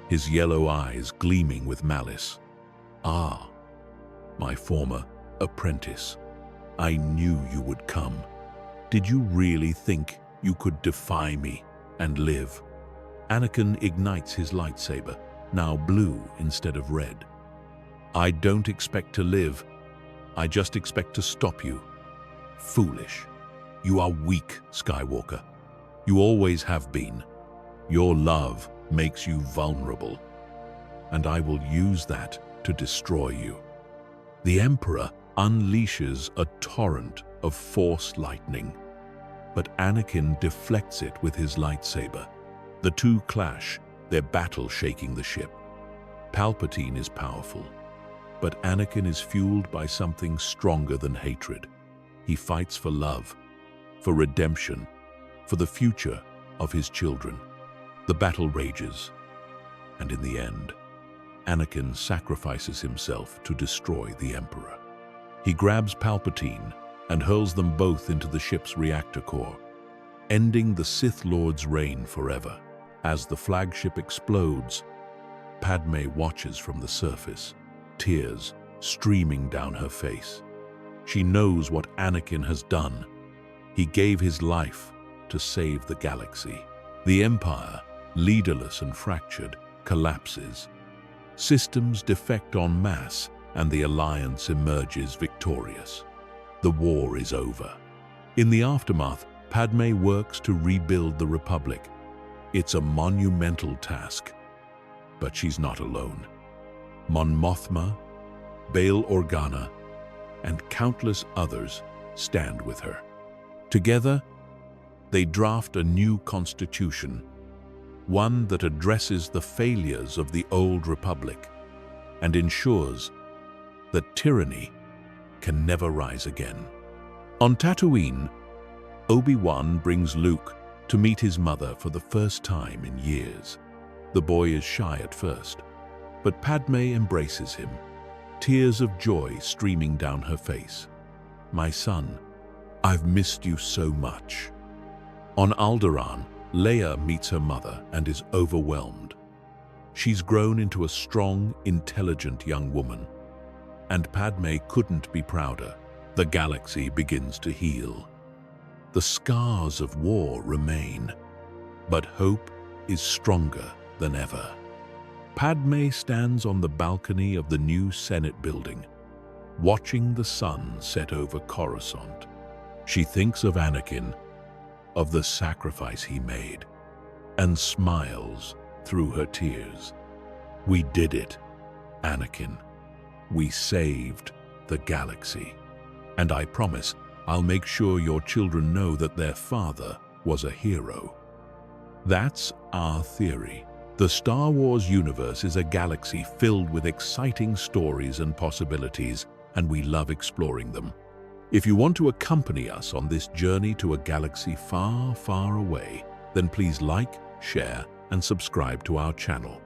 his yellow eyes gleaming with malice. Ah, my former apprentice, I knew you would come. Did you really think you could defy me and live? Anakin ignites his lightsaber, now blue instead of red. I don't expect to live. I just expect to stop you. Foolish. You are weak, Skywalker. You always have been. Your love makes you vulnerable, and I will use that to destroy you. The Emperor unleashes a torrent of Force lightning, but Anakin deflects it with his lightsaber. The two clash, their battle shaking the ship. Palpatine is powerful, but Anakin is fueled by something stronger than hatred. He fights for love, for redemption, for the future of his children. The battle rages, and in the end, Anakin sacrifices himself to destroy the Emperor. He grabs Palpatine and hurls them both into the ship's reactor core, ending the Sith Lord's reign forever. As the flagship explodes, Padmé watches from the surface, tears streaming down her face. She knows what Anakin has done. He gave his life to save the galaxy. The Empire, leaderless and fractured, collapses. Systems defect en masse, and the Alliance emerges victorious. The war is over. In the aftermath, Padmé works to rebuild the Republic. It's a monumental task, but she's not alone. Mon Mothma, Bail Organa, and countless others stand with her. Together, they draft a new constitution, one that addresses the failures of the old Republic and ensures that tyranny can never rise again. On Tatooine, Obi-Wan brings Luke to meet his mother for the first time in years. The boy is shy at first, but Padmé embraces him, tears of joy streaming down her face. "My son, I've missed you so much." On Alderaan, Leia meets her mother and is overwhelmed. She's grown into a strong, intelligent young woman, and Padmé couldn't be prouder. The galaxy begins to heal. The scars of war remain, but hope is stronger than ever. Padmé stands on the balcony of the new Senate building, watching the sun set over Coruscant. She thinks of Anakin, of the sacrifice he made, and smiles through her tears. "We did it, Anakin. We saved the galaxy. And I promise I'll make sure your children know that their father was a hero." That's our theory. The Star Wars universe is a galaxy filled with exciting stories and possibilities, and we love exploring them. If you want to accompany us on this journey to a galaxy far, far away, then please like, share, and subscribe to our channel.